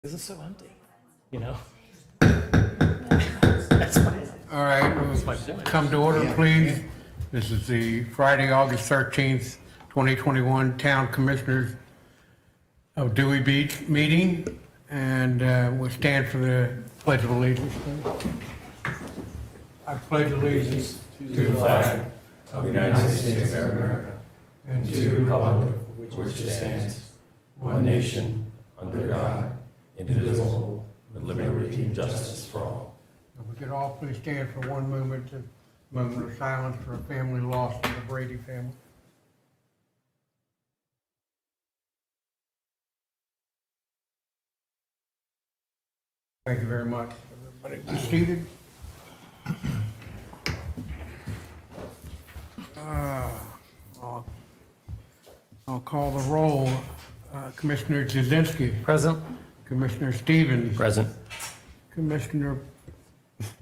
This is so empty, you know? That's fine. All right, That's my we'll point. come to order, please. This is the Friday, August 13th, 2021 Town Commissioners of Dewey Beach meeting, and we'll stand for the Pledge of Allegiance. I pledge allegiance to the flag of the United States of America and to the republic for which it stands, one nation, under God, indivisible, with liberty and justice for all. If we could all please stand for one moment of silence for a family lost in the Brady family. Thank you very much. Everybody be seated. I'll call the roll. Commissioner Jazinski, Present? Commissioner Stevens, Present. Commissioner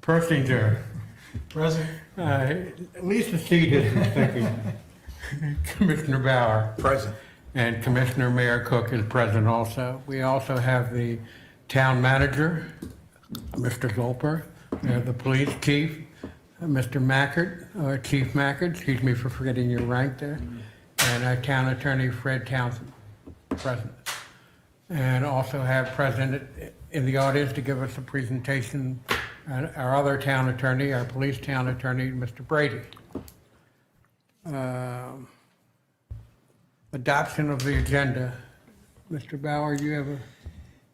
Persinger. Present. Lisa seated, thank you. Commissioner Bauer. Present. And Commissioner Mayor Cook is present also. We also have the town manager, Mr. Zolper. We have the police chief, Mr. Mackert, Chief Mackert, excuse me for forgetting your rank there, and our town attorney, Fred Townsend, present. And also have present in the audience to give us a presentation, our other town attorney, our police town attorney, Mr. Brady. Adoption of the agenda. Mr. Bauer, you have a,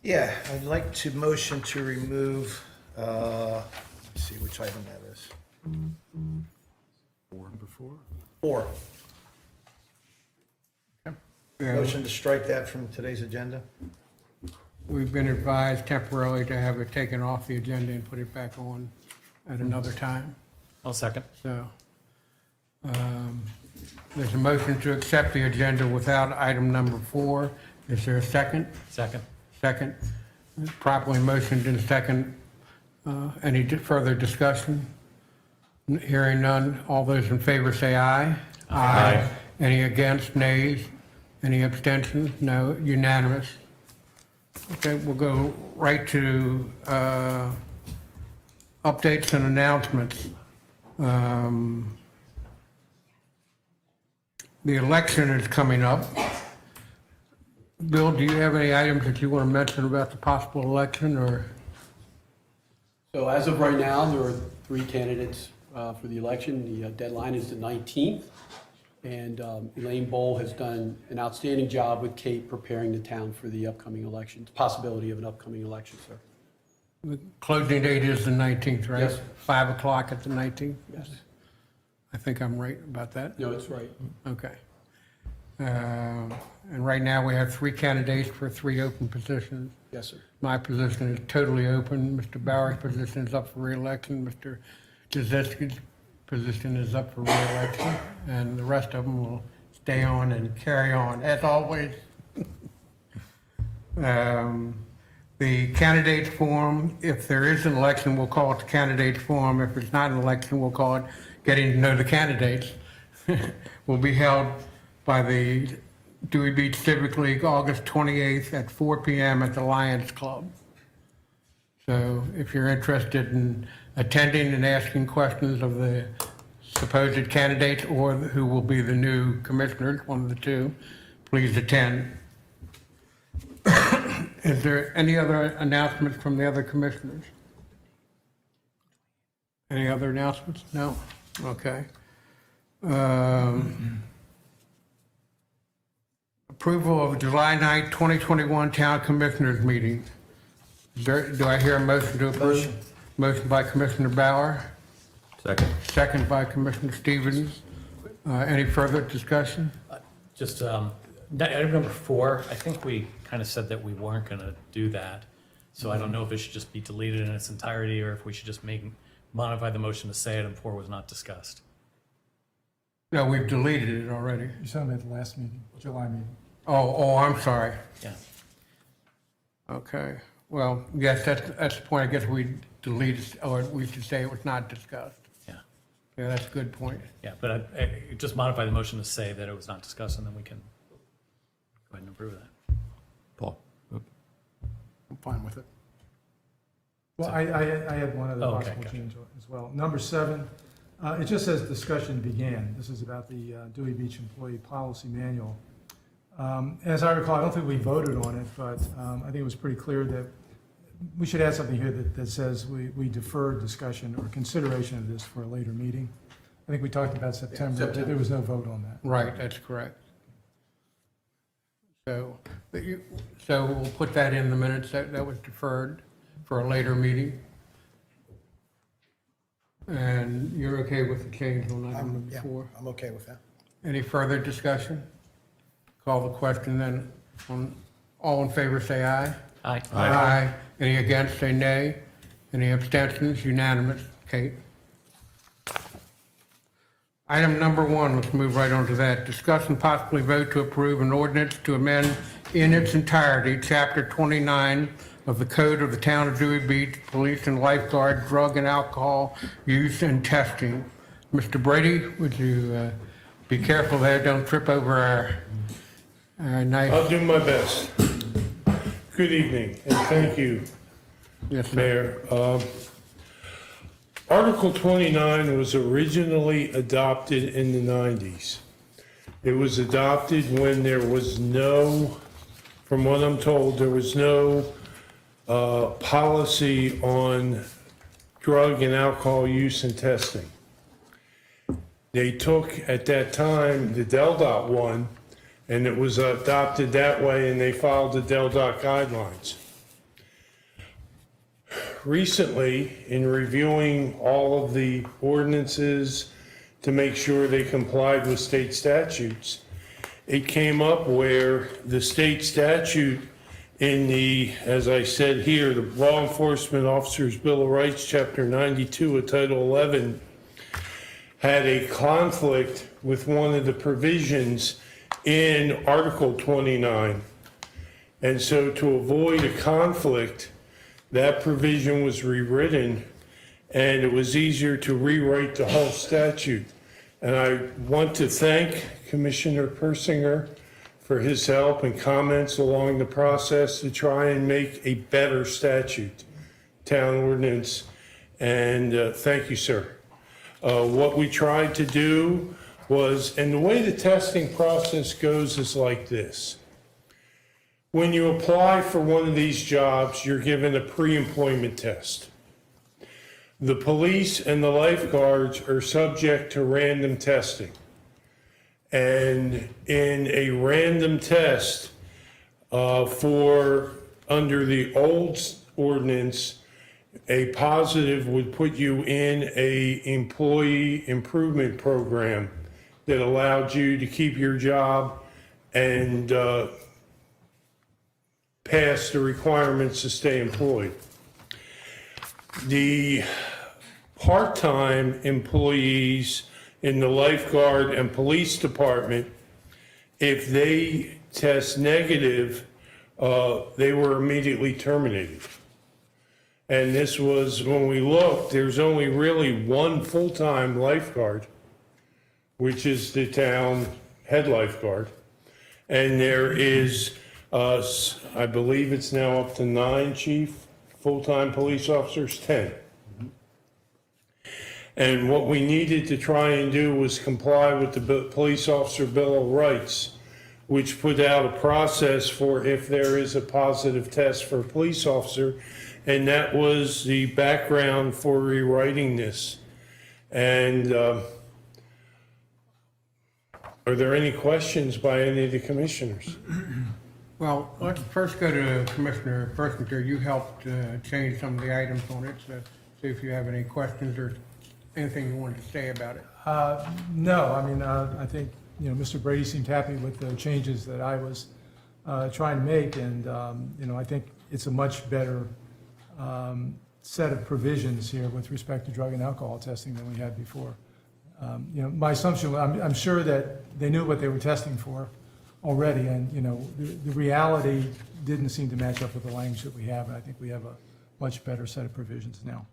Yeah, I'd like to motion to remove, let's see which item that is. Four. Motion to strike that from today's agenda? we've been advised temporarily to have it taken off the agenda and put it back on at another time. I'll second. So, there's a motion to accept the agenda without item number 4. Is there a second? Second. Second. Properly motioned and second. Any further discussion? Hearing none. All those in favor say aye. Aye. Any against, nays? Any abstentions? No, unanimous. Okay, we'll go right to updates and announcements. The election is coming up. Bill, do you have any items that you want to mention about the possible election, or? So as of right now, there are 3 candidates for the election. The deadline is the 19th. And Elaine Bowl has done an outstanding job with Kate preparing the town for the upcoming election, the possibility of an upcoming election, sir. The closing date is the 19th, right? Yes. 5 o'clock at the 19th? Yes. I think I'm right about that. No, it's right. Okay. And right now, we have 3 candidates for 3 open positions. Yes, sir. My position is totally open. Mr. Bauer's position is up for reelection. Mr. Jazinski's position is up for reelection. And the rest of them will stay on and carry on, as always. The candidates forum, if there is an election, we'll call it the candidates forum. If it's not an election, we'll call it getting to know the candidates. Will be held by the Dewey Beach Civic League, August 28th at 4 p.m. at the Lions Club. So if you're interested in attending and asking questions of the supposed candidates or who will be the new commissioners, one of the two, please attend. Is there any other announcements from the other commissioners? Any other announcements? No? Okay. Approval of July 9th, 2021 Town Commissioners meeting. Do I hear a motion to approve? Motion. Motion by Commissioner Bauer, Second. second by Commissioner Stevens. Any further discussion? Just, item number 4, I think we kind of said that we weren't going to do that. So I don't know if it should just be deleted in its entirety or if we should just modify the motion to say item 4 was not discussed. No, we've deleted it already. You said them at the last meeting, July meeting. Oh, I'm sorry. Yeah. Okay. Well, yes, that's the point. I guess we deleted, or we should say it was not discussed. Yeah. Yeah, that's a good point. Yeah, but I just modify the motion to say that it was not discussed and then we can go ahead and approve that. Paul. fine with it. Well, I had one other Oh, okay, possible gotcha. change as well. Number 7, it just says discussion began. This is about the Dewey Beach Employee Policy Manual. As I recall, I don't think we voted on it, but I think it was pretty clear that we should add something here that says we defer discussion or consideration of this for a later meeting. I think we talked about September, but there was no vote on that. Right, that's correct. So, so we'll put that in the minutes, that was deferred for a later meeting. And you're okay with the change on item number Yeah, 4? I'm okay with that. Any further discussion? Call the question then. All in favor, say aye. Aye. Aye. Any against, say nay. Any abstentions? Unanimous. Kate? Item number 1, let's move right on to that. Discuss and possibly vote to approve an ordinance to amend in its entirety Chapter 29 of the Code of the Town of Dewey Beach, Police and Lifeguard, Drug and Alcohol Use and Testing. Mr. Brady, would you be careful there, don't trip over our nice... I'll do my best. Good evening, and thank you, Yes, sir. Mayor. Article 29 was originally adopted in the 90s. It was adopted when there was no, from what I'm told, there was no policy on drug and alcohol use and testing. They took, at that time, the DelDOT one, and it was adopted that way, and they followed the DelDOT guidelines. Recently, in reviewing all of the ordinances to make sure they complied with state statutes, it came up where the state statute in the, as I said here, the Law Enforcement Officers Bill of Rights, Chapter 92 of Title 11, had a conflict with one of the provisions in Article 29. And so to avoid a conflict, that provision was rewritten, and it was easier to rewrite the whole statute. And I want to thank Commissioner Persinger for his help and comments along the process to try and make a better statute, town ordinance, and thank you, sir. What we tried to do was, and the way the testing process goes is like this. When you apply for one of these jobs, you're given a pre-employment test. The police and the lifeguards are subject to random testing. And in a random test under the old ordinance, a positive would put you in a employee improvement program that allowed you to keep your job and pass the requirements to stay employed. The part-time employees in the lifeguard and police department, if they test negative, they were immediately terminated. And this was, when we looked, there's only really one full-time lifeguard, which is the town head lifeguard. And there is, I believe it's now up to 9 chief, full-time police officers, 10. And what we needed to try and do was comply with the Police Officer Bill of Rights, which put out a process for if there is a positive test for a police officer. And that was the background for rewriting this. And are there any questions by any of the commissioners? Well, let's first go to Commissioner Persinger. You helped change some of the items on it, so see if you have any questions or anything you wanted to say about it. No, I mean, I think, Mr. Brady seemed happy with the changes that I was trying to make, and, I think it's a much better set of provisions here with respect to drug and alcohol testing than we had before. My assumption, I'm sure that they knew what they were testing for already, and, the reality didn't seem to match up with the language that we have, and I think we have a much better set of provisions now.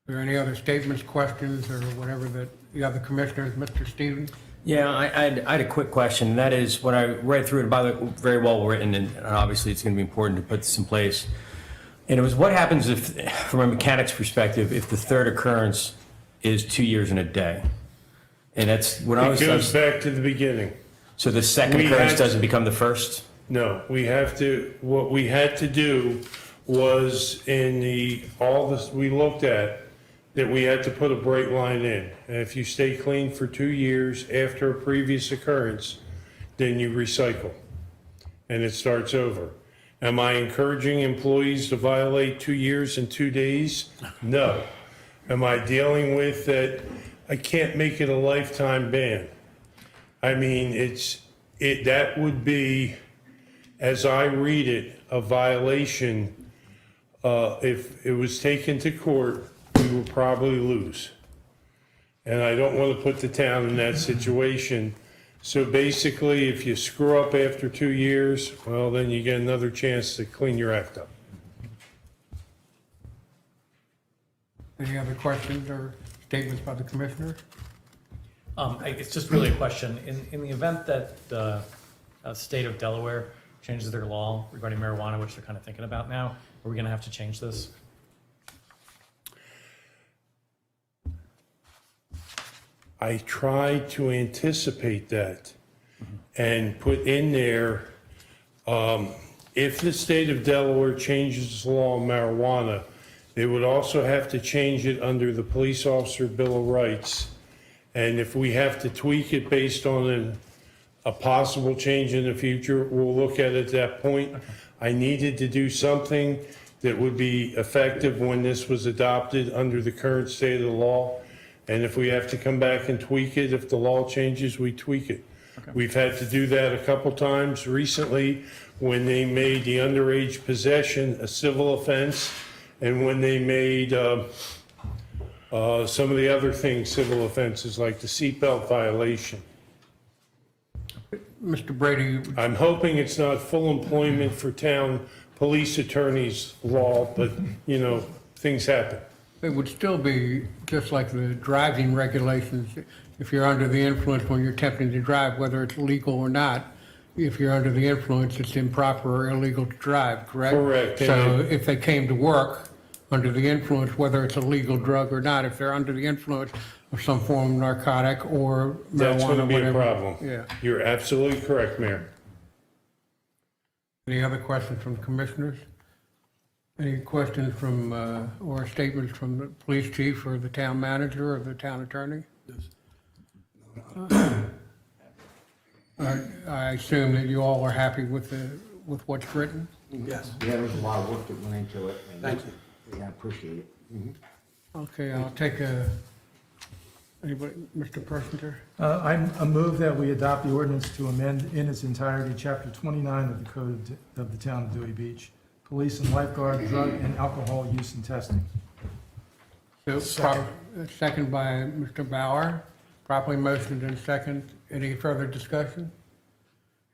Are there any other statements, questions, or whatever that the other commissioners, Mr. Stevens? Yeah, I had a quick question. And that is, when I read through it, by the way, very well written, and obviously it's going to be important to put this in place. And it was, what happens if, from a mechanic's perspective, if the third occurrence is 2 years and a day? And that's what I It was. goes back to the beginning. So the second We occurrence had- doesn't become the first? No, what we had to do was all this we looked at, that we had to put a break line in. And if you stay clean for 2 years after a previous occurrence, then you recycle. And it starts over. Am I encouraging employees to violate 2 years and 2 days? No. Am I dealing with that? I can't make it a lifetime ban. I mean, that would be, as I read it, a violation. If it was taken to court, we would probably lose. And I don't want to put the town in that situation. So basically, if you screw up after 2 years, well, then you get another chance to clean your act up. Any other questions or statements by the commissioner? It's just really a question. In the event that the state of Delaware changes their law regarding marijuana, which they're kind of thinking about now, are we going to have to change this? I tried to anticipate that and put in there, if the state of Delaware changes its law on marijuana, they would also have to change it under the Police Officer Bill of Rights. And if we have to tweak it based on a possible change in the future, we'll look at it at that point. I needed to do something that would be effective when this was adopted under the current state of the law. And if we have to come back and tweak it, if the law changes, we tweak it. We've had to do that a couple times recently when they made the underage possession a civil offense, and when they made some of the other things civil offenses, like the seatbelt violation. Mr. Brady, I'm hoping it's not full employment for town police attorneys law, but, things happen. it would still be just like the driving regulations. If you're under the influence when you're attempting to drive, whether it's legal or not, if you're under the influence, it's improper or illegal to drive, correct? Correct. So if they came to work under the influence, whether it's a legal drug or not, if they're under the influence of some form of narcotic or marijuana, That's going to be a whatever. problem. Yeah. You're absolutely correct, Mayor. Any other questions from commissioners? Any questions from, or statements from the police chief or the town manager or the town attorney? I assume that you all are happy with what's written? Yes. Yeah, there was a lot of work that went into it. and Thank you. Yeah, I appreciate it. Okay, I'll take anybody, Mr. Persinger? I move that we adopt the ordinance to amend in its entirety Chapter 29 of the Code of the Town of Dewey Beach, Police and Lifeguard, Drug and Alcohol Use and Testing. Second by Mr. Bauer. Properly motioned and second. Any further discussion?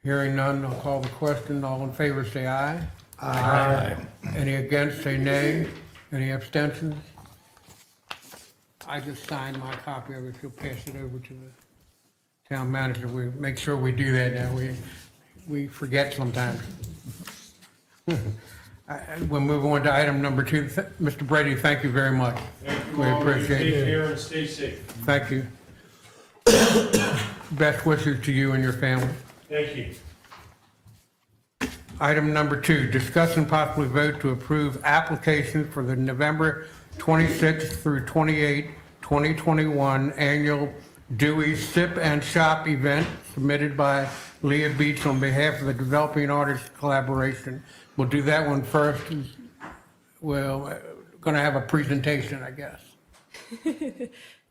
Hearing none, I'll call the question. All in favor, say aye. Aye. Any against, say nay. Any abstentions? I just signed my copy of it. You'll pass it over to the town manager. We make sure we do that now. We forget sometimes. We'll move on to item number 2. Mr. Brady, thank you very much. We appreciate Take it. care and stay safe. Thank you. Best wishes to you and your family. Thank you. Item number 2, discuss and possibly vote to approve application for the November 26th through 28, 2021 annual Dewey Sip and Shop event submitted by Leah Beach on behalf of the Developing Artists Collaboration. We'll do that one first. We're going to have a presentation, I guess.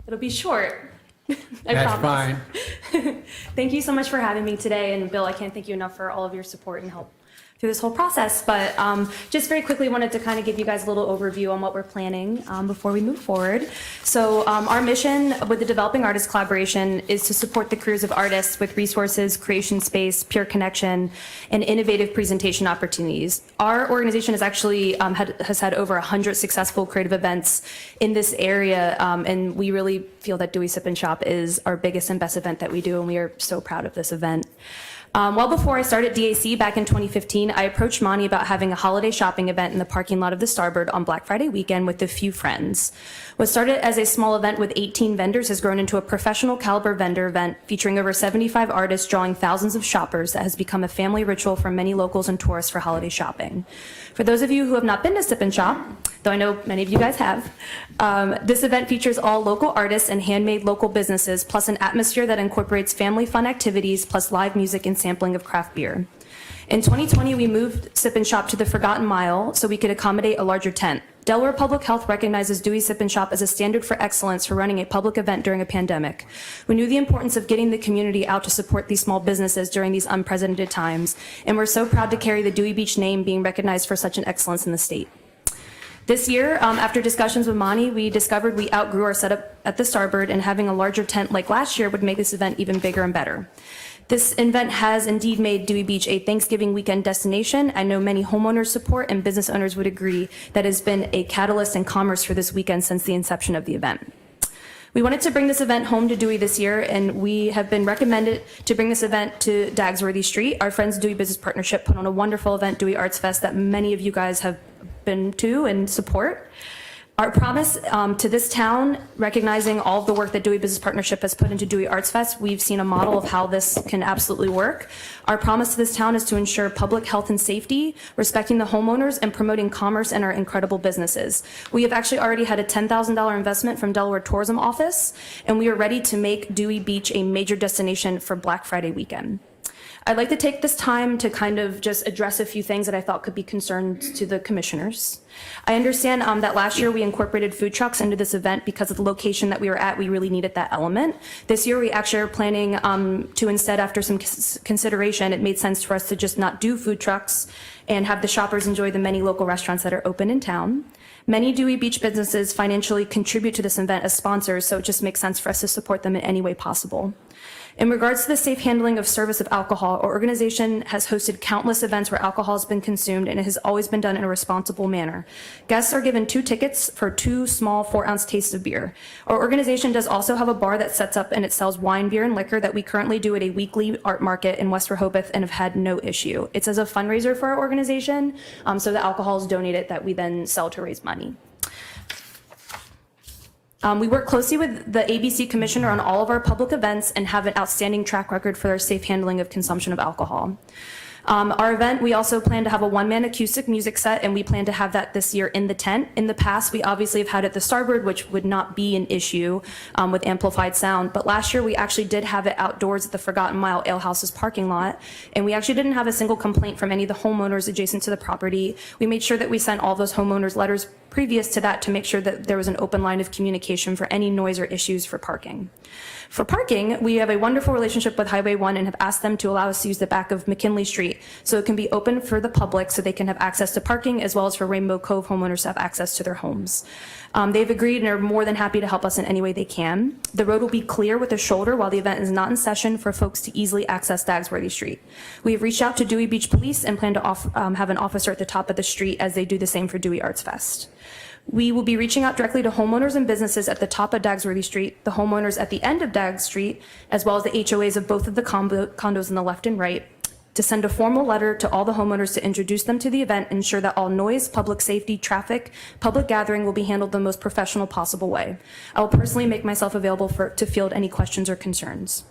It'll be short. I That's promise. fine. Thank you so much for having me today. And Bill, I can't thank you enough for all of your support and help through this whole process, but just very quickly wanted to kind of give you guys a little overview on what we're planning before we move forward. So our mission with the Developing Artists Collaboration is to support the careers of artists with resources, creation space, peer connection, and innovative presentation opportunities. Our organization has actually has had over 100 successful creative events in this area, and we really feel that Dewey Sip and Shop is our biggest and best event that we do, and we are so proud of this event. Well before I started DAC back in 2015, I approached Monty about having a holiday shopping event in the parking lot of the Starboard on Black Friday weekend with a few friends. What started as a small event with 18 vendors has grown into a professional caliber vendor event featuring over 75 artists drawing thousands of shoppers that has become a family ritual for many locals and tourists for holiday shopping. For those of you who have not been to Sip and Shop, though I know many of you guys have, this event features all local artists and handmade local businesses, plus an atmosphere that incorporates family fun activities, plus live music and sampling of craft beer. In 2020, we moved Sip and Shop to the Forgotten Mile so we could accommodate a larger tent. Delaware Public Health recognizes Dewey Sip and Shop as a standard for excellence for running a public event during a pandemic. We knew the importance of getting the community out to support these small businesses during these unprecedented times, and we're so proud to carry the Dewey Beach name being recognized for such an excellence in the state. This year, after discussions with Monty, we discovered we outgrew our setup at the Starboard, and having a larger tent like last year would make this event even bigger and better. This event has indeed made Dewey Beach a Thanksgiving weekend destination. I know many homeowners support and business owners would agree that has been a catalyst in commerce for this weekend since the inception of the event. We wanted to bring this event home to Dewey this year, and we have been recommended to bring this event to Dagsworthy Street. Our friends Dewey Business Partnership put on a wonderful event, Dewey Arts Fest, that many of you guys have been to and support. Our promise to this town, recognizing all of the work that Dewey Business Partnership has put into Dewey Arts Fest, we've seen a model of how this can absolutely work. Our promise to this town is to ensure public health and safety, respecting the homeowners, and promoting commerce and our incredible businesses. We have actually already had a $10,000 investment from Delaware Tourism Office, and we are ready to make Dewey Beach a major destination for Black Friday weekend. I'd like to take this time to kind of just address a few things that I thought could be concerns to the commissioners. I understand that last year we incorporated food trucks into this event because of the location that we were at. We really needed that element. This year we actually are planning to instead, after some consideration, it made sense for us to just not do food trucks and have the shoppers enjoy the many local restaurants that are open in town. Many Dewey Beach businesses financially contribute to this event as sponsors, so it just makes sense for us to support them in any way possible. In regards to the safe handling of service of alcohol, our organization has hosted countless events where alcohol has been consumed, and it has always been done in a responsible manner. Guests are given 2 tickets for 2 small 4-ounce tastes of beer. Our organization does also have a bar that sets up and it sells wine, beer, and liquor that we currently do at a weekly art market in West Rehoboth and have had no issue. It's as a fundraiser for our organization, so the alcohol is donated that we then sell to raise money. We work closely with the ABC Commissioner on all of our public events and have an outstanding track record for their safe handling of consumption of alcohol. Our event, we also plan to have a one-man acoustic music set, and we plan to have that this year in the tent. In the past, we obviously have had it at the Starboard, which would not be an issue with amplified sound. But last year, we actually did have it outdoors at the Forgotten Mile Ale House's parking lot, and we actually didn't have a single complaint from any of the homeowners adjacent to the property. We made sure that we sent all those homeowners letters previous to that to make sure that there was an open line of communication for any noise or issues for parking. For parking, we have a wonderful relationship with Highway 1 and have asked them to allow us to use the back of McKinley Street so it can be open for the public so they can have access to parking, as well as for Rainbow Cove homeowners to have access to their homes. They've agreed and are more than happy to help us in any way they can. The road will be clear with a shoulder while the event is not in session for folks to easily access Dagsworthy Street. We have reached out to Dewey Beach Police and plan to have an officer at the top of the street as they do the same for Dewey Arts Fest. We will be reaching out directly to homeowners and businesses at the top of Dagsworthy Street, the homeowners at the end of Dags Street, as well as the HOAs of both of the condos on the left and right, to send a formal letter to all the homeowners to introduce them to the event and ensure that all noise, public safety, traffic, public gathering will be handled the most professional possible way. I will personally make myself available to field any questions or concerns.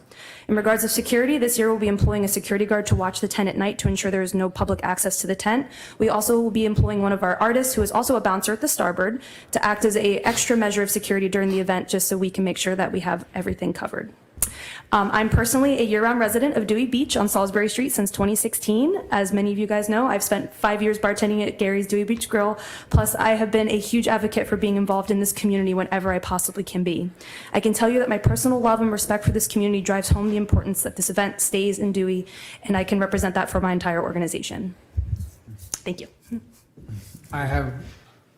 In regards of security, this year we'll be employing a security guard to watch the tent at night to ensure there is no public access to the tent. We also will be employing one of our artists, who is also a bouncer at the Starboard, to act as an extra measure of security during the event, just so we can make sure that we have everything covered. I'm personally a year-round resident of Dewey Beach on Salisbury Street since 2016. As many of you guys know, I've spent 5 years bartending at Gary's Dewey Beach Grill, plus I have been a huge advocate for being involved in this community whenever I possibly can be. I can tell you that my personal love and respect for this community drives home the importance that this event stays in Dewey, and I can represent that for my entire organization. Thank you. I have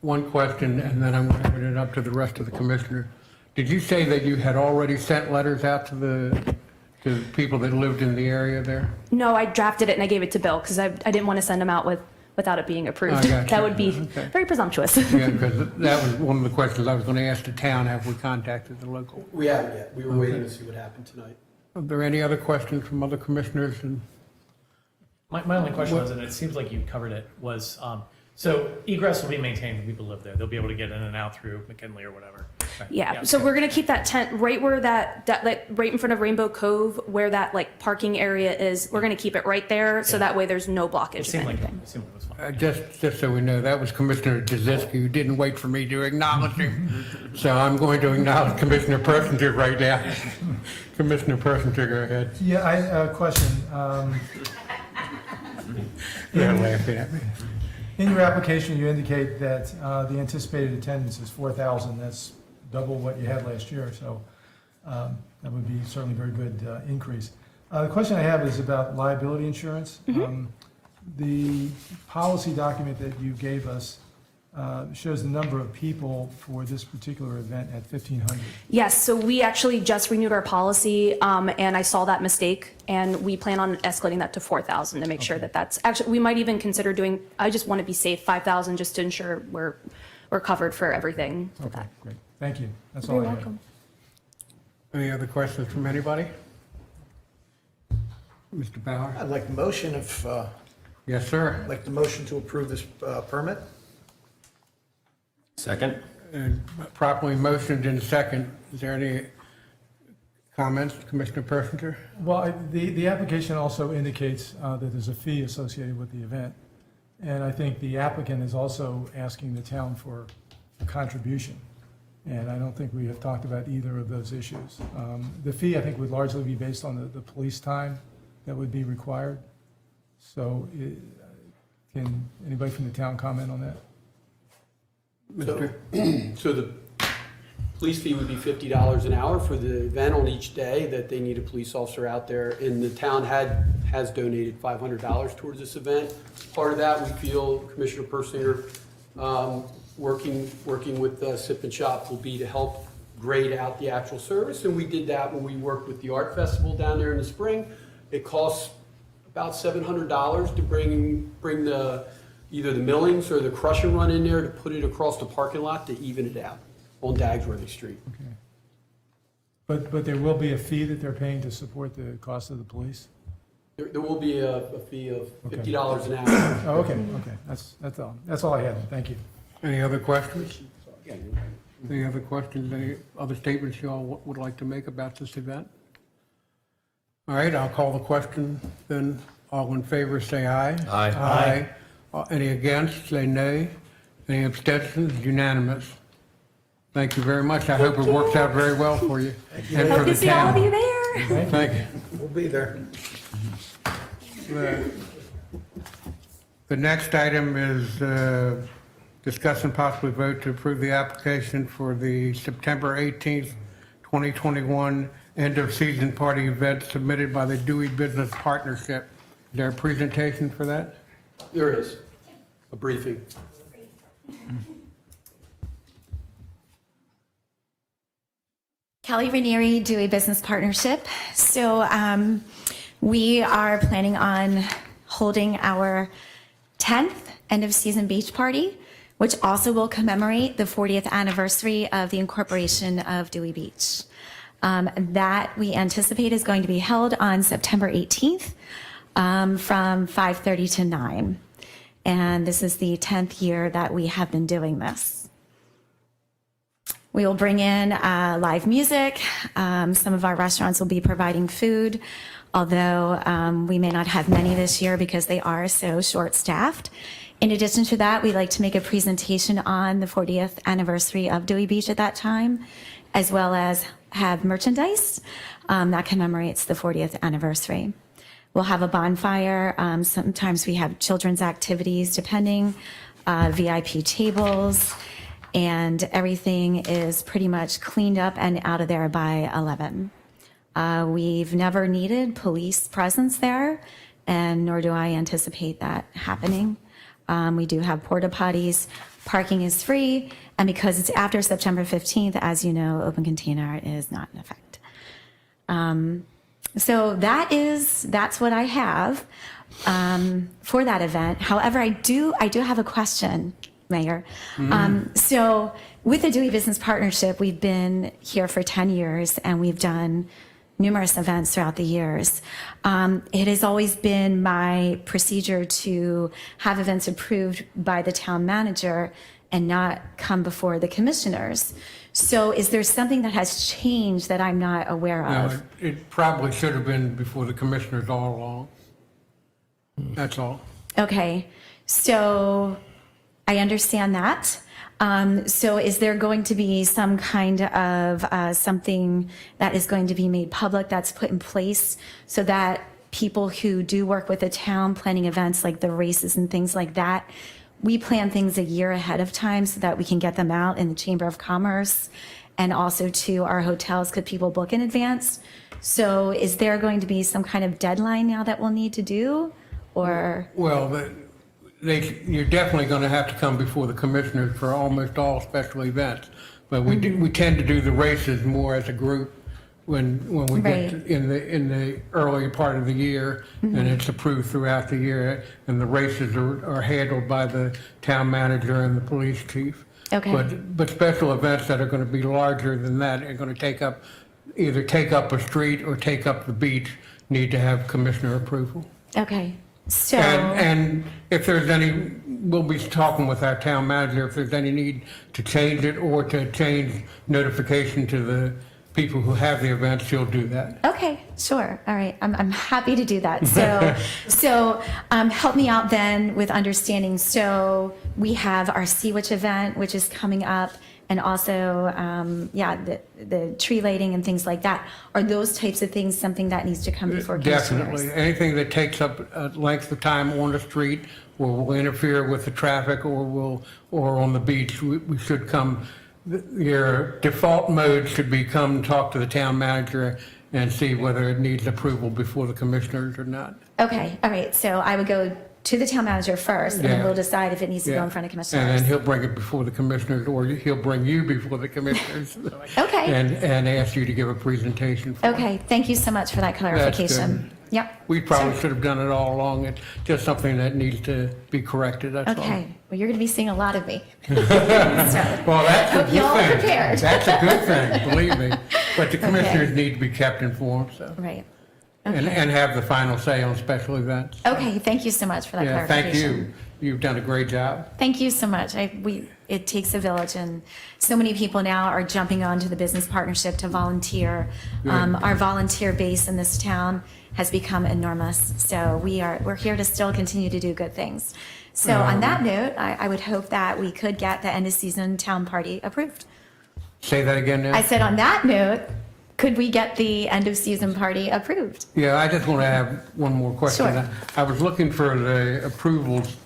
one question, and then I'm going to open it up to the rest of the commissioner. Did you say that you had already sent letters out to the people that lived in the area there? No, I drafted it and I gave it to Bill because I didn't want to send them out without it being approved. I got you. That would be Okay. very presumptuous. Yeah, because that was one of the questions I was going to ask the town. Have we contacted the local? We haven't yet. We were waiting to see what happened tonight. Are there any other questions from other commissioners? And My only question was, and it seems like you covered it, was, so egress will be maintained when people live there. They'll be able to get in and out through McKinley or whatever. Right. Yeah, so we're gonna keep that tent right where that like, right in front of Rainbow Cove, where that like parking area is. We're gonna keep it right there, so Yeah. that way there's no blockage It of seemed like anything. it was fine. just so we know, that was Commissioner Jazinski who didn't wait for me to acknowledge him. So I'm going to acknowledge Commissioner Persinger right now. Commissioner Persinger, go ahead. Yeah, I, question. You're laughing at me. In your application, you indicate that the anticipated attendance is 4,000. That's double what you had last year, so that would be certainly a very good increase. The question I have is about liability insurance. The policy document that you gave us shows the number of people for this particular event at 1,500. Yes, so we actually just renewed our policy, and I saw that mistake, and we plan on escalating that to 4,000 to make sure that that's, actually, we might even consider doing, I just want to be safe, 5,000, just to ensure we're covered for everything with Okay, that. great. Thank you. That's all You're I have. welcome. Any other questions from anybody? Mr. Bauer? I'd like the motion if, Yes, sir. I'd like the motion to approve this permit. Second? And properly motioned in second. Is there any comments, Commissioner Persinger? Well, the application also indicates that there's a fee associated with the event. And I think the applicant is also asking the town for a contribution. And I don't think we have talked about either of those issues. The fee, I think, would largely be based on the police time that would be required. So can anybody from the town comment on that? So the police fee would be $50 an hour for the event on each day that they need a police officer out there. And the town has donated $500 towards this event. Part of that, we feel, Commissioner Persinger, working with Sip and Shop will be to help grade out the actual service. And we did that when we worked with the art festival down there in the spring. It costs about $700 to bring either the millings or the crush and run in there to put it across the parking lot to even it out on Dagsworthy Street. Okay. But there will be a fee that they're paying to support the cost of the police? There will be a fee of $50 an hour. Oh, okay. That's all I had. Thank you. Any other questions? Any other questions, any other statements you all would like to make about this event? All right, I'll call the question, then all in favor say aye. Aye. Any against, say nay. Any abstentions, unanimous. Thank you very much. I hope it works out very well for you and for Hope the to see all of you town. there. Thank you. We'll be there. The next item is discuss and possibly vote to approve the application for the September 18th, 2021 end-of-season party event submitted by the Dewey Business Partnership. Is there a presentation for that? There is a briefing. Kelly Ranieri, Dewey Business Partnership. So we are planning on holding our 10th end-of-season beach party, which also will commemorate the 40th anniversary of the incorporation of Dewey Beach. That we anticipate is going to be held on September 18th from 5:30 to 9. And this is the 10th year that we have been doing this. We will bring in live music. Some of our restaurants will be providing food, although we may not have many this year because they are so short-staffed. In addition to that, we'd like to make a presentation on the 40th anniversary of Dewey Beach at that time, as well as have merchandise that commemorates the 40th anniversary. We'll have a bonfire. Sometimes we have children's activities, depending, VIP tables, and everything is pretty much cleaned up and out of there by 11. We've never needed police presence there, and nor do I anticipate that happening. We do have porta potties. Parking is free. And because it's after September 15th, as you know, open container is not in effect. So that's what I have for that event. However, I do have a question, Mayor. So with the Dewey Business Partnership, we've been here for 10 years and we've done numerous events throughout the years. It has always been my procedure to have events approved by the town manager and not come before the commissioners. So is there something that has changed that I'm not aware No, of? it probably should have been before the commissioners all along. That's all. Okay, so I understand that. So is there going to be some kind of something that is going to be made public that's put in place so that people who do work with the town planning events like the races and things like that, we plan things a year ahead of time so that we can get them out in the Chamber of Commerce and also to our hotels, could people book in advance? So is there going to be some kind of deadline now that we'll need to do, or? Well, you're definitely going to have to come before the commissioners for almost all special events. But we tend to do the races more as a group when we get Right. in the earlier part of the year, and it's approved throughout the year, and the races are handled by the town manager and the police chief. Okay. But special events that are going to be larger than that are going to either take up a street or take up the beach, need to have commissioner approval. Okay, so. And if there's any, we'll be talking with our town manager if there's any need to change it or to change notification to the people who have the events, she'll do that. Okay, sure. All right. I'm happy to do that. So help me out then with understanding. So we have our Sea Witch event, which is coming up, and also, the tree lighting and things like that. Are those types of things something that needs to come before commissioners? Definitely. Anything that takes up a length of time on the street or will interfere with the traffic or on the beach, we should come. Your default mode should be come talk to the town manager and see whether it needs approval before the commissioners or not. Okay, all right. So I would go to the town manager first, and then Yeah. we'll decide if it needs to go Yeah. in front of And commissioners. then he'll bring it before the commissioners, or he'll bring you before the commissioners. Okay. And ask you to give a presentation. for it. Okay, thank you so much for that clarification. Yep. We probably should have done it all along. It's just something that needs to be corrected, that's all. Okay, well, you're going to be seeing a lot of me. So, Well, that's a Hope good you're all thing. prepared. That's a good thing, believe me. But the commissioners need to be kept informed, so. Right. And have the final say on special events. Okay, thank you so much for that Yeah, clarification. thank you. You've done a great job. Thank you so much. It takes a village, and so many people now are jumping onto the business partnership to volunteer. Our volunteer base in this town has become enormous, so we're here to still continue to do good things. So on that note, I would hope that we could get the end of season town party approved. Say that again now? I said on that note, could we get the end of season party approved? Yeah, I just want to have one more question. Sure. I was looking for the approvals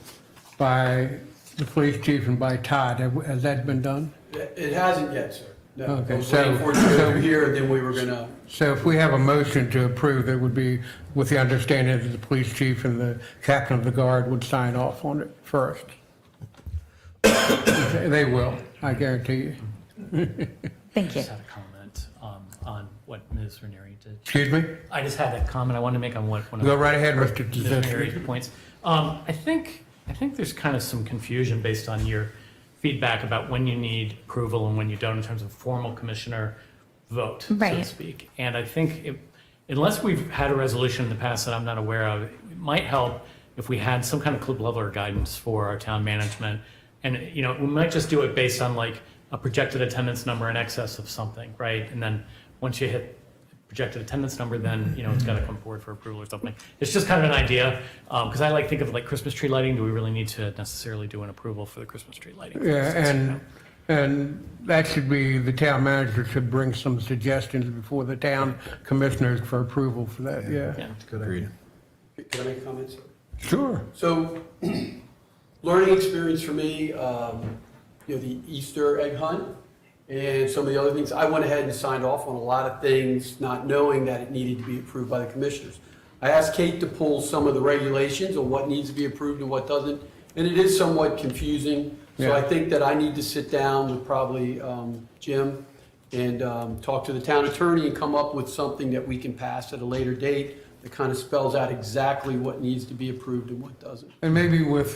by the police chief and by Todd. Has that been done? It hasn't yet, sir. No, Okay, I was waiting for it to go through here, and then we were gonna, So if we have a motion to approve, it would be with the understanding that the police chief and the captain of the guard would sign off on it first. They will, I guarantee you. Thank you. Just had a comment on what Ms. Ranieri did. Excuse me? I just had a comment I wanted to make on what one of Go right ahead, Mr. Ms. Ranieri's points. I think there's kind of some confusion based on your feedback about when you need approval and when you don't in terms of formal commissioner vote, so to Right. speak. And I think unless we've had a resolution in the past that I'm not aware of, it might help if we had some kind of club level or guidance for our town management. And, we might just do it based on like a projected attendance number in excess of something, right? And then once you hit projected attendance number, then, it's got to come forward for approval or something. It's just kind of an idea, because I think of like Christmas tree lighting. Do we really need to necessarily do an approval for the Christmas tree lighting? for Yeah, instance, and that should be, the town manager should bring some suggestions before the town commissioners for approval for that, yeah. Yeah. Good idea. can I make a comment, sir? Sure. So, learning experience for me, the Easter egg hunt and some of the other things. I went ahead and signed off on a lot of things, not knowing that it needed to be approved by the commissioners. I asked Kate to pull some of the regulations on what needs to be approved and what doesn't, And it is somewhat confusing, so I Yeah. think that I need to sit down with probably Jim and talk to the town attorney and come up with something that we can pass at a later date that kind of spells out exactly what needs to be approved and what doesn't. And maybe with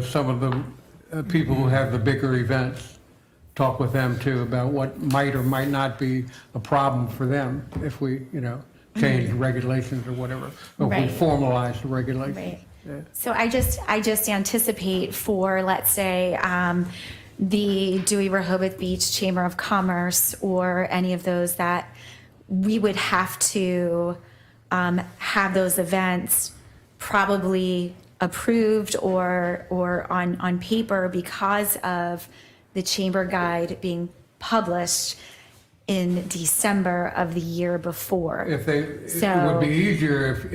some of the people who have the bigger events, talk with them too about what might or might not be a problem for them if we, change the regulations or whatever. Or if Right. we formalize the regulations. Right. Yeah. So I just anticipate for, let's say, the Dewey Rehoboth Beach Chamber of Commerce or any of those that we would have to have those events probably approved or on paper because of the chamber guide being published in December of the year before. It would So- be easier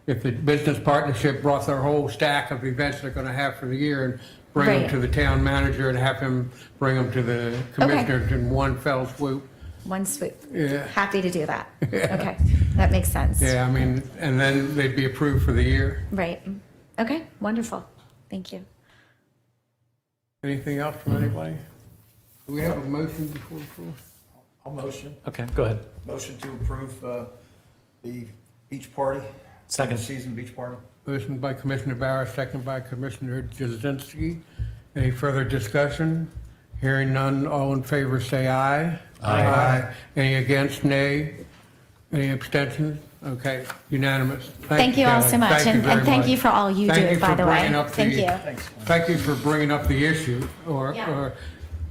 if the business partnership brought their whole stack of events they're gonna have for the year and bring them Right. to the town manager and have him bring them to the commissioners in one fell swoop. One swoop. Yeah. Happy to do that. Okay, that makes sense. Yeah, I mean, and then they'd be approved for the year. Right. Okay, wonderful. Thank you. Anything else from anybody? Do we have a motion before approval? I'll motion. Okay, go ahead. Motion to approve the beach party. Second. Season beach party. Motion by Commissioner Barra, second by Commissioner Jazinski. Any further discussion? Hearing none, all in favor say aye. Aye. Any against, nay? Any abstentions? Okay, unanimous. Thank you all Kelly. so much, Thank you very and thank much. you for all you Thank do, you by for the way. bringing up Thank the- you. Thank you for bringing up the issue Yeah.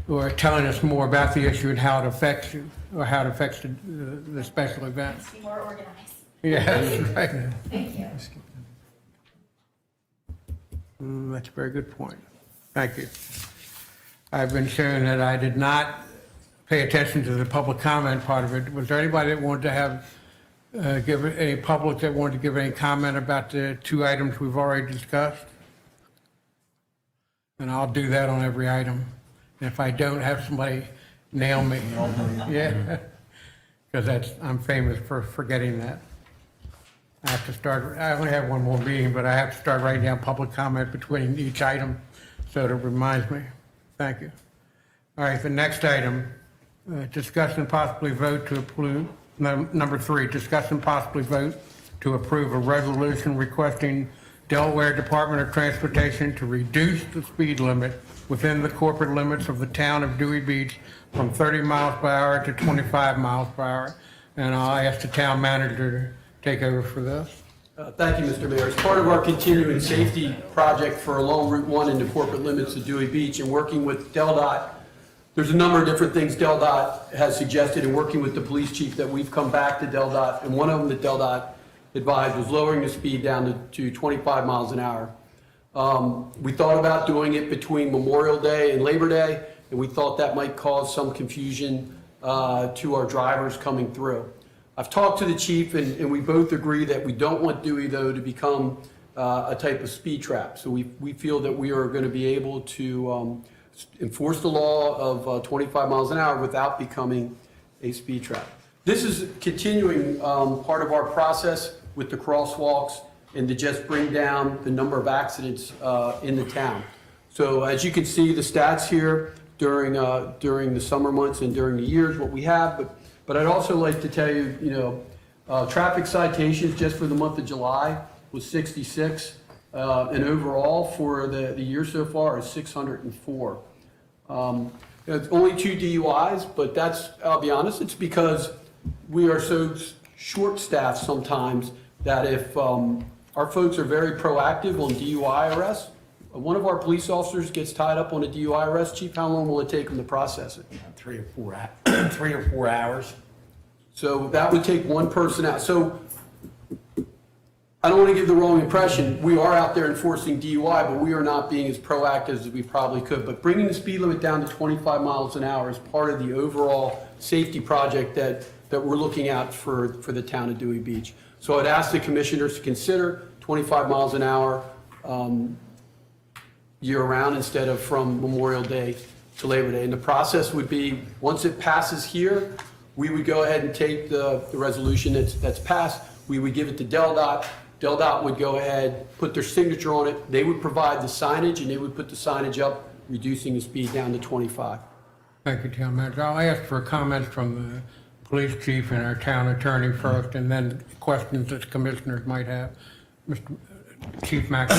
or telling us more about the issue and how it affects you, or how it affects the special event. Be more organized. Yes, right. Thank you. That's a very good point. Thank you. I've been shown that I did not pay attention to the public comment part of it. Was there anybody that wanted to give any public that wanted to give any comment about the two items we've already discussed? And I'll do that on every item. And if I don't, have somebody nail me. Yeah, because I'm famous for forgetting that. I only have one more meeting, but I have to start writing down public comment between each item, so it reminds me. Thank you. All right, the next item, discuss and possibly vote to approve, number 3, discuss and possibly vote to approve a resolution requesting Delaware Department of Transportation to reduce the speed limit within the corporate limits of the town of Dewey Beach from 30 miles per hour to 25 miles per hour. And I'll ask the town manager to take over for this. Thank you, Mr. Mayor. As part of our continuing safety project for along Route 1 in the corporate limits of Dewey Beach and working with DelDOT, there's a number of different things DelDOT has suggested, and working with the police chief that we've come back to DelDOT, and one of them that DelDOT advised was lowering the speed down to 25 miles an hour. We thought about doing it between Memorial Day and Labor Day, and we thought that might cause some confusion to our drivers coming through. I've talked to the chief, and we both agree that we don't want Dewey, though, to become a type of speed trap. So we feel that we are going to be able to enforce the law of 25 miles an hour without becoming a speed trap. This is continuing part of our process with the crosswalks and to just bring down the number of accidents in the town. So as you can see, the stats here during the summer months and during the years, what we have, but I'd also like to tell you, traffic citations just for the month of July was 66, and overall for the year so far is 604. It's only 2 DUIs, but that's, I'll be honest, it's because we are so short-staffed sometimes that if our folks are very proactive on DUI arrests, one of our police officers gets tied up on a DUI arrest, Chief, how long will it take them to process it? 3 or 4 hours. So that would take one person out. So I don't want to give the wrong impression. We are out there enforcing DUI, but we are not being as proactive as we probably could. But bringing the speed limit down to 25 miles an hour is part of the overall safety project that we're looking at for the town of Dewey Beach. So I'd ask the commissioners to consider 25 miles an hour year-round instead of from Memorial Day to Labor Day. And the process would be, once it passes here, we would go ahead and take the resolution that's passed, we would give it to DelDOT, DelDOT would go ahead, put their signature on it, they would provide the signage, and they would put the signage up, reducing the speed down to 25. Thank you, Town Manager. I'll ask for comments from the police chief and our town attorney first, and then questions that commissioners might have. Mr. Chief Mack.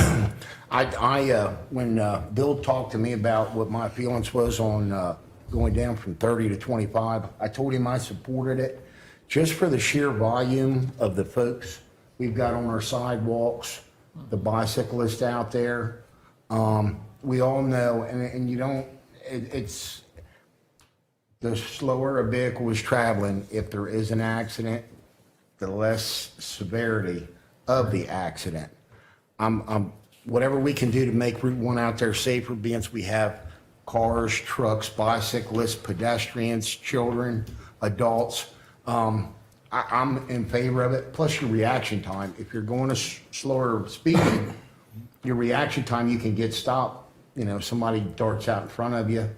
When Bill talked to me about what my feelings was on going down from 30 to 25, I told him I supported it just for the sheer volume of the folks we've got on our sidewalks, the bicyclists out there. We all know, and you don't, it's, the slower a vehicle is traveling, if there is an accident, the less severity of the accident. Whatever we can do to make Route 1 out there safer, being we have cars, trucks, bicyclists, pedestrians, children, adults, I'm in favor of it. Plus your reaction time. If you're going a slower speed, your reaction time, you can get stopped. You know, somebody darts out in front of you.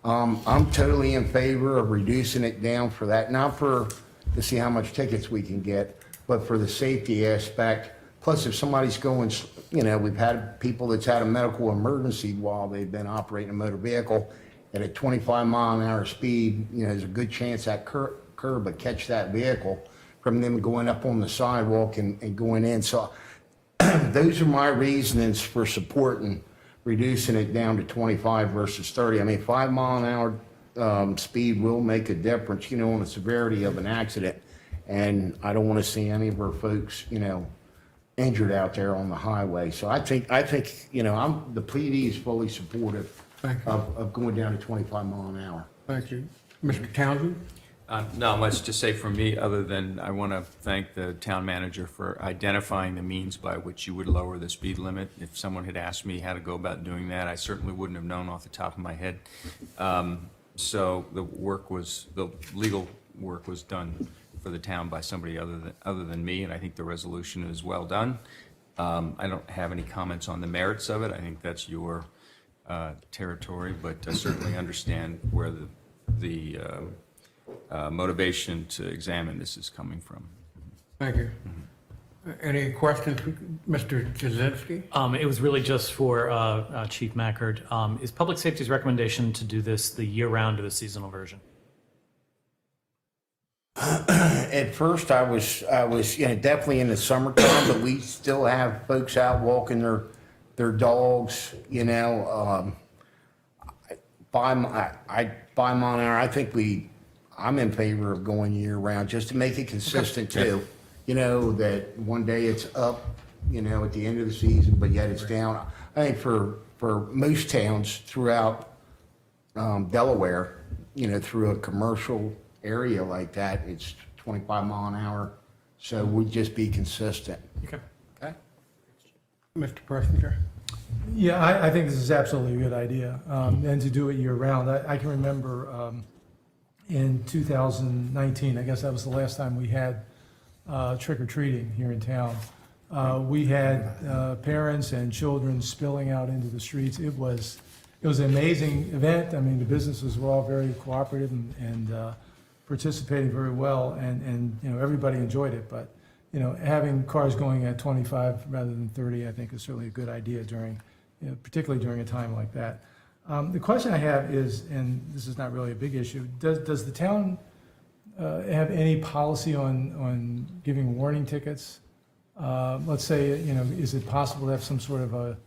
I'm totally in favor of reducing it down for that, not for to see how much tickets we can get, but for the safety aspect. Plus, if somebody's going, you know, we've had people that's had a medical emergency while they've been operating a motor vehicle at a 25-mile-an-hour speed. You know, there's a good chance that curb would catch that vehicle from them going up on the sidewalk and going in. So those are my reasonings for supporting reducing it down to 25 versus 30. I mean, 5-mile-an-hour speed will make a difference, you know, on the severity of an accident. And I don't want to see any of our folks, you know, injured out there on the highway. So I think, you know, the PD is fully supportive of going down to 25 mile an hour. Thank you. Mr. Townsend? Not much to say from me, other than I want to thank the town manager for identifying the means by which you would lower the speed limit. If someone had asked me how to go about doing that, I certainly wouldn't have known off the top of my head. So the legal work was done for the town by somebody other than me, and I think the resolution is well done. I don't have any comments on the merits of it. I think that's your territory, but I certainly understand where the motivation to examine this is coming from. Thank you. Any questions, Mr. Jazinski? It was really just for Chief Mackard. Is Public Safety's recommendation to do this the year-round or the seasonal version? At first, I was, you know, definitely in the summertime, but we still have folks out walking their dogs, you know, 5 mile an hour. I think I'm in favor of going year round just to make it consistent too. You know, that one day it's up, you know, at the end of the season, but yet it's down. I think for most towns throughout Delaware, you know, through a commercial area like that, it's 25 mile an hour. So we'd just be consistent. Okay. Okay. Mr. Pressinger? Yeah, I think this is absolutely a good idea, and to do it year-round. I can remember in 2019, I guess that was the last time we had trick-or-treating here in town. We had parents and children spilling out into the streets. It was an amazing event. I mean, the businesses were all very cooperative and participating very well, and you know, everybody enjoyed it. But you know, having cars going at 25 rather than 30, I think is certainly a good idea during, you know, particularly during a time like that. The question I have is, and this is not really a big issue, does the town have any policy on giving warning tickets? Let's say, you know, is it possible to have some sort of a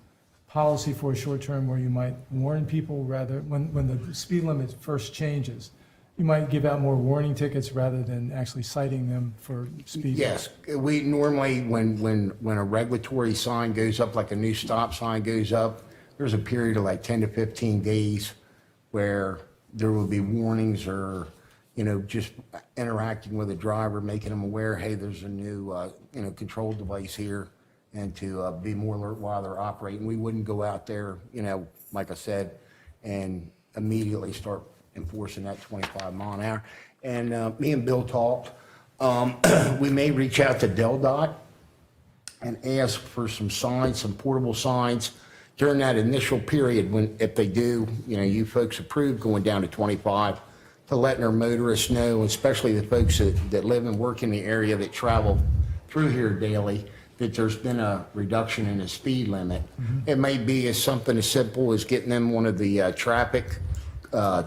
policy for a short term where you might warn people rather, when the speed limit first changes, you might give out more warning tickets rather than actually citing them for speed? Yes, we normally, when a regulatory sign goes up, like a new stop sign goes up, there's a period of like 10 to 15 days where there will be warnings or, you know, just interacting with the driver, making them aware, hey, there's a new, you know, control device here, and to be more alert while they're operating. We wouldn't go out there, you know, like I said, and immediately start enforcing that 25 mile an hour. And me and Bill talked. We may reach out to DelDOT and ask for some signs, some portable signs during that initial period when, if they do, you know, you folks approve going down to 25, to letting our motorists know, especially the folks that live and work in the area that travel through here daily, that there's been a reduction in the speed limit. It may be as something as simple as getting them one of the traffic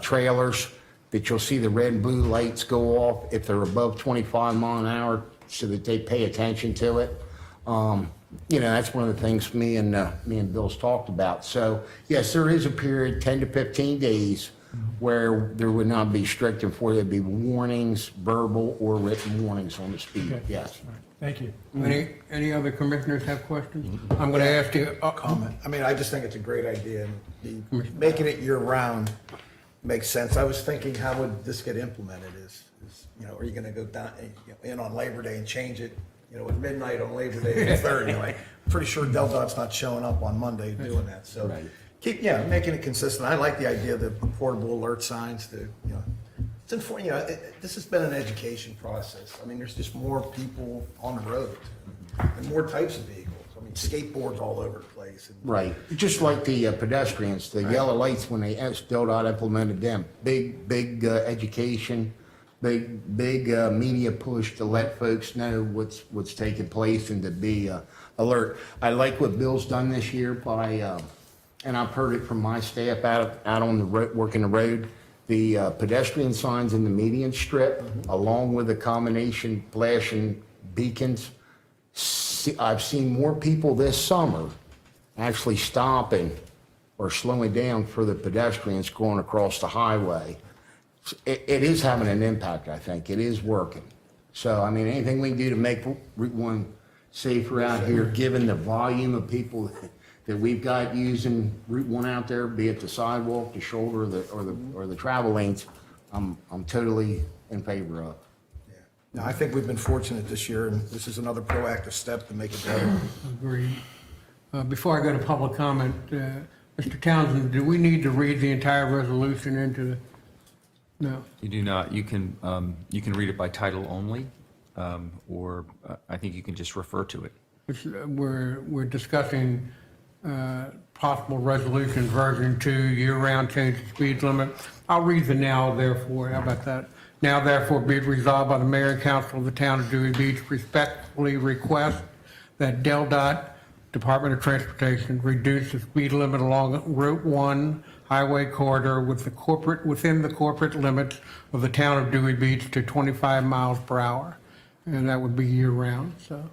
trailers that you'll see the red and blue lights go off if they're above 25 mile an hour so that they pay attention to it. You know, that's one of the things me and Bill's talked about. So yes, there is a period, 10 to 15 days, where there would not be strict enforcement. There'd be warnings, verbal or written warnings on the speed, Okay. yes. All right. Thank you. Any other commissioners have questions? I'm going to ask you, Comment. I mean, I just think it's a great idea, and making it year-round makes sense. I was thinking, how would this get implemented? You know, are you gonna go down, in on Labor Day and change it, you know, at midnight on Labor Day the 3rd? You're like, pretty sure Del Dot's not showing up on Monday doing that, so. Keep, making it consistent. I like the idea of the portable alert signs to, you know, this has been an education process. I mean, there's just more people on the road and more types of vehicles. I mean, skateboards all over the place. And Right, just like the pedestrians, the yellow lights, when they still not implemented them, big education, big media push to let folks know what's taking place and to be alert. I like what Bill's done this year by, and I've heard it from my staff out on the road, working the road, the pedestrian signs in the median strip, along with the combination flashing beacons. I've seen more people this summer actually stopping or slowing down for the pedestrians going across the highway. It is having an impact, I think. It is working. So, I mean, anything we can do to make Route 1 safer out here, given the volume of people that we've got using Route 1 out there, be it the sidewalk, the shoulder, or the travel lanes, I'm totally in favor of. Now, I think we've been fortunate this year, and this is another proactive step to make it better. agreed. Before I go to public comment, Mr. Townsend, do we need to read the entire resolution into the, no? You do not. You can read it by title only, or I think you can just refer to it. We're discussing possible resolution version 2, year-round change of speed limit. I'll read the now therefore, how about that? Now therefore be it resolved by the mayor and council of the town of Dewey Beach respectfully request that Del Dot Department of Transportation reduce the speed limit along Route 1 highway corridor within the corporate limits of the town of Dewey Beach to 25 miles per hour. And that would be year-round, so.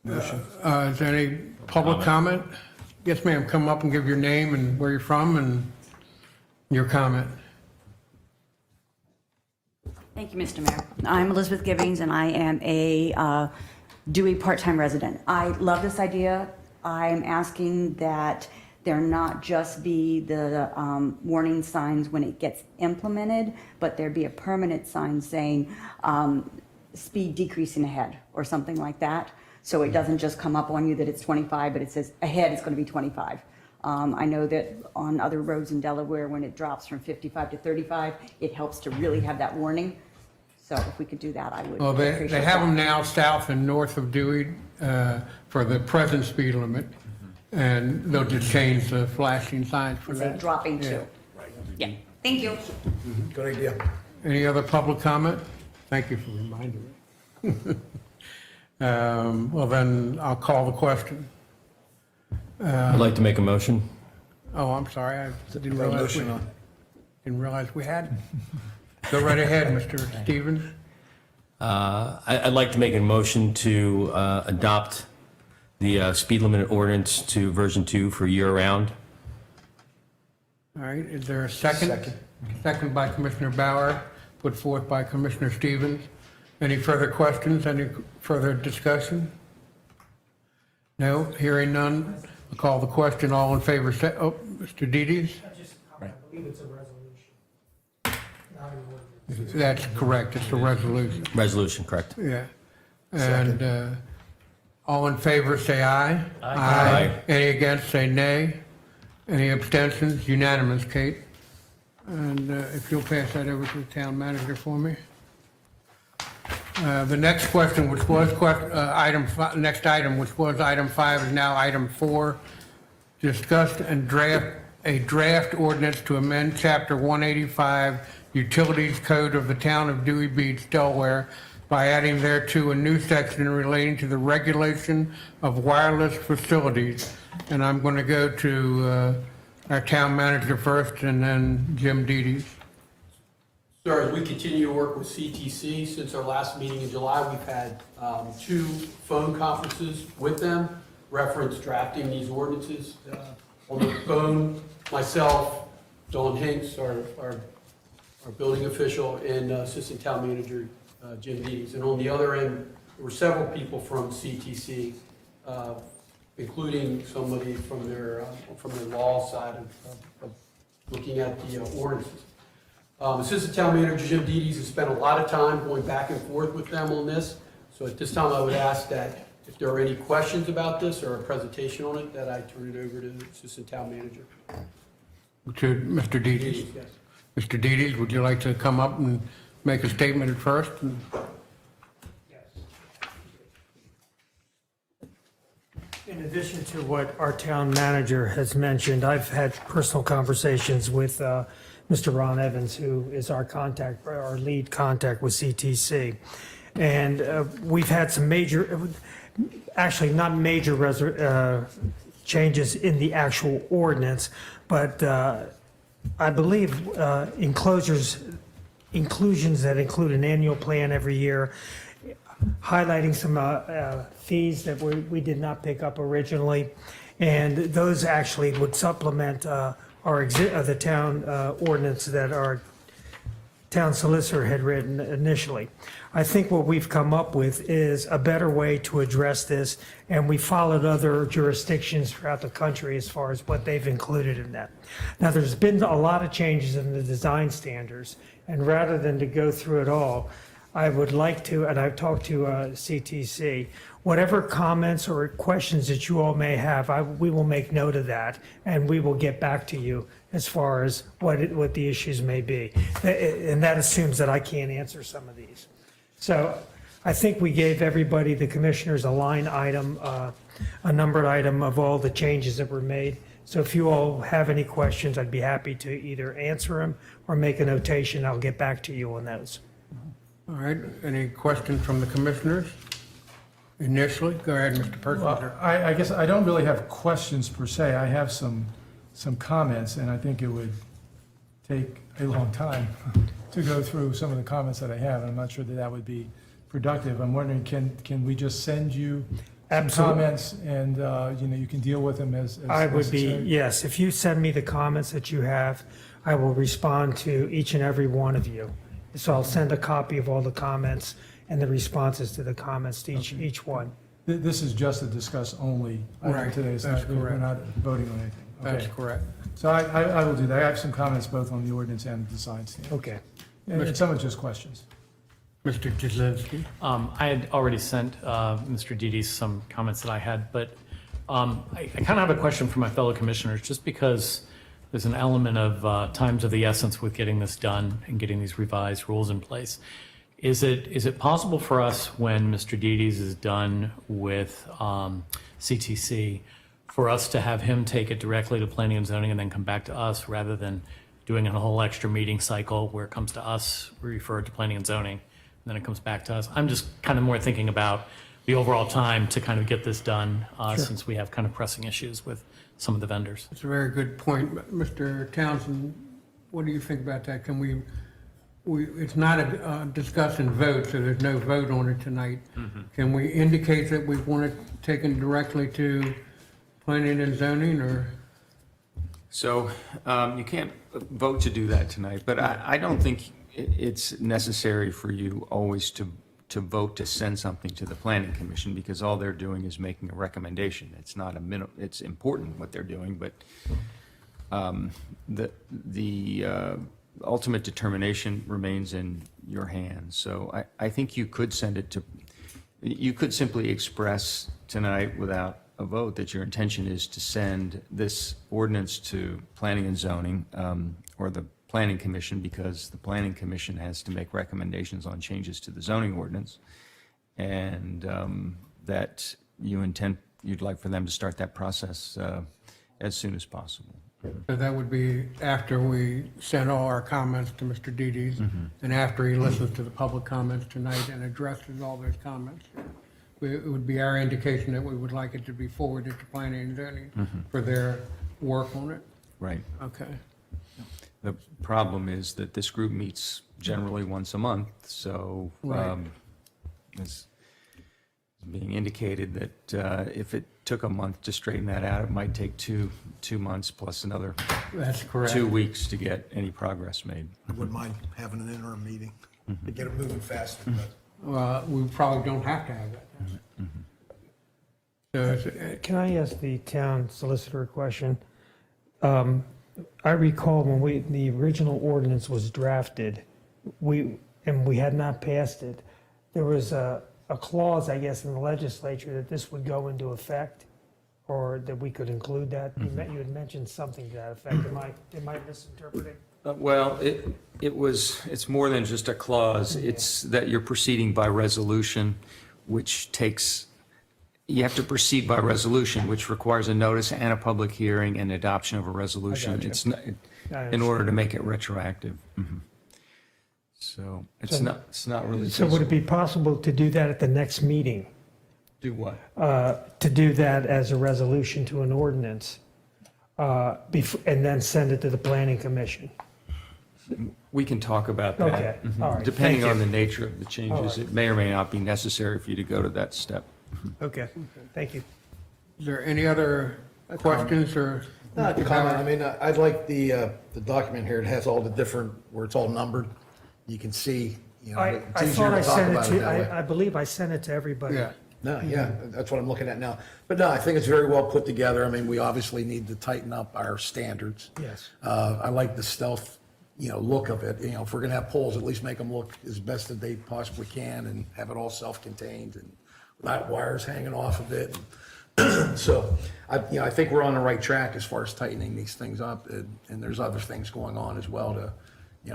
Is there any public comment? Yes, ma'am, come up and give your name and where you're from and your comment. Thank you, Mr. Mayor. I'm Elizabeth Gibbings, and I am a Dewey part-time resident. I love this idea. I'm asking that there not just be the warning signs when it gets implemented, but there be a permanent sign saying speed decreasing ahead or something like that. So it doesn't just come up on you that it's 25, but it says ahead it's going to be 25. I know that on other roads in Delaware, when it drops from 55 to 35, it helps to really have that warning. So if we could do that, I would Well, appreciate they have that. them now south and north of Dewey for the present speed limit. And they'll just change the flashing signs for Say that. dropping too. Yeah, thank you. Good idea. Any other public comment? Thank you for reminding me. Well, then I'll call the question. I'd like to make a motion. Oh, I'm sorry, I didn't Got a realize motion on. we had. Go right ahead, Mr. Stevens. I'd like to make a motion to adopt the speed limit ordinance to version 2 for year-round. All right, is there a second? Second. Second by Commissioner Bauer, put forth by Commissioner Stevens. Any further questions, any further discussion? No, hearing none, I'll call the question. All in favor, say, oh, Mr. Dedes? I believe it's a resolution. Not an ordinance. That's correct, it's a resolution, Resolution, correct. yeah. And all in favor, say aye. Aye. Any against, say nay. Any abstentions? Unanimous, Kate. And if you'll pass that over to the town manager for me. The next question, which was next item, which was item 5, is now item 4. Discussed and draft ordinance to amend Chapter 185 Utilities Code of the Town of Dewey Beach, Delaware, by adding thereto a new section relating to the regulation of wireless facilities. And I'm going to go to our town manager first and then Jim Dedes. Sir, as we continue to work with CTC, since our last meeting in July, we've had 2 phone conferences with them, reference drafting these ordinances. On the phone, myself, Dawn Hinks, our building official, and Assistant Town Manager Jim Dedes. And on the other end, there were several people from CTC, including somebody from their law side of looking at the ordinances. Assistant Town Manager Jim Dedes has spent a lot of time going back and forth with them on this. So at this time, I would ask that if there are any questions about this or a presentation on it, that I turn it over to the Assistant Town Manager. To Mr. Dedes. Yes. Mr. Dedes, would you like to come up and make a statement at first? In addition to what our town manager has mentioned, I've had personal conversations with Mr. Ron Evans, who is our contact, our lead contact with CTC. And we've had some major, actually not major changes in the actual ordinance, but I believe inclusions that include an annual plan every year, highlighting some fees that we did not pick up originally, and those actually would supplement the town ordinance that our town solicitor had written initially. I think what we've come up with is a better way to address this, and we followed other jurisdictions throughout the country as far as what they've included in that. Now, there's been a lot of changes in the design standards, and rather than to go through it all, I would like to, and I've talked to CTC, whatever comments or questions that you all may have, we will make note of that, and we will get back to you as far as what the issues may be. And that assumes that I can't answer some of these. So I think we gave everybody, the commissioners, a line item, a numbered item of all the changes that were made. So if you all have any questions, I'd be happy to either answer them or make a notation. I'll get back to you on those. All right, any questions from the commissioners? Initially, go ahead, Mr. Well, Perkins. I guess I don't really have questions per se. I have some comments, and I think it would take a long time to go through some of the comments that I have. I'm not sure that would be productive. I'm wondering, can we just send you some Absolutely. comments and, you can deal with them as I would be, necessary? yes, if you send me the comments that you have, I will respond to each and every one of you. So I'll send a copy of all the comments and the responses to the comments to each one. This is just a discuss only item Right, today. It's that's not, we're correct. not voting on anything. That's Okay. correct. So I will do that. I have some comments both on the ordinance and the design standard. Okay. And some are just questions. Mr. Jazinski. I had already sent Mr. Dedes some comments that I had, but I kind of have a question for my fellow commissioners, just because there's an element of times of the essence with getting this done and getting these revised rules in place. Is it possible for us, when Mr. Dedes is done with CTC, for us to have him take it directly to planning and zoning and then come back to us, rather than doing a whole extra meeting cycle where it comes to us, we refer it to planning and zoning, and then it comes back to us? I'm just kind of more thinking about the overall time to kind of get this done, since we have kind of pressing issues with some of the vendors. That's a very good point. Mr. Townsend, what do you think about that? Can we it's not a discuss and vote, so there's no vote on it tonight. Can we indicate that we want it taken directly to planning and zoning, or? So you can't vote to do that tonight, but I don't think it's necessary for you always to vote to send something to the planning commission, because all they're doing is making a recommendation. It's not it's important what they're doing, but the ultimate determination remains in your hands. So I think you could send it to, you could simply express tonight without a vote that your intention is to send this ordinance to planning and zoning, or the planning commission, because the planning commission has to make recommendations on changes to the zoning ordinance, and that you'd like for them to start that process as soon as possible. So that would be after we send all our comments to Mr. Dedes, and after he listens to the public comments tonight and addresses all those comments. It would be our indication that we would like it to be forwarded to planning and zoning for their work on it. Right. Okay. The problem is that this group meets generally once a month, so Right. it's being indicated that if it took a month to straighten that out, it might take two months plus another That's correct. 2 weeks to get any progress made. I wouldn't mind having an interim meeting to get it moving faster, but. We probably don't have to have that. So Can I ask the town solicitor a question? I recall when the original ordinance was drafted, we had not passed it, there was a clause, I guess, in the legislature that this would go into effect, or that we could include that. You had mentioned something to that effect. Am I misinterpreting? Well, it's more than just a clause. It's that you're proceeding by resolution, which takes, you have to proceed by resolution, which requires a notice and a public hearing and adoption of a resolution. gotcha. It's not, I in order to understand. make it retroactive. So it's not really. So would it be possible to do that at the next meeting? Do what? To do that as a resolution to an ordinance, and then send it to the planning commission? We can talk about that. Okay, all right, Depending thank on you. the nature of the changes, right. it may or may not be necessary for you to go to that step. Okay, thank you. is there any other questions or? Not to comment, I mean, I'd like the document here, it has all the different, where it's all numbered. You can see, you know, I it's easier thought I to talk sent it about it that way. to, I believe I sent it to everybody. Yeah. No, yeah, that's what I'm looking at now. But no, I think it's very well put together. I mean, we obviously need to tighten up our standards. Yes. I like the stealth, look of it. If we're gonna have polls, at least make them look as best that they possibly can and have it all self-contained and without wires hanging off of it. So, I think we're on the right track as far as tightening these things up, and there's other things going on as well to,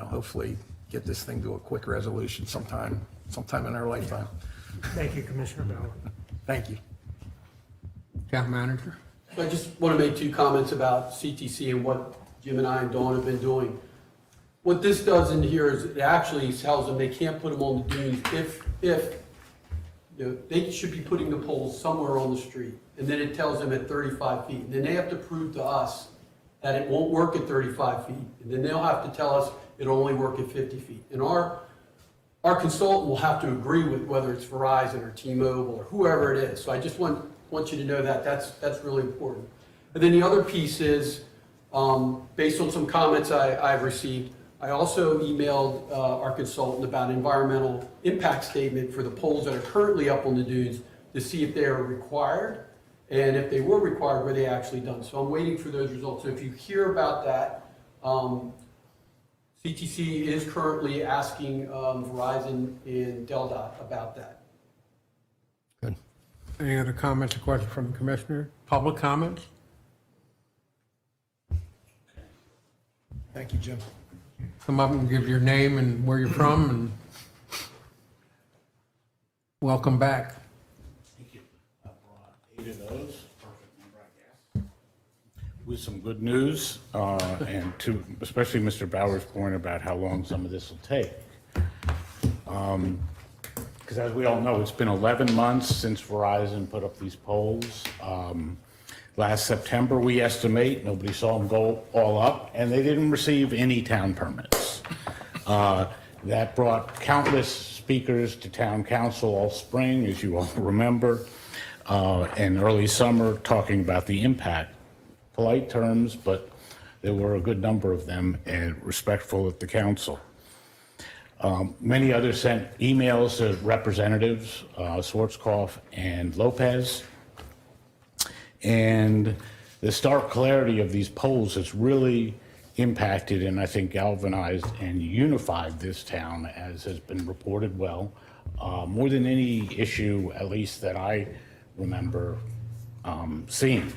hopefully get this thing to a quick resolution sometime in our lifetime. Thank you, Commissioner Bauer. Thank you. Town manager? I just want to make two comments about CTC and what Jim and I and Dawn have been doing. What this does in here is it actually tells them they can't put them on the dunes if they should be putting the poles somewhere on the street. And then it tells them at 35 feet. And then they have to prove to us that it won't work at 35 feet. And then they'll have to tell us it'll only work at 50 feet. And our consultant will have to agree with whether it's Verizon or T-Mobile or whoever it is. So I just want you to know that that's really important. And then the other piece is, based on some comments I've received, I also emailed our consultant about an environmental impact statement for the poles that are currently up on the dunes to see if they are required, and if they were required, were they actually done. So I'm waiting for those results. So if you hear about that, CTC is currently asking Verizon and DelDOT about that. Good. Any other comments or questions from the commissioner? Public comments? Thank you, Jim. Come up and give your name and where you're from, and welcome back. Thank you. I brought 8 of those, perfect number, I guess, with some good news, and to, especially Mr. Bauer's point about how long some of this will take. Because as we all know, it's been 11 months since Verizon put up these poles. Last September, we estimate, nobody saw them go all up, and they didn't receive any town permits. That brought countless speakers to town council all spring, as you all remember, and early summer, talking about the impact. Polite terms, but there were a good number of them, and respectful of the council. Many others sent emails to representatives, Schwarzkopf and Lopez. And the stark clarity of these polls has really impacted and I think galvanized and unified this town, as has been reported well, more than any issue, at least that I remember seeing.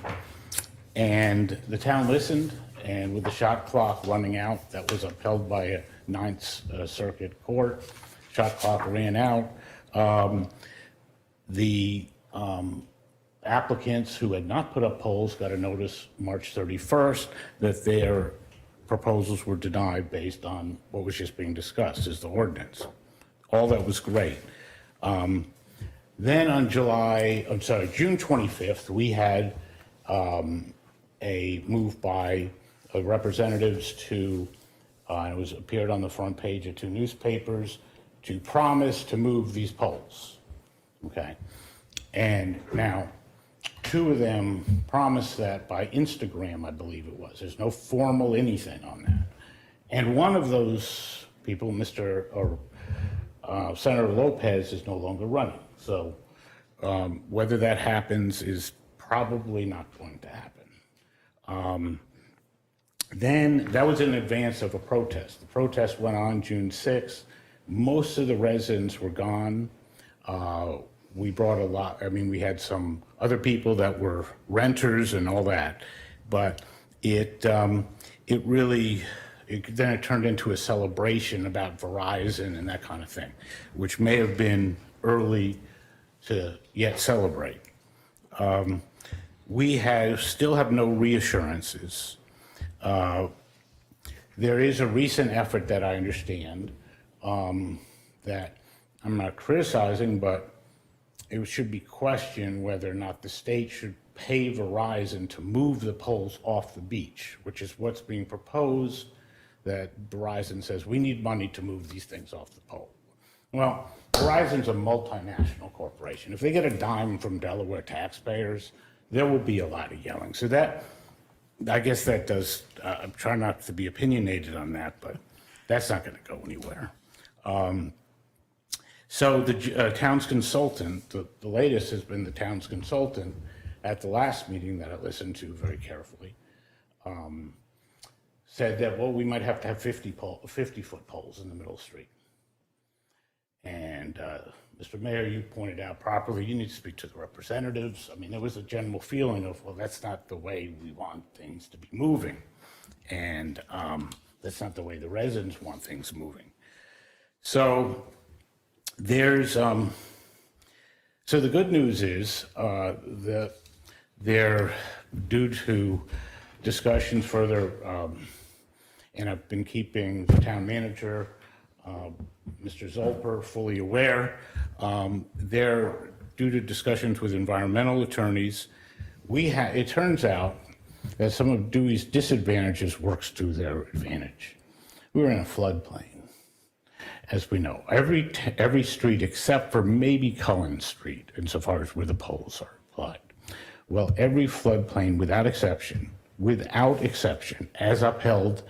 And the town listened, and with the shot clock running out, that was upheld by a Ninth Circuit Court, shot clock ran out. applicants who had not put up poles got a notice March 31st that their proposals were denied based on what was just being discussed as the ordinance. All that was great. Then on June 25th, we had a move by representatives to, and it appeared on the front page of 2 newspapers, to promise to move these poles. Okay? And now, 2 of them promised that by Instagram, I believe it was. There's no formal anything on that. And one of those people, Senator Lopez, is no longer running. So whether that happens is probably not going to happen. Then that was in advance of a protest. The protest went on June 6th. Most of the residents were gone. We brought a lot, we had some other people that were renters and all that, but it really turned into a celebration about Verizon and that kind of thing, which may have been early to yet celebrate. We still have no reassurances. There is a recent effort that I understand that I'm not criticizing, but it should be questioned whether or not the state should pay Verizon to move the poles off the beach, which is what's being proposed, that Verizon says, we need money to move these things off the pole. Well, Verizon's a multinational corporation. If they get a dime from Delaware taxpayers, there will be a lot of yelling. So that, I guess that does, I'm trying not to be opinionated on that, but that's not gonna go anywhere. So the town's consultant, the latest has been the town's consultant at the last meeting that I listened to very carefully, said that, well, we might have to have 50-foot poles in the middle of the street. And Mr. Mayor, you pointed out properly, you need to speak to the representatives. There was a general feeling of, well, that's not the way we want things to be moving. And that's not the way the residents want things moving. So there's, so the good news is that they're due to discussions further, and I've been keeping the town manager, Mr. Zolper, fully aware. They're due to discussions with environmental attorneys. It turns out that some of Dewey's disadvantages works to their advantage. We're in a floodplain, as we know. Every street except for maybe Cullen Street, insofar as where the poles are applied. Well, every floodplain, without exception, as upheld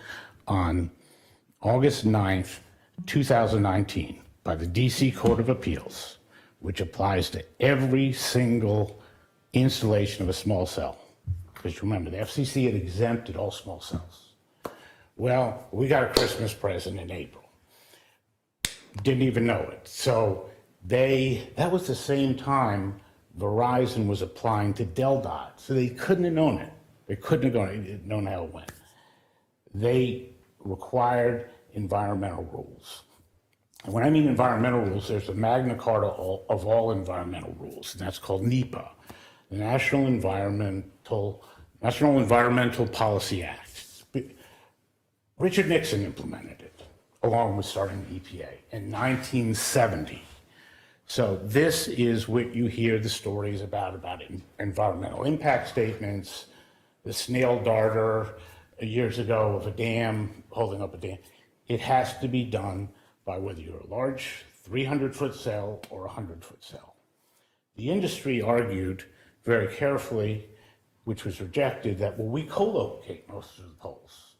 on August 9th, 2019, by the DC Court of Appeals, which applies to every single installation of a small cell. Because remember, the FCC had exempted all small cells. Well, we got a Christmas present in April. Didn't even know it. So that was the same time Verizon was applying to DelDOT. So they couldn't have known it. They couldn't have known how it went. They required environmental rules. And when I mean environmental rules, there's a Magna Carta of all environmental rules, and that's called NEPA, the National Environmental Policy Act. Richard Nixon implemented it, along with starting the EPA in 1970. So this is what you hear the stories about environmental impact statements, the snail darter years ago of a dam, holding up a dam. It has to be done by whether you're a large 300-foot cell or a 100-foot cell. The industry argued very carefully, which was rejected, that, well, we co-locate most of the poles.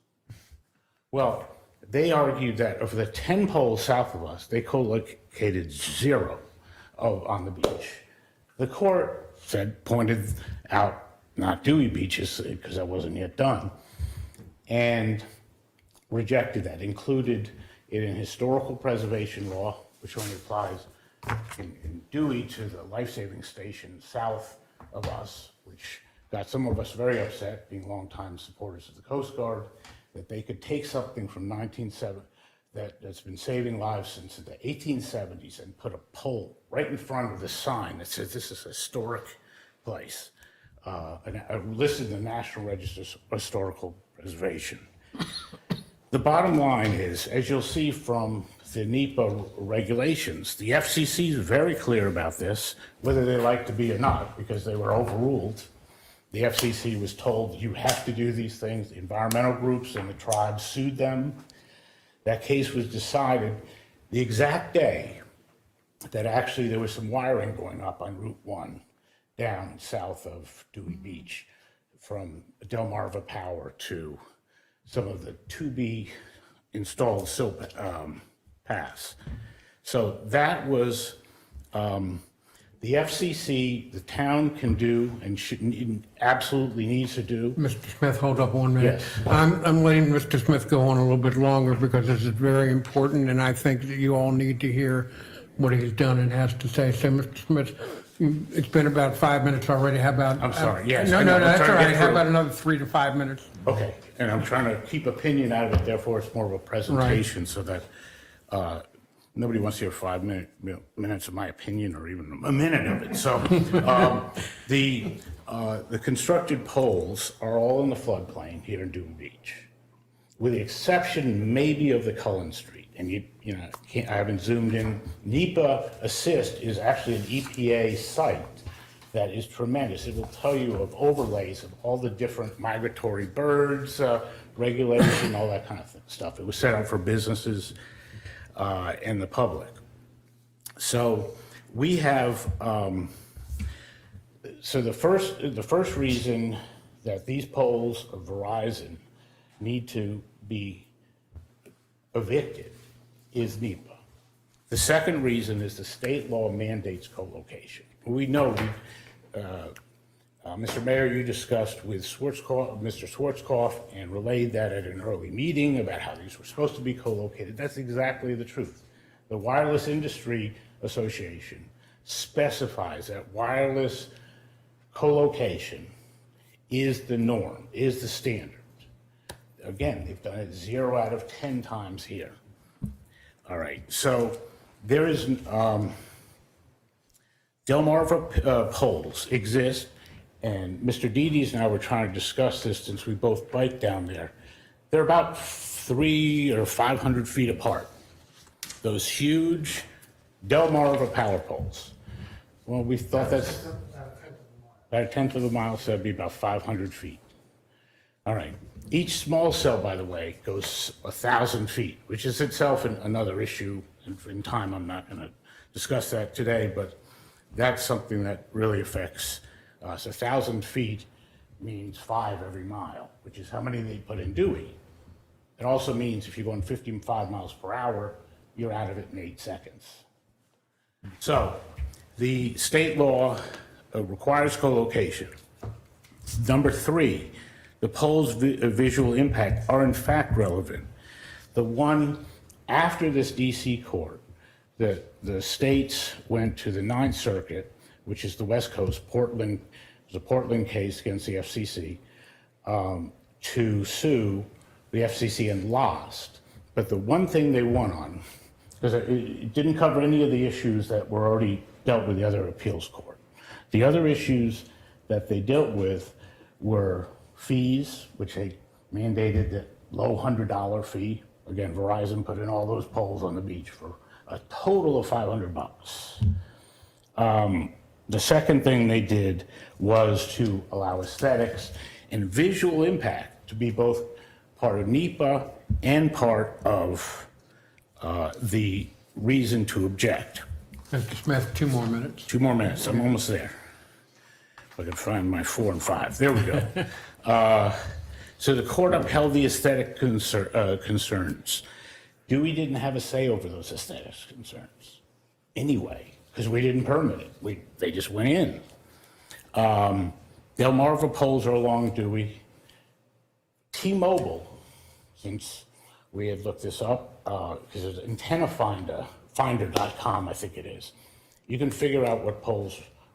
Well, they argued that of the 10 poles south of us, they co-located 0 on the beach. The court pointed out, not Dewey beaches, because that wasn't yet done, and rejected that, included it in historical preservation law, which only applies in Dewey to the life-saving station south of us, which got some of us very upset, being longtime supporters of the Coast Guard, that they could take something from 1970 that's been saving lives since the 1870s and put a pole right in front of the sign that says this is a historic place, listed in the National Register of Historical Preservation. The bottom line is, as you'll see from the NEPA regulations, the FCC is very clear about this, whether they like to be or not, because they were overruled. The FCC was told you have to do these things. The environmental groups and the tribes sued them. That case was decided the exact day that actually there was some wiring going up on Route 1 down south of Dewey Beach from Delmarva Power to some of the to-be installed sill paths. So that was the FCC, the town can do and should, absolutely needs to do. Mr. Smith, hold up 1 minute. Yes. I'm letting Mr. Smith go on a little bit longer because this is very important, and I think that you all need to hear what he's done and has to say. So, Mr. Smith, it's been about 5 minutes already. How about? I'm sorry, yes. No, I know. I'm that's trying all to get right. How through. about another 3 to 5 minutes? Okay, and I'm trying to keep opinion out of it, therefore it's more of a presentation so that nobody wants to hear 5 minutes of my opinion or even a minute of it. So the constructed poles are all in the floodplain here in Dewey Beach, with the exception maybe of the Cullen Street. And I haven't zoomed in. NEPA Assist is actually an EPA site that is tremendous. It will tell you of overlays of all the different migratory birds, regulation, all that kind of stuff. It was set up for businesses and the public. So we have, so the first reason that these poles of Verizon need to be evicted is NEPA. The second reason is the state law mandates co-location. We know, Mr. Mayor, you discussed with Mr. Schwarzkopf and relayed that at an early meeting about how these were supposed to be co-located. That's exactly the truth. The Wireless Industry Association specifies that wireless co-location is the norm, is the standard. Again, they've done it 0 out of 10 times here. All right, so there is, Delmarva poles exist, and Mr. Dedes and I were trying to discuss this since we both bike down there. They're about 300 or 500 feet apart. Those huge Delmarva power poles. Well, we thought that's about a tenth of a mile, so that'd be about 500 feet. All right. Each small cell, by the way, goes 1,000 feet, which is itself another issue. In time, I'm not going to discuss that today, but that's something that really affects us. 1,000 feet means 5 every mile, which is how many they put in Dewey. It also means if you're going 55 miles per hour, you're out of it in 8 seconds. So the state law requires co-location. Number 3, the poles' visual impact are in fact relevant. The one after this DC court, the states went to the 9th Circuit, which is the West Coast, Portland, it was a Portland case against the FCC, to sue the FCC and lost. But the one thing they won on, because it didn't cover any of the issues that were already dealt with the other appeals court. The other issues that they dealt with were fees, which they mandated that low $100 fee. Again, Verizon put in all those poles on the beach for a total of $500. The second thing they did was to allow aesthetics and visual impact to be both part of NEPA and part of the reason to object. Mr. Smith, 2 more minutes. 2 more minutes, I'm almost there. If I can find my 4 and 5, there we go. So the court upheld the aesthetic concerns. Dewey didn't have a say over those aesthetic concerns anyway, because we didn't permit it. They just went in. Delmarva poles are along Dewey. T-Mobile, since we had looked this up, because there's antenna finder.com, I think it is. You can figure out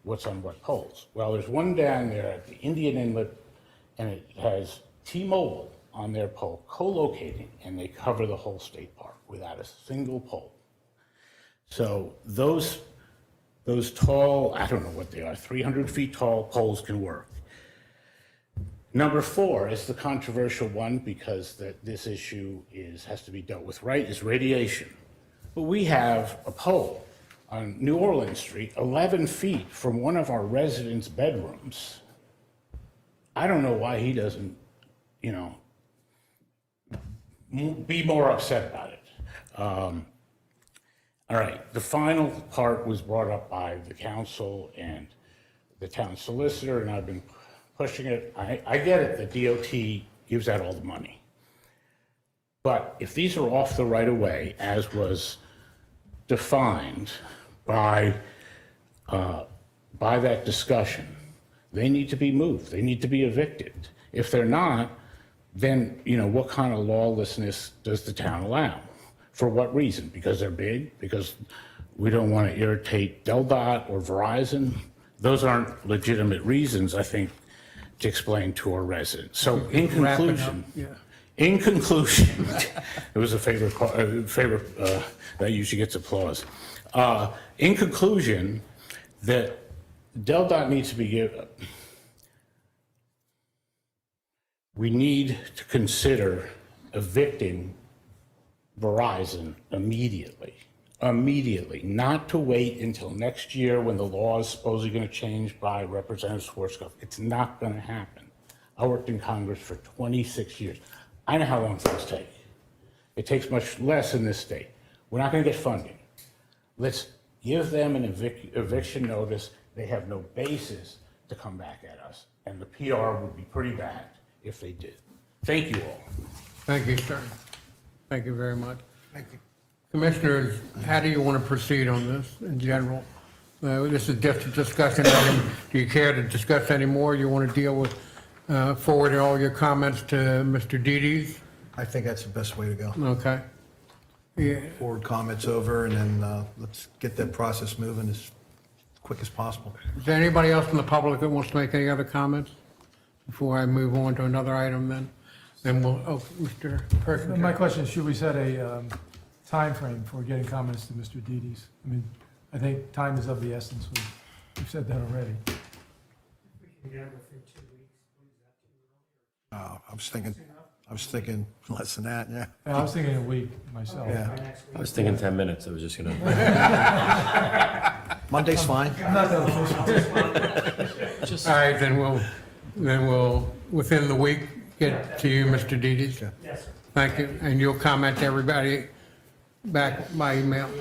what's on what poles. Well, there's one down there at the Indian Inlet, and it has T-Mobile on their pole, co-locating, and they cover the whole state park without a single pole. So those those tall, I don't know what they are, 300 feet tall poles can work. Number 4 is the controversial one because this issue has to be dealt with right, is radiation. But we have a pole on New Orleans Street, 11 feet from one of our residents' bedrooms. I don't know why he doesn't, be more upset about it. All right, the final part was brought up by the council and the town solicitor, and I've been pushing it. I get it, the DOT gives out all the money. But if these are off the right of way, as was defined by that discussion, they need to be moved. They need to be evicted. If they're not, then, what kind of lawlessness does the town allow? For what reason? Because they're big? Because we don't want to irritate DelDOT or Verizon? Those aren't legitimate reasons, I think, to explain to our residents. So in conclusion, it was a favorite that usually gets applause. In conclusion, that DelDOT needs to be given. We need to consider evicting Verizon immediately, not to wait until next year when the law is supposedly going to change by Representative Schwarzkopf. It's not going to happen. I worked in Congress for 26 years. I know how long things take. It takes much less in this state. We're not going to get funding. Let's give them an eviction notice. They have no basis to come back at us, and the PR would be pretty bad if they did. Thank you all. Thank you, sir. Thank you very much. Thank you. Commissioners, how do you want to proceed on this in general? This is just a discussion item. Do you care to discuss any more? You want to deal with, forward all your comments to Mr. Dedes? I think that's the best way to go. Okay. Yeah. Forward comments over, and then let's get that process moving as quick as possible. Is there anybody else in the public that wants to make any other comments before I move on to another item then? Then we'll, Mr. Perkins. My question is, should we set a time frame for getting comments to Mr. Dedes? I mean, I think time is of the essence. We've said that already. I was thinking less than that, yeah. Yeah, I was thinking a week myself. Yeah. I was thinking 10 minutes, I was just gonna. Monday's fine. I'm not that official. All right, then we'll, within the week, get to you, Mr. Dedes. Yes, sir. Thank you, and you'll comment to everybody back by email. As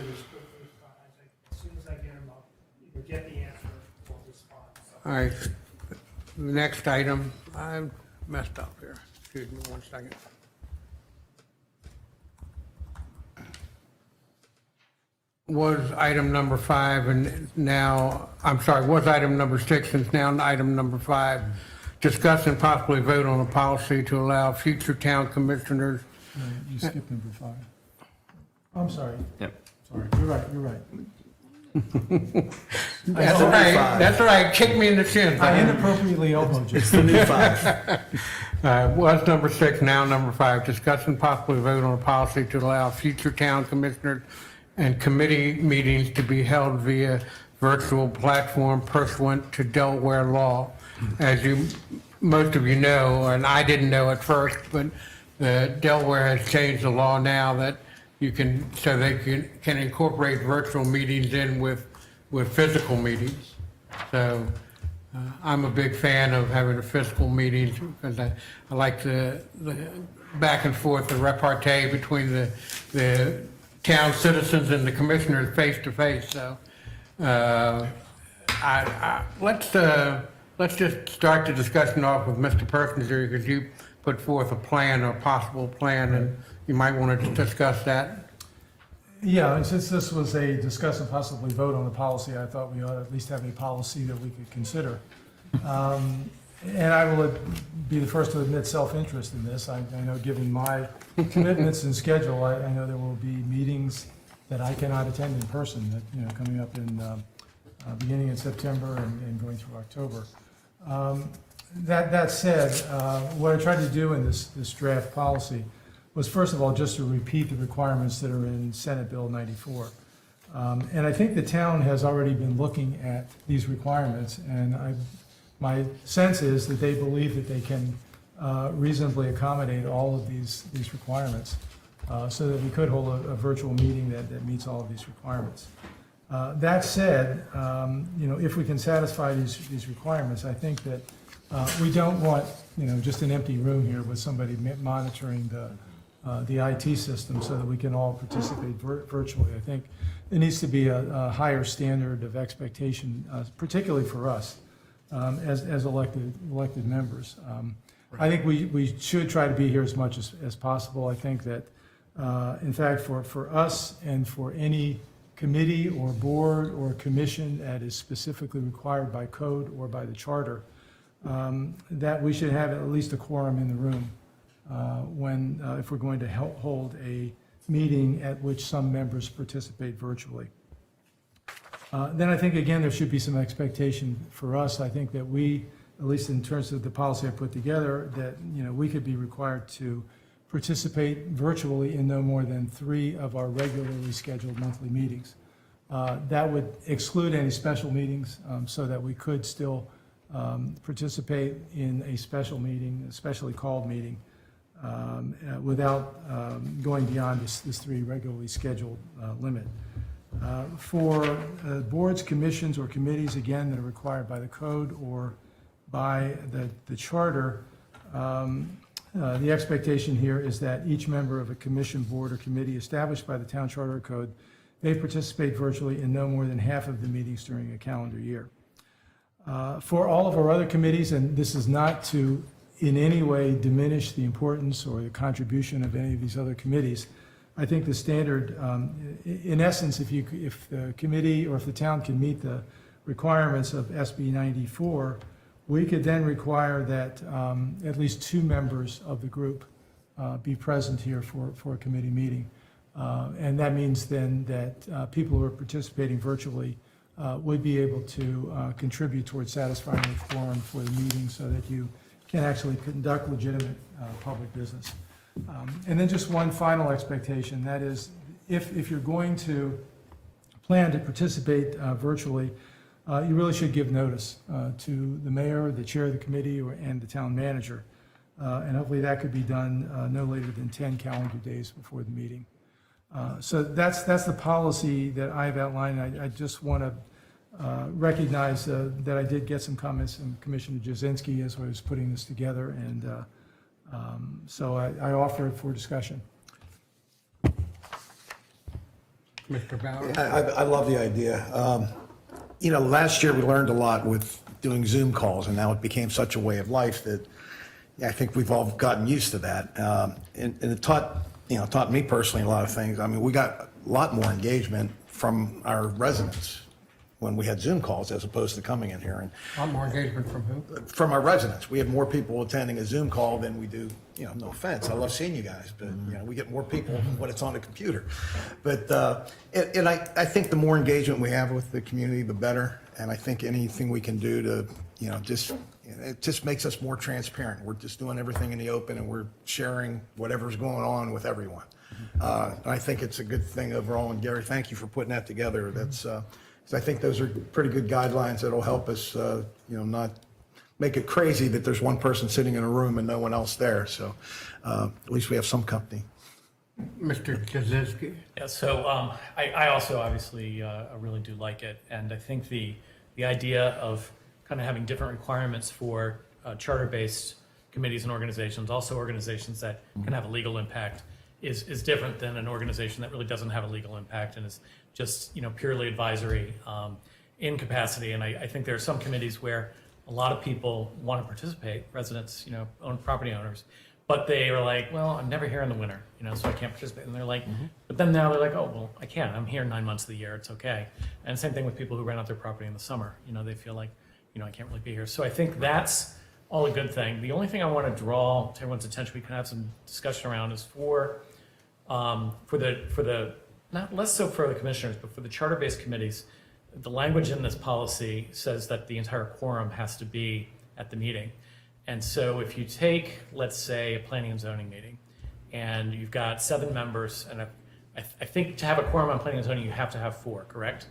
soon as I get them up, either get the answer or respond. So. All right, the next item, I messed up here. Excuse me 1 second. Was item number 5 and now, I'm sorry, was item number 6 and it's now item number 5. Discuss and possibly vote on a policy to allow future town commissioners. You skipped number 5. I'm sorry. Yep. Sorry, you're right. That's all right, kick me in the shin. I inappropriately elbowed you. It's the new 5. Was number 6, now number 5. Discuss and possibly vote on a policy to allow future town commissioners and committee meetings to be held via virtual platform pursuant to Delaware law. As most of you know, and I didn't know at first, but Delaware has changed the law now that you can, so they can incorporate virtual meetings in with physical meetings. So I'm a big fan of having the physical meetings because I like the back and forth, the repartee between the town citizens and the commissioners face to face. So let's just start the discussion off with Mr. Perkins because you put forth a plan or possible plan, and you might want to discuss that. Yeah, and since this was a discuss and possibly vote on a policy, I thought we ought to at least have a policy that we could consider. And I will be the first to admit self-interest in this. I know given my commitments and schedule, I know there will be meetings that I cannot attend in person, that, coming up in beginning in September and going through October. That said, what I tried to do in this draft policy was, first of all, just to repeat the requirements that are in Senate Bill 94. And I think the town has already been looking at these requirements, and my sense is that they believe that they can reasonably accommodate all of these requirements, so that we could hold a virtual meeting that meets all of these requirements. That said, if we can satisfy these requirements, I think that we don't want, just an empty room here with somebody monitoring the IT system so that we can all participate virtually. I think there needs to be a higher standard of expectation, particularly for us as elected members. I think we should try to be here as much as possible. I think that, in fact, for us and for any committee or board or commission that is specifically required by code or by the charter, that we should have at least a quorum in the room if we're going to hold a meeting at which some members participate virtually. Then I think, again, there should be some expectation for us. I think that we, at least in terms of the policy I put together, that we could be required to participate virtually in no more than 3 of our regularly scheduled monthly meetings. That would exclude any special meetings, so that we could still participate in a special meeting, a specially called meeting, without going beyond this 3 regularly scheduled limit. For boards, commissions, or committees, again, that are required by the code or by the charter, the expectation here is that each member of a commission, board, or committee established by the town charter or code may participate virtually in no more than half of the meetings during a calendar year. For all of our other committees, and this is not to in any way diminish the importance or the contribution of any of these other committees, I think the standard, in essence, if the committee or if the town can meet the requirements of SB 94, we could then require that at least 2 members of the group be present here for a committee meeting. And that means then that people who are participating virtually would be able to contribute towards satisfying the quorum for the meeting so that you can actually conduct legitimate public business. And then just one final expectation, that is, if you're going to plan to participate virtually, you really should give notice to the mayor, the chair of the committee, and the town manager. And hopefully that could be done no later than 10 calendar days before the meeting. So that's the policy that I've outlined. I just want to recognize that I did get some comments from Commissioner Jasinski as I was putting this together, and so I offer it for discussion. Mr. Bauer? I love the idea. Last year we learned a lot with doing Zoom calls, and now it became such a way of life that I think we've all gotten used to that. And it taught me personally a lot of things. I mean, we got a lot more engagement from our residents when we had Zoom calls as opposed to coming in here. And A lot more engagement from who? from our residents, we have more people attending a Zoom call than we do, no offense, I love seeing you guys, but, we get more people when it's on the computer. But, and I think the more engagement we have with the community, the better. And I think anything we can do to, it just makes us more transparent. We're just doing everything in the open, and we're sharing whatever's going on with everyone. I think it's a good thing overall. And Gary, thank you for putting that together. That's, I think those are pretty good guidelines that'll help us, not make it crazy that there's one person sitting in a room and no one else there. So at least we have some company. Mr. Kaczynski? Yeah, so I also obviously really do like it, and I think the idea of kind of having different requirements for charter-based committees and organizations, also organizations that can have a legal impact, is different than an organization that really doesn't have a legal impact and is just purely advisory in capacity. And I think there are some committees where a lot of people want to participate, residents, own property owners, but they are like, well, I'm never here in the winter, so I can't participate. And they're like, but then now they're like, oh, well, I can. I'm here 9 months of the year. It's okay. And same thing with people who rent out their property in the summer. They feel like, I can't really be here. So I think that's all a good thing. The only thing I want to draw to everyone's attention, we can have some discussion around, is for the not less so for the commissioners, but for the charter-based committees. The language in this policy says that the entire quorum has to be at the meeting. And so if you take, let's say, a planning and zoning meeting, and you've got 7 members, and I think to have a quorum on planning and zoning, you have to have 4, correct?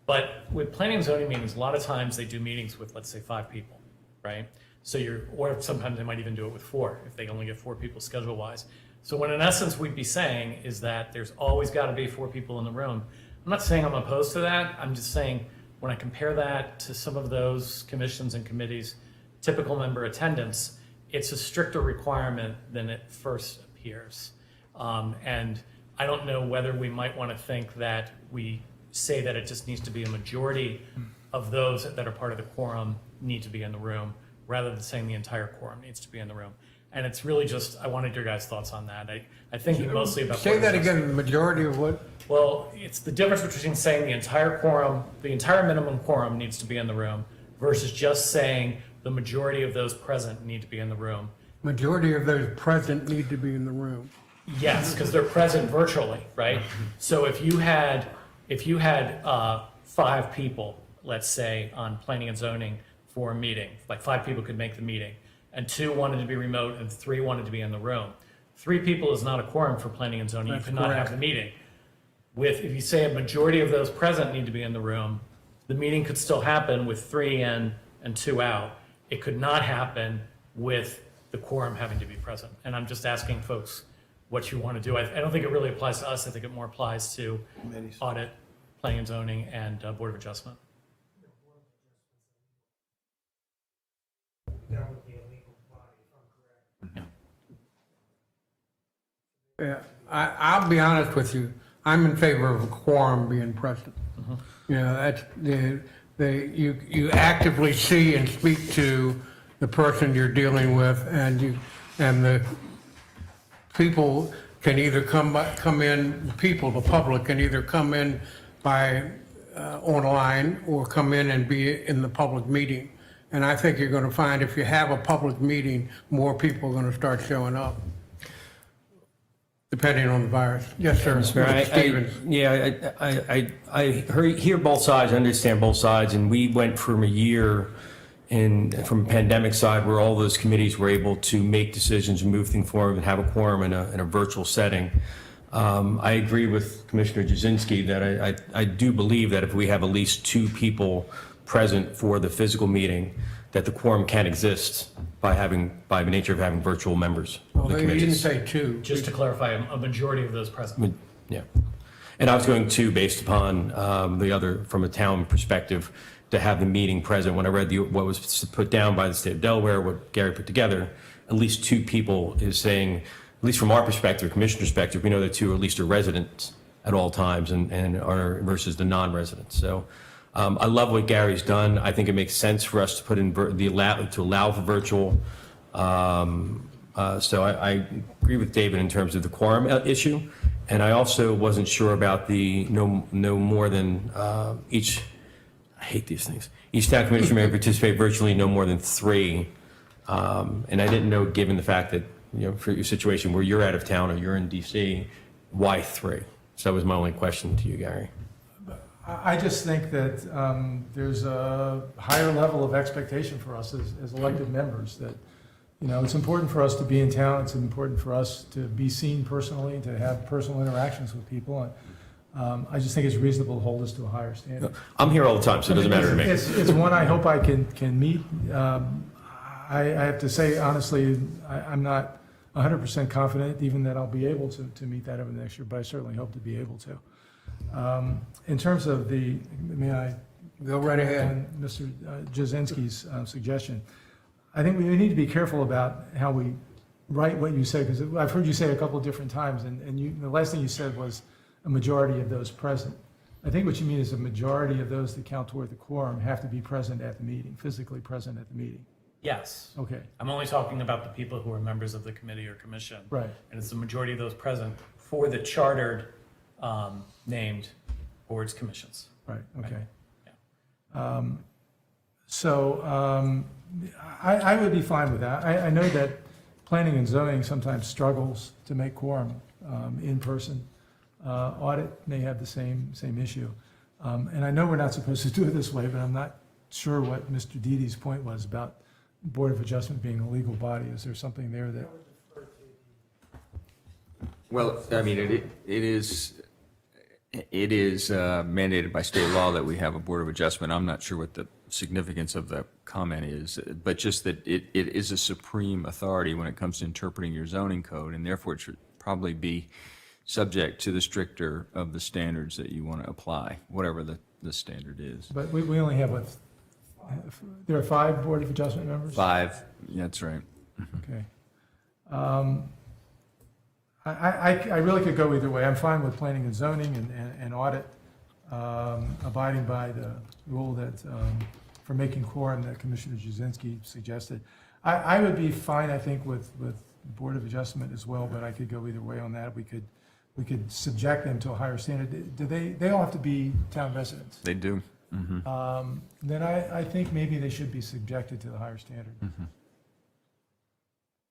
But with planning and zoning meetings, a lot of times they do meetings with, let's say, 5 people, right? So or sometimes they might even do it with 4, if they only get 4 people schedule-wise. So what in essence we'd be saying is that there's always got to be 4 people in the room. I'm not saying I'm opposed to that. I'm just saying when I compare that to some of those commissions and committees, typical member attendance, it's a stricter requirement than it first appears. And I don't know whether we might want to think that we say that it just needs to be a majority of those that are part of the quorum need to be in the room, rather than saying the entire quorum needs to be in the room. And it's really just, I wanted your guys' thoughts on that. I think mostly about. Say that again, the majority of what? Well, it's the difference between saying the entire quorum, the entire minimum quorum needs to be in the room versus just saying the majority of those present need to be in the room. Majority of those present need to be in the room. Yes, because they're present virtually, right? So if you had 5 people, let's say, on planning and zoning for a meeting, like 5 people could make the meeting, and 2 wanted to be remote and 3 wanted to be in the room. 3 people is not a quorum for planning and zoning. That's you could not have correct. the meeting. If you say a majority of those present need to be in the room, the meeting could still happen with 3 in and 2 out. It could not happen with the quorum having to be present. And I'm just asking folks what you want to do. I don't think it really applies to us. I think it more applies to audit, planning and zoning, and Board of Adjustment. That would be a legal body, if I'm correct. Yeah, I'll be honest with you. I'm in favor of a quorum being present. You know, that's you actively see and speak to the person you're dealing with, and the people can either come in. The public can either come in by online or come in and be in the public meeting. And I think you're going to find if you have a public meeting, more people are going to start showing up, depending on the virus. Yes, sir. Mr. Mayor, Stevens. I hear both sides, I understand both sides, and we went from a year from a pandemic side where all those committees were able to make decisions and move things forward and have a quorum in a virtual setting. I agree with Commissioner Jasinski that I do believe that if we have at least 2 people present for the physical meeting, that the quorum can exist by the nature of having virtual members of the Well, you didn't committees. say 2. Just to clarify, a majority of those present. Yeah. And I was going to, based upon the other, from a town perspective, to have the meeting present. When I read what was put down by the state of Delaware, what Gary put together, at least 2 people is saying, at least from our perspective, commission perspective, we know that 2 or at least are residents at all times and are versus the non-residents. So I love what Gary's done. I think it makes sense for us to put in to allow for virtual. So I agree with David in terms of the quorum issue. And I also wasn't sure about the no more than each, I hate these things. Each town commissioner may participate virtually no more than 3. And I didn't know, given the fact that, for your situation where you're out of town or you're in DC, why 3? So that was my only question to you, Gary. I just think that there's a higher level of expectation for us as elected members, that, it's important for us to be in town, it's important for us to be seen personally, to have personal interactions with people. And I just think it's reasonable to hold us to a higher standard. I'm here all the time, so it doesn't matter to me. It's one I hope I can meet. I have to say, honestly, I'm not 100% confident even that I'll be able to meet that over the next year, but I certainly hope to be able to. In terms of may I go right ahead on Mr. Jasinski's suggestion? I think we need to be careful about how we write what you say, because I've heard you say a couple of different times, and the last thing you said was a majority of those present. I think what you mean is a majority of those that count toward the quorum have to be present at the meeting, physically present at the meeting. Yes. Okay. I'm only talking about the people who are members of the committee or commission. Right. And it's the majority of those present for the chartered named boards, commissions. Right, okay. Yeah. I would be fine with that. I know that planning and zoning sometimes struggles to make quorum in person. Audit may have the same issue. And I know we're not supposed to do it this way, but I'm not sure what Mr. Didi's point was about Board of Adjustment being a legal body. Is there something there that? Well, I mean, it is mandated by state law that we have a Board of Adjustment. I'm not sure what the significance of the comment is, but just that it is a supreme authority when it comes to interpreting your zoning code, and therefore it should probably be subject to the stricter of the standards that you want to apply, whatever the standard is. But we only have, what, there are 5 Board of Adjustment members? 5, that's right. Okay. I really could go either way. I'm fine with planning and zoning and audit, abiding by the rule that, for making quorum that Commissioner Jazinski suggested. I would be fine, I think, with Board of Adjustment as well, but I could go either way on that. We could subject them to a higher standard. Do they all have to be town residents? They do. Then I think maybe they should be subjected to the higher standard.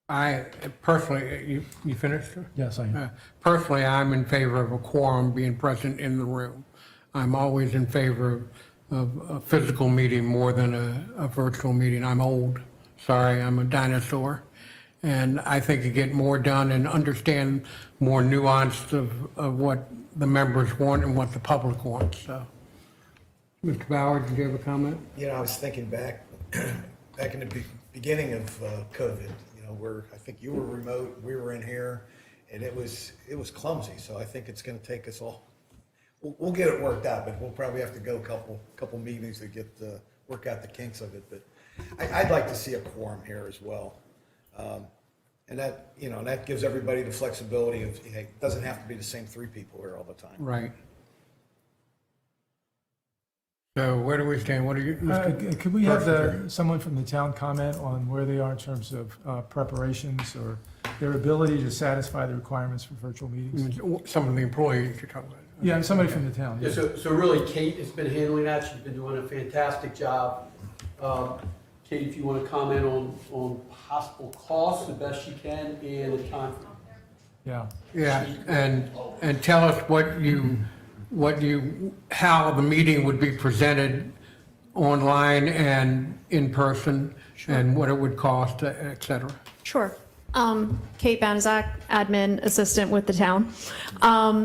I personally, you finished? Yes, I am. Personally, I'm in favor of a quorum being present in the room. I'm always in favor of a physical meeting more than a virtual meeting. I'm old, sorry, I'm a dinosaur. And I think you get more done and understand more nuance of what the members want and what the public wants, so. Mr. Bauer, did you have a comment? You know, I was thinking back in the beginning of COVID, you know, where I think you were remote, we were in here, and it was clumsy. So I think it's going to take us all. We'll get it worked out, but we'll probably have to go a couple meetings to get work out the kinks of it. But I'd like to see a quorum here as well, and that, you know, that gives everybody the flexibility of, hey, it doesn't have to be the same 3 people here all the time. Right. So where do we stand? What are you? Could we have someone from the town comment on where they are in terms of preparations or their ability to satisfy the requirements for virtual meetings? Some of the employees you're talking about. Yeah, somebody from the town. Yeah, so really Kate has been handling that. She's been doing a fantastic job. Kate, if you want to comment on possible costs the best you can and the time. Yeah. Yeah, and tell us how the meeting would be presented online and in person, and what it would cost, et cetera. Sure. Kate Banaszak, admin assistant with the town.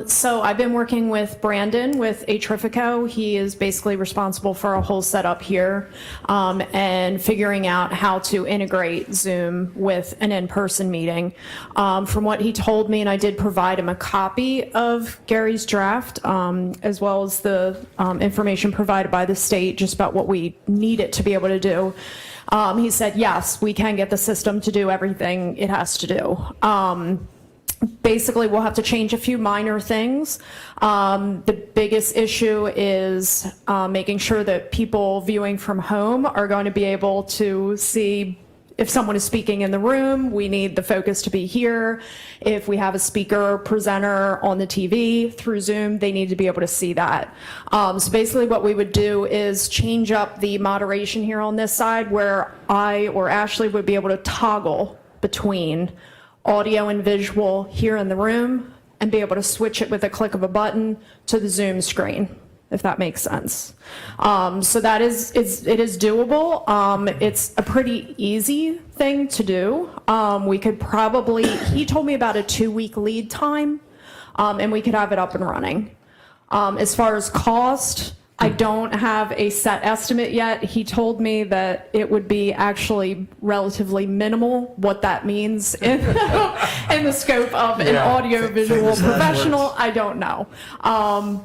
So I've been working with Brandon with Atrifico. He is basically responsible for a whole setup here, and figuring out how to integrate Zoom with an in-person meeting. From what he told me, and I did provide him a copy of Gary's draft, as well as the information provided by the state just about what we need it to be able to do. He said, yes, we can get the system to do everything it has to do. Basically, we'll have to change a few minor things. The biggest issue is making sure that people viewing from home are going to be able to see if someone is speaking in the room. We need the focus to be here. If we have a speaker presenter on the TV through Zoom, they need to be able to see that. So basically what we would do is change up the moderation here on this side, where I or Ashley would be able to toggle between audio and visual here in the room and be able to switch it with a click of a button to the Zoom screen, if that makes sense. So that it is doable. It's a pretty easy thing to do. We could probably, he told me about a 2-week lead time, and we could have it up and running. As far as cost, I don't have a set estimate yet. He told me that it would be actually relatively minimal. What that means in, in the scope of an audio-visual professional, I don't know.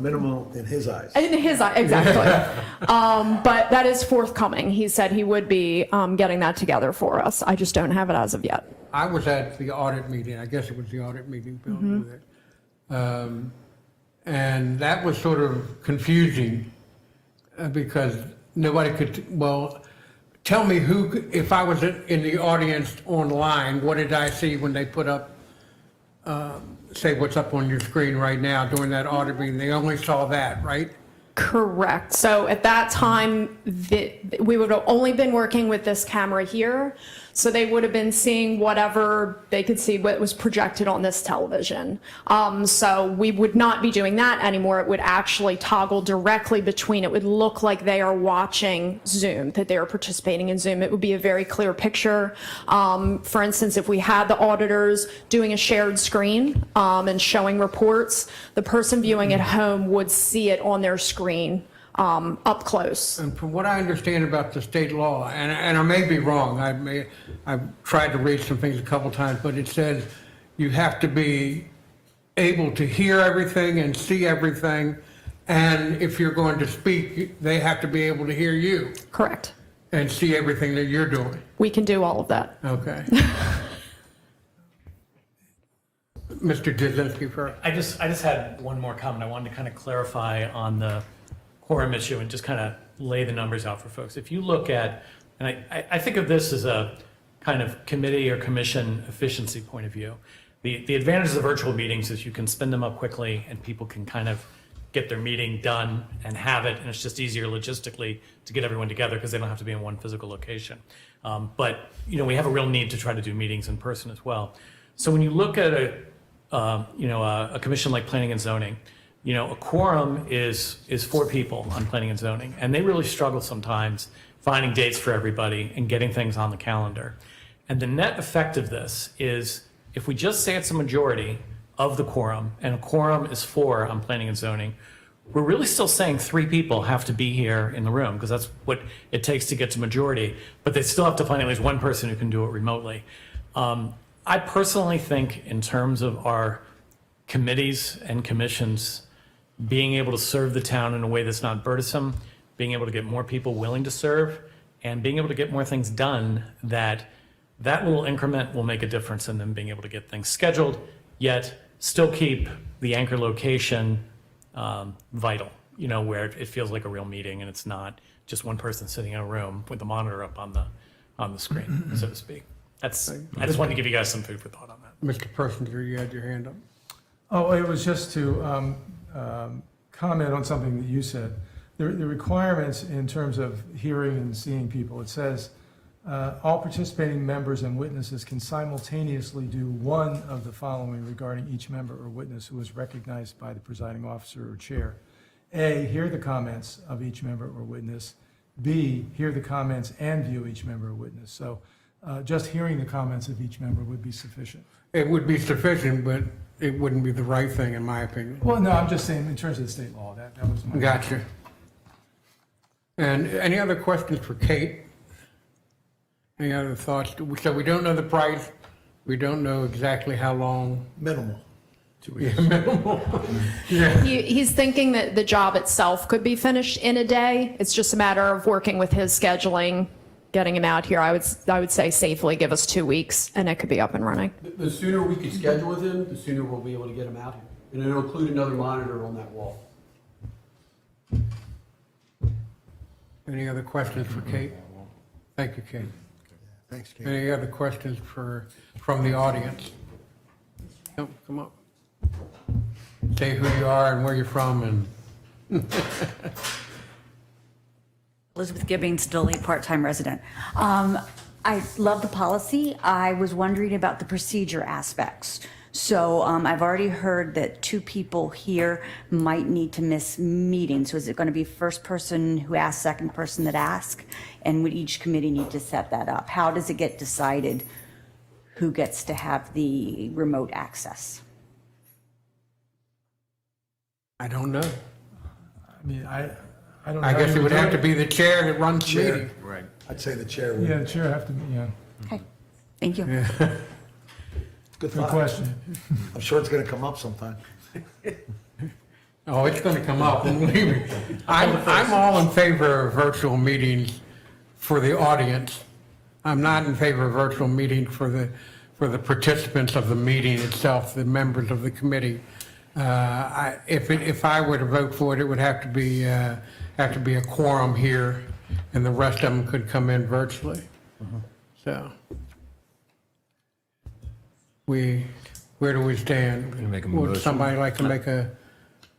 Minimal in his eyes. In his eye, exactly. But that is forthcoming. He said he would be getting that together for us. I just don't have it as of yet. I was at the audit meeting, I guess it was the audit meeting, Bill, knew that. And that was sort of confusing because nobody could, well, tell me who, if I was in the audience online, what did I see when they put up, say what's up on your screen right now during that audit meeting? They only saw that, right? Correct. So at that time, we would have only been working with this camera here. So they would have been seeing whatever they could see what was projected on this television. So we would not be doing that anymore. It would actually toggle directly between, it would look like they are watching Zoom, that they are participating in Zoom. It would be a very clear picture. For instance, if we had the auditors doing a shared screen and showing reports, the person viewing at home would see it on their screen up close. And from what I understand about the state law, and I may be wrong, I've tried to read some things a couple times, but it says you have to be able to hear everything and see everything, and if you're going to speak, they have to be able to hear you Correct. and see everything that you're doing. We can do all of that. Okay. Mr. Dzinski first. I just had one more comment. I wanted to kind of clarify on the quorum issue and just kind of lay the numbers out for folks. If you look at, and I think of this as a kind of committee or commission efficiency point of view. The advantages of virtual meetings is you can spin them up quickly and people can kind of get their meeting done and have it, and it's just easier logistically to get everyone together because they don't have to be in one physical location. But we have a real need to try to do meetings in person as well. So when you look at a commission like planning and zoning, a quorum is 4 people on planning and zoning, and they really struggle sometimes finding dates for everybody and getting things on the calendar. And the net effect of this is if we just say it's a majority of the quorum, and a quorum is 4 on planning and zoning, we're really still saying 3 people have to be here in the room because that's what it takes to get to majority, but they still have to find at least one person who can do it remotely. I personally think in terms of our committees and commissions being able to serve the town in a way that's not burdensome, being able to get more people willing to serve, and being able to get more things done, that little increment will make a difference in them being able to get things scheduled, yet still keep the anchor location vital, where it feels like a real meeting and it's not just one person sitting in a room with the monitor up on the screen, so to speak. I just wanted to give you guys some food for thought on that. Mr. Persinger, you had your hand up. Oh, it was just to comment on something that you said. The requirements in terms of hearing and seeing people, it says, all participating members and witnesses can simultaneously do one of the following regarding each member or witness who is recognized by the presiding officer or chair. A, hear the comments of each member or witness. B, hear the comments and view each member or witness. So just hearing the comments of each member would be sufficient. It would be sufficient, but it wouldn't be the right thing, in my opinion. Well, no, I'm just saying in terms of the state law, that was my... Gotcha. And any other questions for Kate? Any other thoughts? So we don't know the price. We don't know exactly how long. Minimal. 2 weeks. Yeah, minimal. Yeah. He's thinking that the job itself could be finished in a day. It's just a matter of working with his scheduling, getting him out here. I would say safely give us 2 weeks and it could be up and running. The sooner we could schedule with him, the sooner we'll be able to get him out here. And it'll include another monitor on that wall. Any other questions for Kate? Thank you, Kate. Thanks, Kate. Any other questions from the audience? No, come up. Say who you are and where you're from and. Elizabeth Gibbings, Dewey, part-time resident. I love the policy. I was wondering about the procedure aspects. So I've already heard that 2 people here might need to miss meetings. So is it going to be first person who asks, second person that asks? And would each committee need to set that up? How does it get decided who gets to have the remote access? I don't know. I mean, I don't know. I how guess you it would do have to be the chair that runs the Chair. meeting. Right. I'd say the chair would. Yeah, the chair have to, yeah. Okay, thank you. Good Good thought. question. I'm sure it's going to come up sometime. Oh, it's going to come up, believe me. I'm all in favor of virtual meetings for the audience. I'm not in favor of virtual meetings for the participants of the meeting itself, the members of the committee. If I were to vote for it, it would have to be a quorum here, and the rest of them could come in virtually. So, where do we stand? make a Would motion. somebody like to make a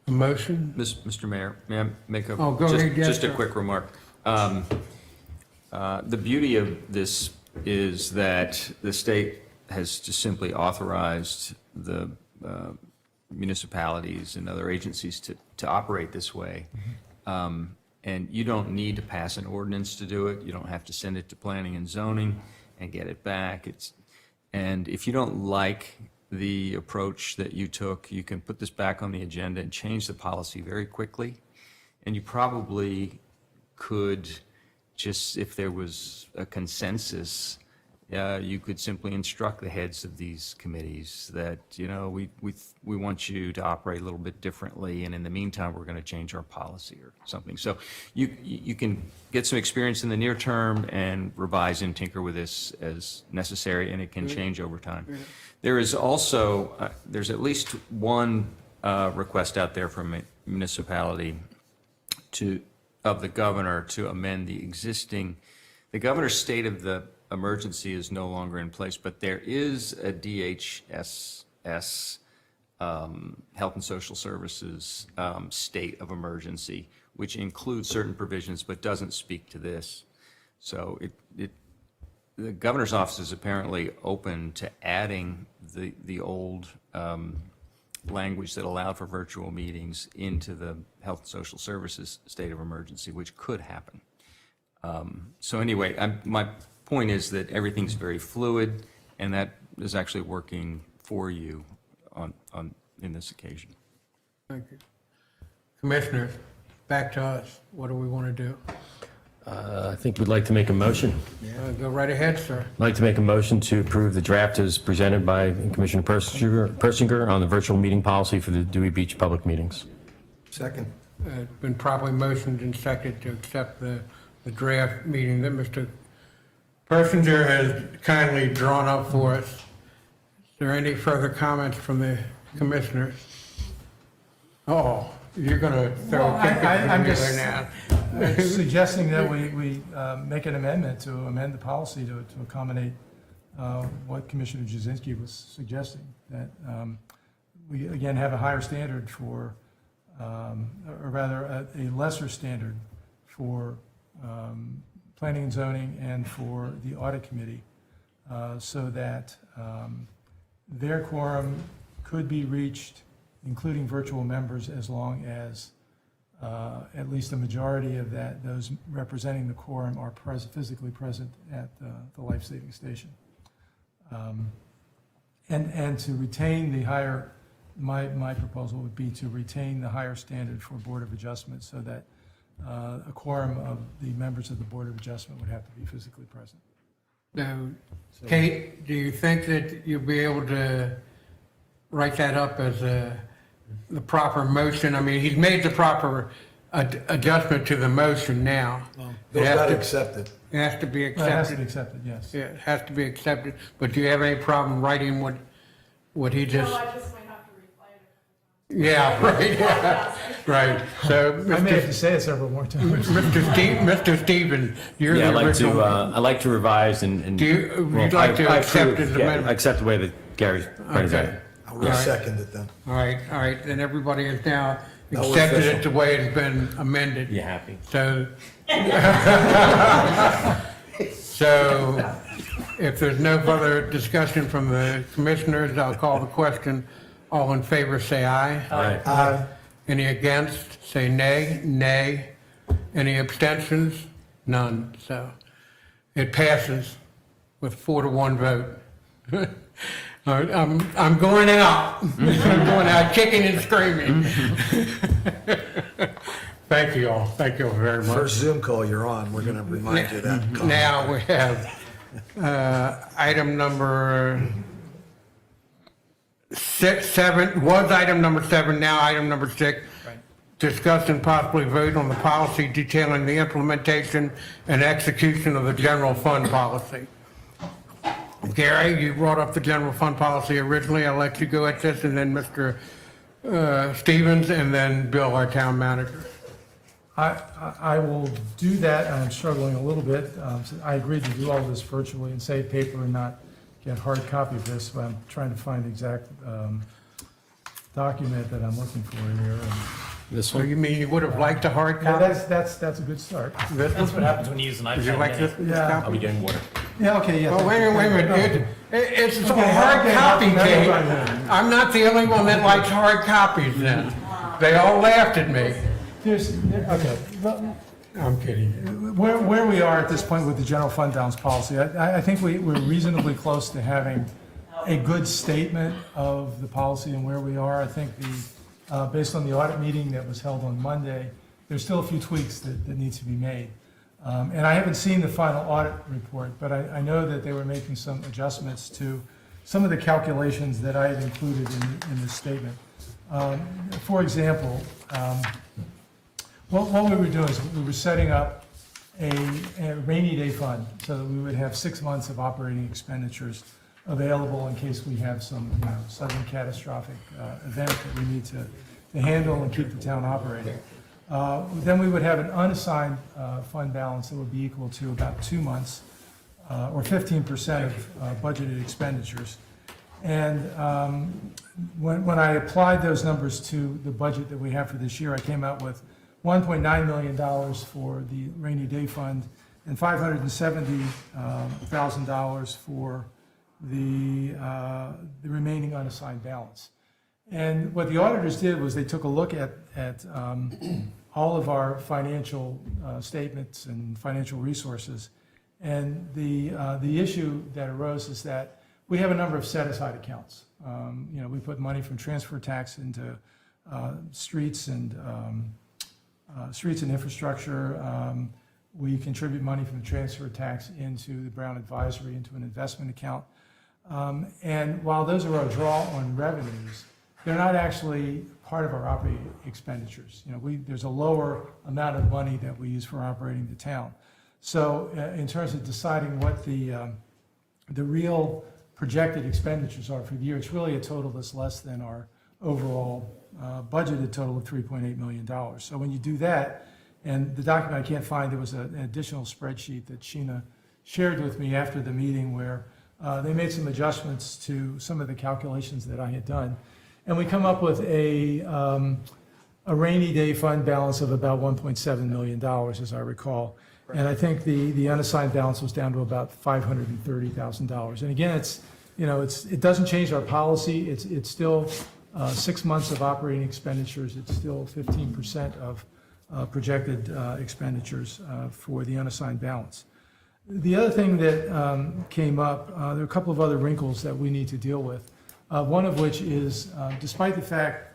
motion? Mr. Mayor, may I make a, Oh, go ahead, yes, just a sir. quick remark? The beauty of this is that the state has just simply authorized the municipalities and other agencies to operate this way. And you don't need to pass an ordinance to do it. You don't have to send it to planning and zoning and get it back. And if you don't like the approach that you took, you can put this back on the agenda and change the policy very quickly. And you probably could just, if there was a consensus, you could simply instruct the heads of these committees that, you know, we want you to operate a little bit differently, and in the meantime, we're going to change our policy or something. So you can get some experience in the near term and revise and tinker with this as necessary, and it can change over time. There is also, there's at least one request out there from a municipality of the governor to amend the existing, the governor's state of the emergency is no longer in place, but there is a DHS Health and Social Services state of emergency, which includes certain provisions but doesn't speak to this. So the governor's office is apparently open to adding the old language that allowed for virtual meetings into the Health and Social Services state of emergency, which could happen. So anyway, my point is that everything's very fluid, and that is actually working for you in this occasion. Thank you. Commissioners, back to us. What do we want to do? I think we'd like to make a motion. Go right ahead, sir. I'd like to make a motion to approve the draft as presented by Commissioner Persinger on the virtual meeting policy for the Dewey Beach public meetings. Second. It's been properly motioned and seconded to accept the draft meeting that Mr. Persinger has kindly drawn up for us. Is there any further comments from the commissioners? Oh, you're going to throw a kick at I'm me just there now. suggesting that we make an amendment to amend the policy to accommodate what Commissioner Jazinski was suggesting, that we again have a higher standard for, or rather a lesser standard for planning and zoning and for the audit committee, so that their quorum could be reached, including virtual members, as long as at least a majority of those representing the quorum are physically present at the life-saving station. And to retain the higher, my proposal would be to retain the higher standard for Board of Adjustment, so that a quorum of the members of the Board of Adjustment would have to be physically present. Now, Kate, do you think that you'll be able to write that up as the proper motion? I mean, he's made the proper adjustment to the motion now. Bill's got to accept it. It has to be It has to accepted. be accepted, yes. Yeah, it has to be accepted, but do you have any problem writing what he just? I just might have to reply it. Yeah, right, yeah, right. So, I may have to Mr. say it several more times. Mr. Stephen, you're Yeah, the original. I'd like to revise and. Do you- well, you'd like to I accept approve, his yeah, amendment? accept the way that Gary's presented. Okay. I will second it then. All right, then everybody has now Now we're accepted official. it the way it's been amended. You happy? So, so if there's no further discussion from the commissioners, I'll call the question. All in favor, say aye. Aye. Any against, say nay. Nay. Any abstentions? None. So it passes with 4-1 vote. All right, I'm going out. I'm going out kicking and screaming. Thank you all. Thank you all very much. First Zoom call you're on, we're going to remind you of that. Now we have item number 7, was item number 7, now item number 6. Discuss and possibly vote on the policy detailing the implementation and execution of the general fund policy. Gary, you brought up the general fund policy originally. I'll let you go at this, and then Mr. Stevens, and then Bill, our town manager. I will do that. I'm struggling a little bit. So I agreed to do all this virtually and save paper and not get hard copy of this, but I'm trying to find the exact document that I'm looking for here. This So you mean you would have liked a hard Yeah, copy? that's a good start. This That's one? what happens when you use an iPad. Would you like this Yeah. copy? getting water. Yeah, okay, yeah. Well, wait a minute. It's a Okay, hard okay, copy, now Kate. you're fine. I'm not the only one that likes hard copies then. They all laughed at me. Okay, well, I'm kidding. where we are at this point with the general fund balance policy, I think we're reasonably close to having a good statement of the policy and where we are. I think based on the audit meeting that was held on Monday, there's still a few tweaks that needs to be made. And I haven't seen the final audit report, but I know that they were making some adjustments to some of the calculations that I had included in this statement. For example, what we were doing is we were setting up a rainy day fund so that we would have 6 months of operating expenditures available in case we have some sudden catastrophic event that we need to handle and keep the town operating. Then we would have an unassigned fund balance that would be equal to about 2 months or 15% of budgeted expenditures. And when I applied those numbers to the budget that we have for this year, I came out with $1.9 million for the rainy day fund and $570,000 for the remaining unassigned balance. And what the auditors did was they took a look at all of our financial statements and financial resources. And the issue that arose is that we have a number of set-aside accounts. We put money from transfer tax into streets and infrastructure. We contribute money from the transfer tax into the Brown Advisory, into an investment account. And while those are our draw on revenues, they're not actually part of our operating expenditures. There's a lower amount of money that we use for operating the town. So in terms of deciding what the real projected expenditures are for the year, it's really a total that's less than our overall budgeted total of $3.8 million. So when you do that, and the document I can't find, there was an additional spreadsheet that Sheena shared with me after the meeting where they made some adjustments to some of the calculations that I had done. And we come up with a rainy day fund balance of about $1.7 million, as I recall. And I think the unassigned balance was down to about $530,000. And again, it doesn't change our policy. It's still 6 months of operating expenditures. It's still 15% of projected expenditures for the unassigned balance. The other thing that came up, there are a couple of other wrinkles that we need to deal with. One of which is, despite the fact,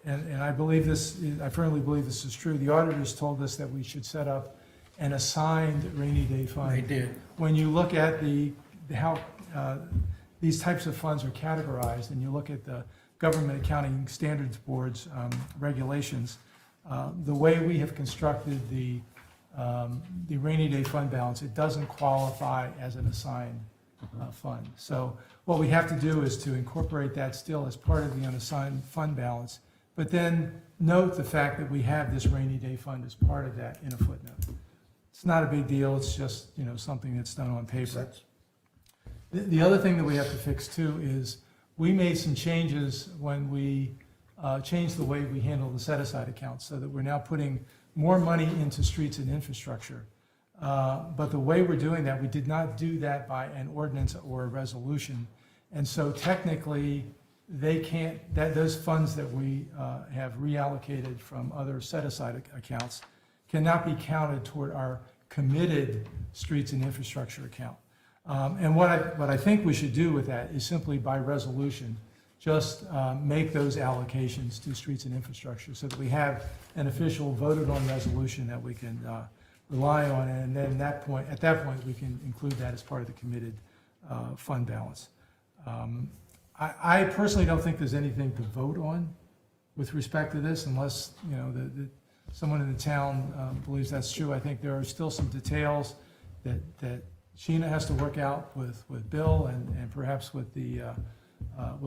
and I firmly believe this is true, the auditors told us that we should set up an assigned rainy day fund. They did. When you look at how these types of funds are categorized, and you look at the Government Accounting Standards Board's regulations, the way we have constructed the rainy day fund balance, it doesn't qualify as an assigned fund. So what we have to do is to incorporate that still as part of the unassigned fund balance, but then note the fact that we have this rainy day fund as part of that in a footnote. It's not a big deal, it's just, something that's done on paper. The other thing that we have to fix too is we made some changes when we changed the way we handle the set-aside accounts so that we're now putting more money into streets and infrastructure. But the way we're doing that, we did not do that by an ordinance or a resolution. And so technically, those funds that we have reallocated from other set-aside accounts cannot be counted toward our committed streets and infrastructure account. And what I think we should do with that is simply by resolution, just make those allocations to streets and infrastructure so that we have an official voted on resolution that we can rely on, and then at that point, we can include that as part of the committed fund balance. I personally don't think there's anything to vote on with respect to this, unless someone in the town believes that's true. I think there are still some details that Sheena has to work out with Bill and perhaps with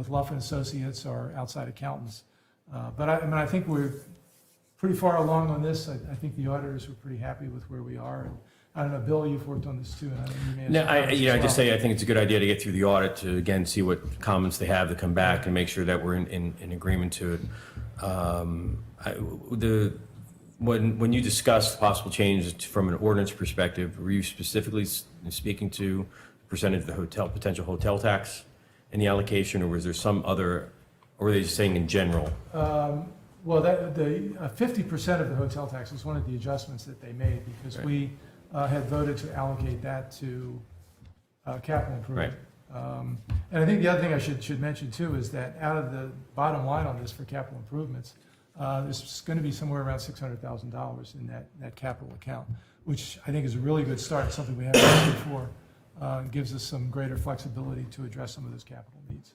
Luff and Associates, our outside accountants. But I think we're pretty far along on this. I think the auditors were pretty happy with where we are. And I don't know, Bill, you've worked on this too. And I don't know, you may have No, some comments as I just well. say I think it's a good idea to get through the audit to, again, see what comments they have to come back and make sure that we're in agreement to it. When you discussed possible changes from an ordinance perspective, were you specifically speaking to percentage of the potential hotel tax in the allocation, or was there some other, or were they just saying in general? Well, the 50% of the hotel tax was one of the adjustments that they made, because we had voted to allocate that to capital improvement. And I think the other thing I should mention too is that out of the bottom line on this for capital improvements, there's going to be somewhere around $600,000 in that capital account, which I think is a really good start, something we haven't done before. Gives us some greater flexibility to address some of those capital needs.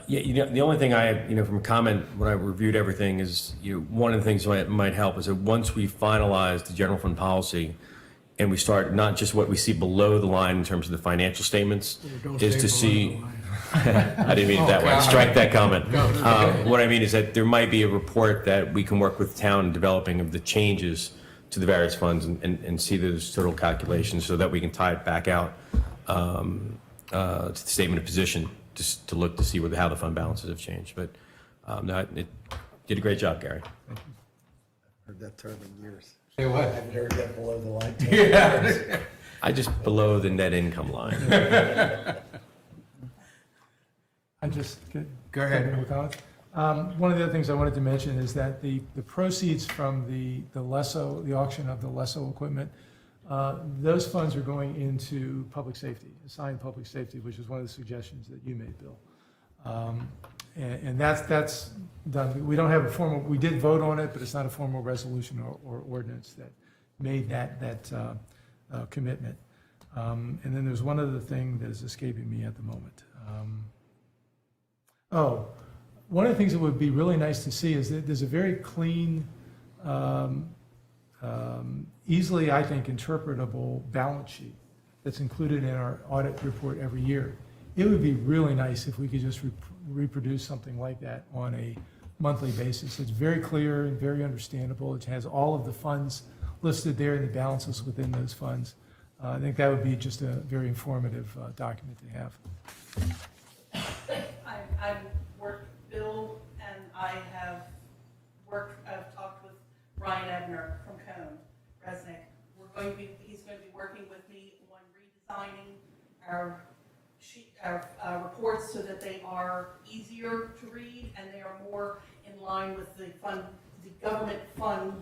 Yeah, the only thing I, from a comment when I reviewed everything is, one of the things that might help is that once we finalize the general fund policy and we start not just what we see below the line in terms of the financial statements, is to see, I didn't mean it that way, strike that comment. What I mean is that there might be a report that we can work with town in developing of the changes to the various funds and see those total calculations so that we can tie it back out to the statement of position, just to look to see how the fund balances have changed. But no, it did a great job, Gary. Heard that term in years. Say what? I haven't heard that below the line. Yeah. I just below the net income line. I just, Go ahead. more comments? One of the other things I wanted to mention is that the proceeds from the auction of the LESO equipment, those funds are going into public safety, assigned public safety, which is one of the suggestions that you made, Bill. And that's done. We don't have a formal, we did vote on it, but it's not a formal resolution or ordinance that made that commitment. And then there's one other thing that is escaping me at the moment. One of the things that would be really nice to see is that there's a very clean, easily, I think, interpretable balance sheet that's included in our audit report every year. It would be really nice if we could just reproduce something like that on a monthly basis. It's very clear and very understandable. It has all of the funds listed there and the balances within those funds. I think that would be just a very informative document to have. I've worked, Bill and I have I've talked with Ryan Ebner from Cone, Resnick. He's going to be working with me on redesigning our reports so that they are easier to read and they are more in line with the government fund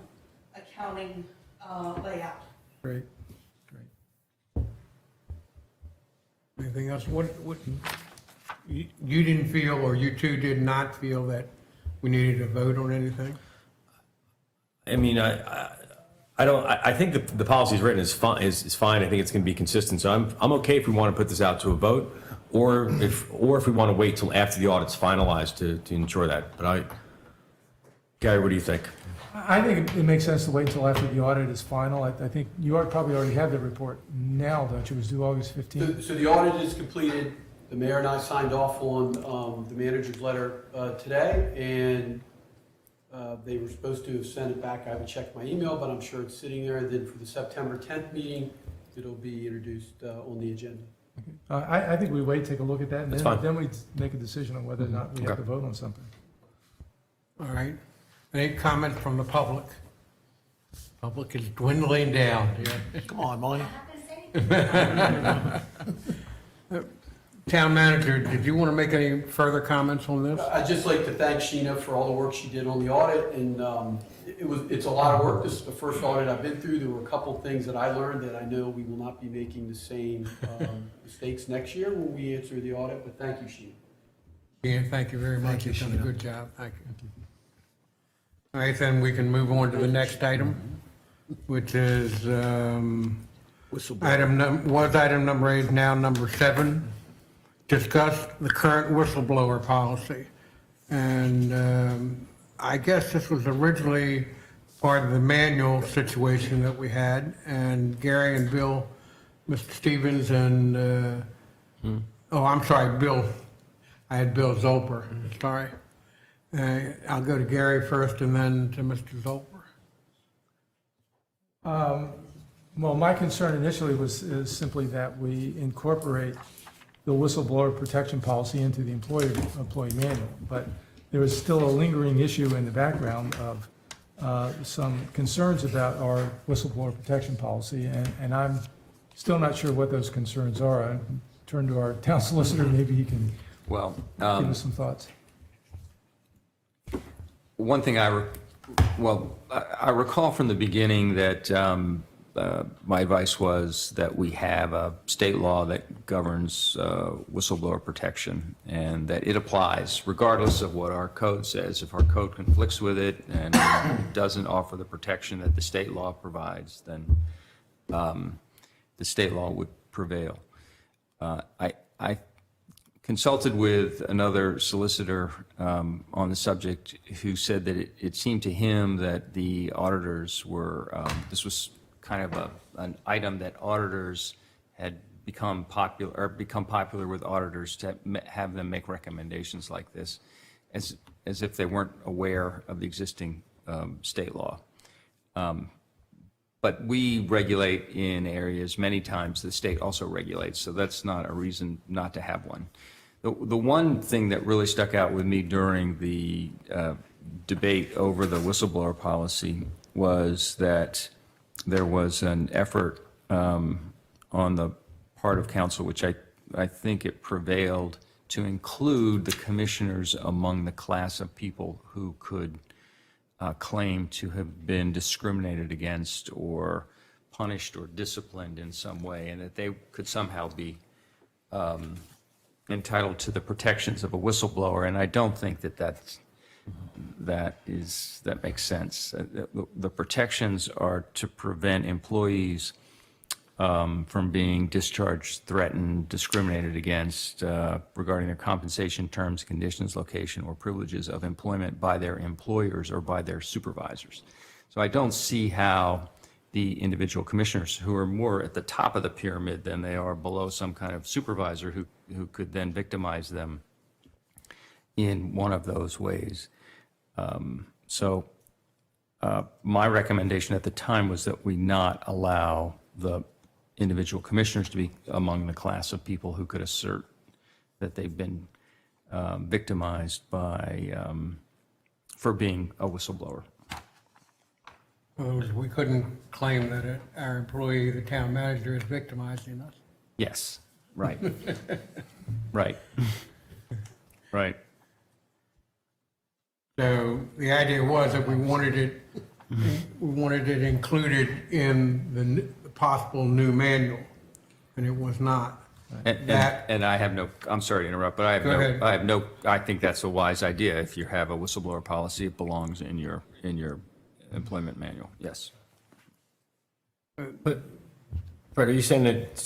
accounting layout. Great. Anything else? What you didn't feel, or you two did not feel that we needed to vote on anything? I mean, I think the policy is written is fine. I think it's going to be consistent. So I'm okay if we want to put this out to a vote, or if we want to wait till after the audit's finalized to ensure that. But Gary, what do you think? I think it makes sense to wait until after the audit is final. I think you probably already have the report now, don't you? It was due August 15th. So the audit is completed. The mayor and I signed off on the manager's letter today, and they were supposed to have sent it back. I haven't checked my email, but I'm sure it's sitting there. And then for the September 10th meeting, it'll be introduced on the agenda. I think we wait, take a look at that, and That's fine. then we make a decision on whether or not we have to vote on something. All right. Any comments from the public? Public is dwindling down here. Come on, Monty. Town manager, did you want to make any further comments on this? I'd just like to thank Sheena for all the work she did on the audit, and it's a lot of work. This is the first audit I've been through. There were a couple of things that I learned that I know we will not be making the same mistakes next year when we answer the audit, but thank you, Sheena. Yeah, thank you very much. You've done a good job. Thank you. All right, then we can move on to the next item, which is item number 8, now number 7. Discuss the current whistleblower policy. And I guess this was originally part of the manual situation that we had, and Gary and Bill, Mr. Stevens and, I'm sorry, Bill. I had Bill Zolper, sorry. I'll go to Gary first and then to Mr. Zolper. Well, my concern initially is simply that we incorporate the whistleblower protection policy into the employee manual, but there is still a lingering issue in the background of some concerns about our whistleblower protection policy, and I'm still not sure what those concerns are. turn to our town solicitor, maybe he can Well, give us some thoughts. one thing I recall from the beginning that my advice was that we have a state law that governs whistleblower protection, and that it applies regardless of what our code says. If our code conflicts with it and it doesn't offer the protection that the state law provides, then the state law would prevail. I consulted with another solicitor on the subject who said that it seemed to him that the auditors were, this was kind of an item that auditors had become popular with auditors to have them make recommendations like this, as if they weren't aware of the existing state law. But we regulate in areas many times the state also regulates, so that's not a reason not to have one. The one thing that really stuck out with me during the debate over the whistleblower policy was that there was an effort on the part of council, which I think it prevailed, to include the commissioners among the class of people who could claim to have been discriminated against or punished or disciplined in some way, and that they could somehow be entitled to the protections of a whistleblower. And I don't think that makes sense. The protections are to prevent employees from being discharged, threatened, discriminated against regarding their compensation, terms, conditions, location, or privileges of employment by their employers or by their supervisors. So I don't see how the individual commissioners, who are more at the top of the pyramid than they are below some kind of supervisor who could then victimize them in one of those ways. My recommendation at the time was that we not allow the individual commissioners to be among the class of people who could assert that they've been victimized for being a whistleblower. We couldn't claim that our employee, the town manager, is victimizing us. Yes, right. Right. Right. So the idea was that we wanted it included in the possible new manual, and it was not. And I have no, I'm sorry to interrupt, but I have no, I think that's a wise idea. If you have a whistleblower policy, it belongs in your employment manual, yes. But, Fred, are you saying that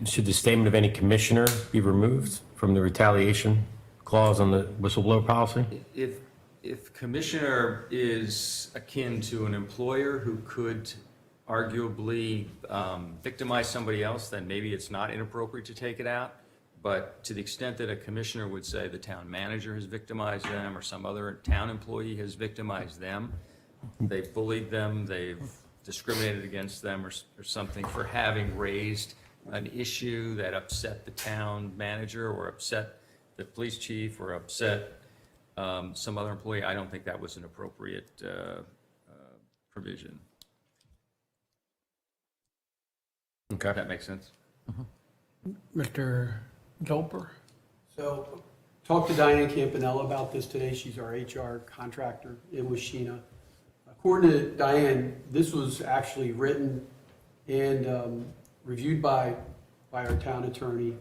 should the statement of any commissioner be removed from the retaliation clause on the whistleblower policy? If commissioner is akin to an employer who could arguably victimize somebody else, then maybe it's not inappropriate to take it out. But to the extent that a commissioner would say the town manager has victimized them or some other town employee has victimized them, they've bullied them, they've discriminated against them or something for having raised an issue that upset the town manager or upset the police chief or upset some other employee, I don't think that was an appropriate provision. Okay. If that makes sense. Mr. Zolper? So, talked to Diane Campanella about this today. She's our HR contractor in Washina. According to Diane, this was actually written and reviewed by our town attorney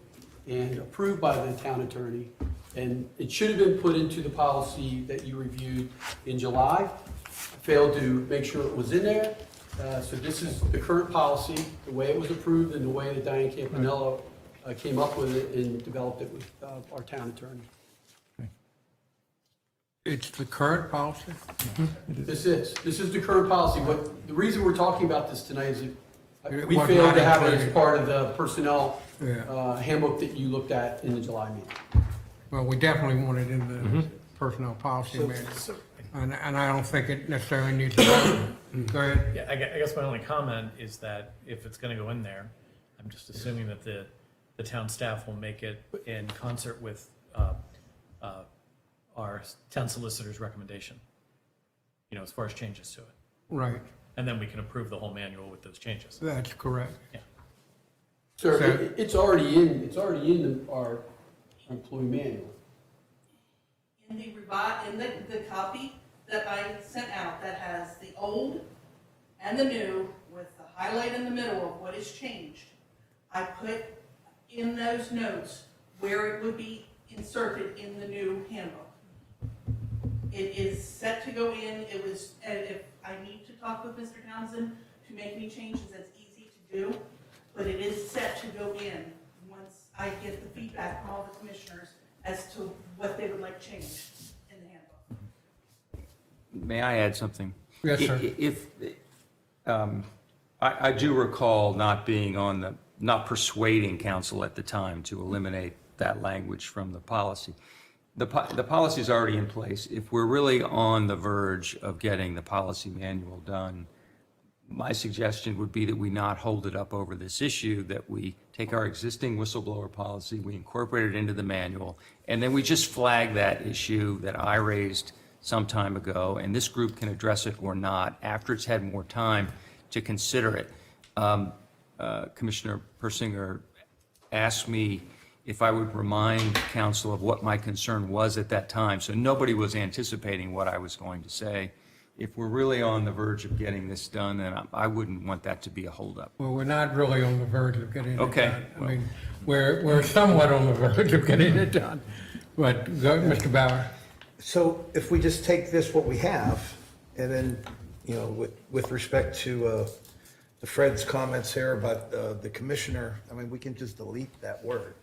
and approved by the town attorney. And it should have been put into the policy that you reviewed in July. I failed to make sure it was in there. So this is the current policy, the way it was approved and the way that Diane Campanella came up with it and developed it with our town attorney. It's the current policy? This is the current policy. The reason we're talking about this tonight is that we was failed not to have it as included. part of the personnel Yeah. handbook that you looked at in the July meeting. Well, we definitely want it in the personnel policy manual. And I don't think it necessarily needs to go. Go ahead. Yeah, I guess my only comment is that if it's going to go in there, I'm just assuming that the town staff will make it in concert with our town solicitor's recommendation, as far as changes to it. Right, And then we can approve the whole manual with those changes. that's correct. Yeah. Sir, So- it's already in our employee manual. In the copy that I sent out that has the old and the new with the highlight in the middle of what has changed, I put in those notes where it would be inserted in the new handbook. It is set to go in, it was, and if I need to talk with Mr. Townsend to make any changes, that's easy to do, but it is set to go in once I get the feedback from all the commissioners as to what they would like changed in the handbook. May I add something? Yes, sir. I do recall not persuading council at the time to eliminate that language from the policy. The policy is already in place. If we're really on the verge of getting the policy manual done, my suggestion would be that we not hold it up over this issue, that we take our existing whistleblower policy, we incorporate it into the manual, and then we just flag that issue that I raised some time ago, and this group can address it or not after it's had more time to consider it. Commissioner Persinger asked me if I would remind council of what my concern was at that time, so nobody was anticipating what I was going to say. If we're really on the verge of getting this done, then I wouldn't want that to be a holdup. Well, we're not really on the verge of getting it done. Okay. I mean, we're somewhat on the verge of getting it done. But go, Mr. Bauer. So if we just take this, what we have, and then, you know, with respect to Fred's comments here about the commissioner, I mean, we can just delete that word.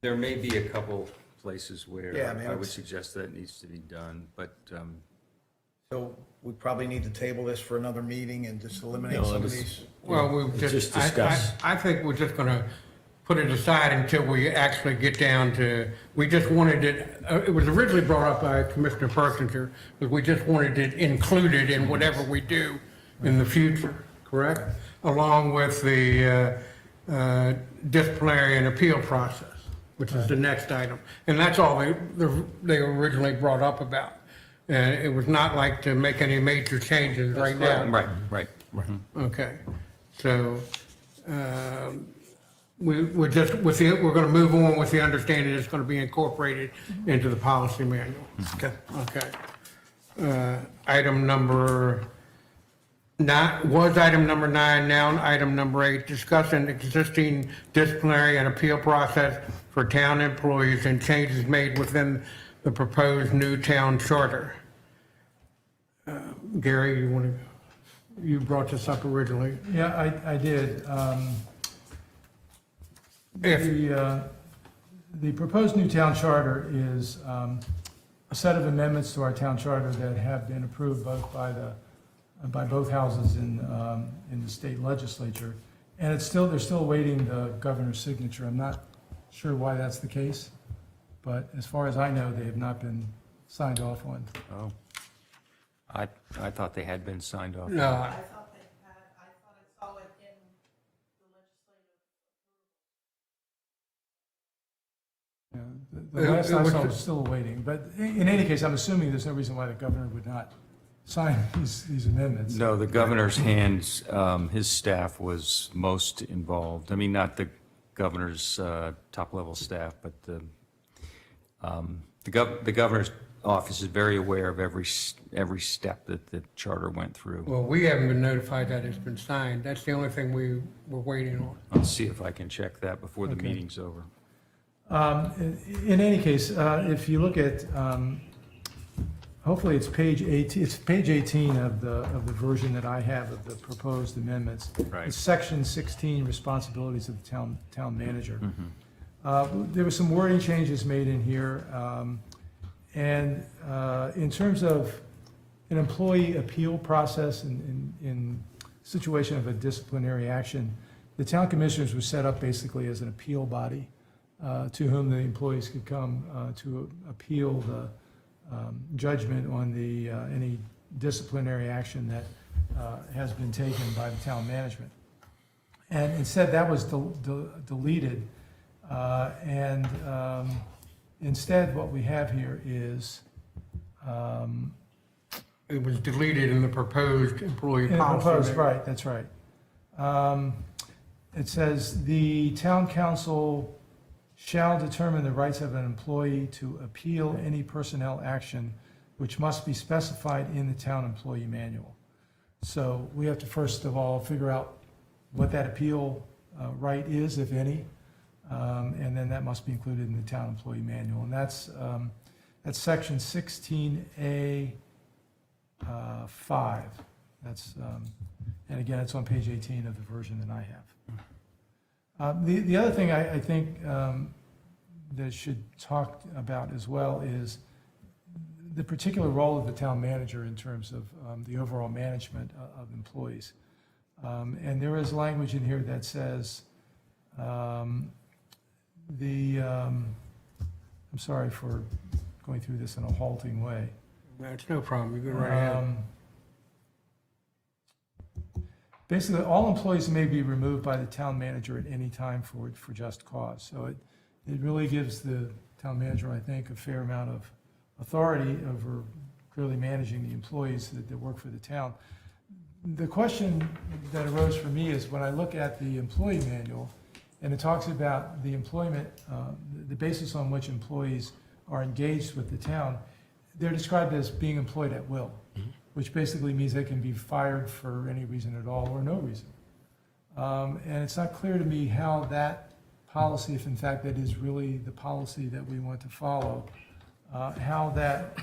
There may be a couple places Yeah, I where mean, I would it's- suggest that needs to be done, but So we probably need to table this for another meeting and just eliminate some of these. Well, we Just just, discuss. I think we're just going to put it aside until we actually get down to, we just wanted it was originally brought up by Commissioner Persinger, but we just wanted it included in whatever we do in the future, correct? Along with the disciplinary and appeal process, which is the next item. And that's all they originally brought up about. It was not like to make any major changes right now. right. Okay, so, we're just, we're gonna move on with the understanding it's gonna be incorporated into the policy manual. Okay. Okay. Item number 9, was item number 9, now item number 8, discuss an existing disciplinary and appeal process for town employees and changes made within the proposed new town charter. Gary, you brought this up originally. Yeah, I did. If, The proposed new town charter is a set of amendments to our town charter that have been approved both by both houses in the state legislature. And they're still awaiting the governor's signature. I'm not sure why that's the case, but as far as I know, they have not been signed off on. Oh, I thought they had been signed off. no, I thought I saw it in the legislative. The last I was saw the- was still awaiting, but in any case, I'm assuming there's no reason why the governor would not sign these amendments. No, the governor's hands, his staff was most involved. I mean, not the governor's top-level staff, but the governor's office is very aware of every step that the charter went through. well, we haven't been notified that it's been signed. That's the only thing we were waiting on. I'll see if I can check that before the Okay. meeting's over. In any case, if you look at, hopefully it's page 18 of the version that I have of the proposed amendments. Right. It's section 16, responsibilities of the town manager. There were some wording changes made in here. And in terms of an employee appeal process in situation of a disciplinary action, the town commissioners were set up basically as an appeal body to whom the employees could come to appeal the judgment on any disciplinary action that has been taken by the town management. And instead, that was deleted. And instead, what we have here is It was deleted in the proposed employee policy. proposed, right, that's right. it says, "The town council shall determine the rights of an employee to appeal any personnel action which must be specified in the town employee manual." So we have to first of all figure out what that appeal right is, if any, and then that must be included in the town employee manual. And that's section 16A 5. That's, and again, it's on page 18 of the version that I have. The other thing I think that should talk about as well is the particular role of the town manager in terms of the overall management of employees. And there is language in here that says, I'm sorry for going through this in a halting way. That's no problem, you go right ahead. Basically, all employees may be removed by the town manager at any time for just cause. So it really gives the town manager, I think, a fair amount of authority over clearly managing the employees that work for the town. The question that arose for me is when I look at the employee manual, and it talks about the employment, the basis on which employees are engaged with the town, they're described as being employed at will, which basically means they can be fired for any reason at all or no reason. And it's not clear to me how that policy, if in fact that is really the policy that we want to follow, how that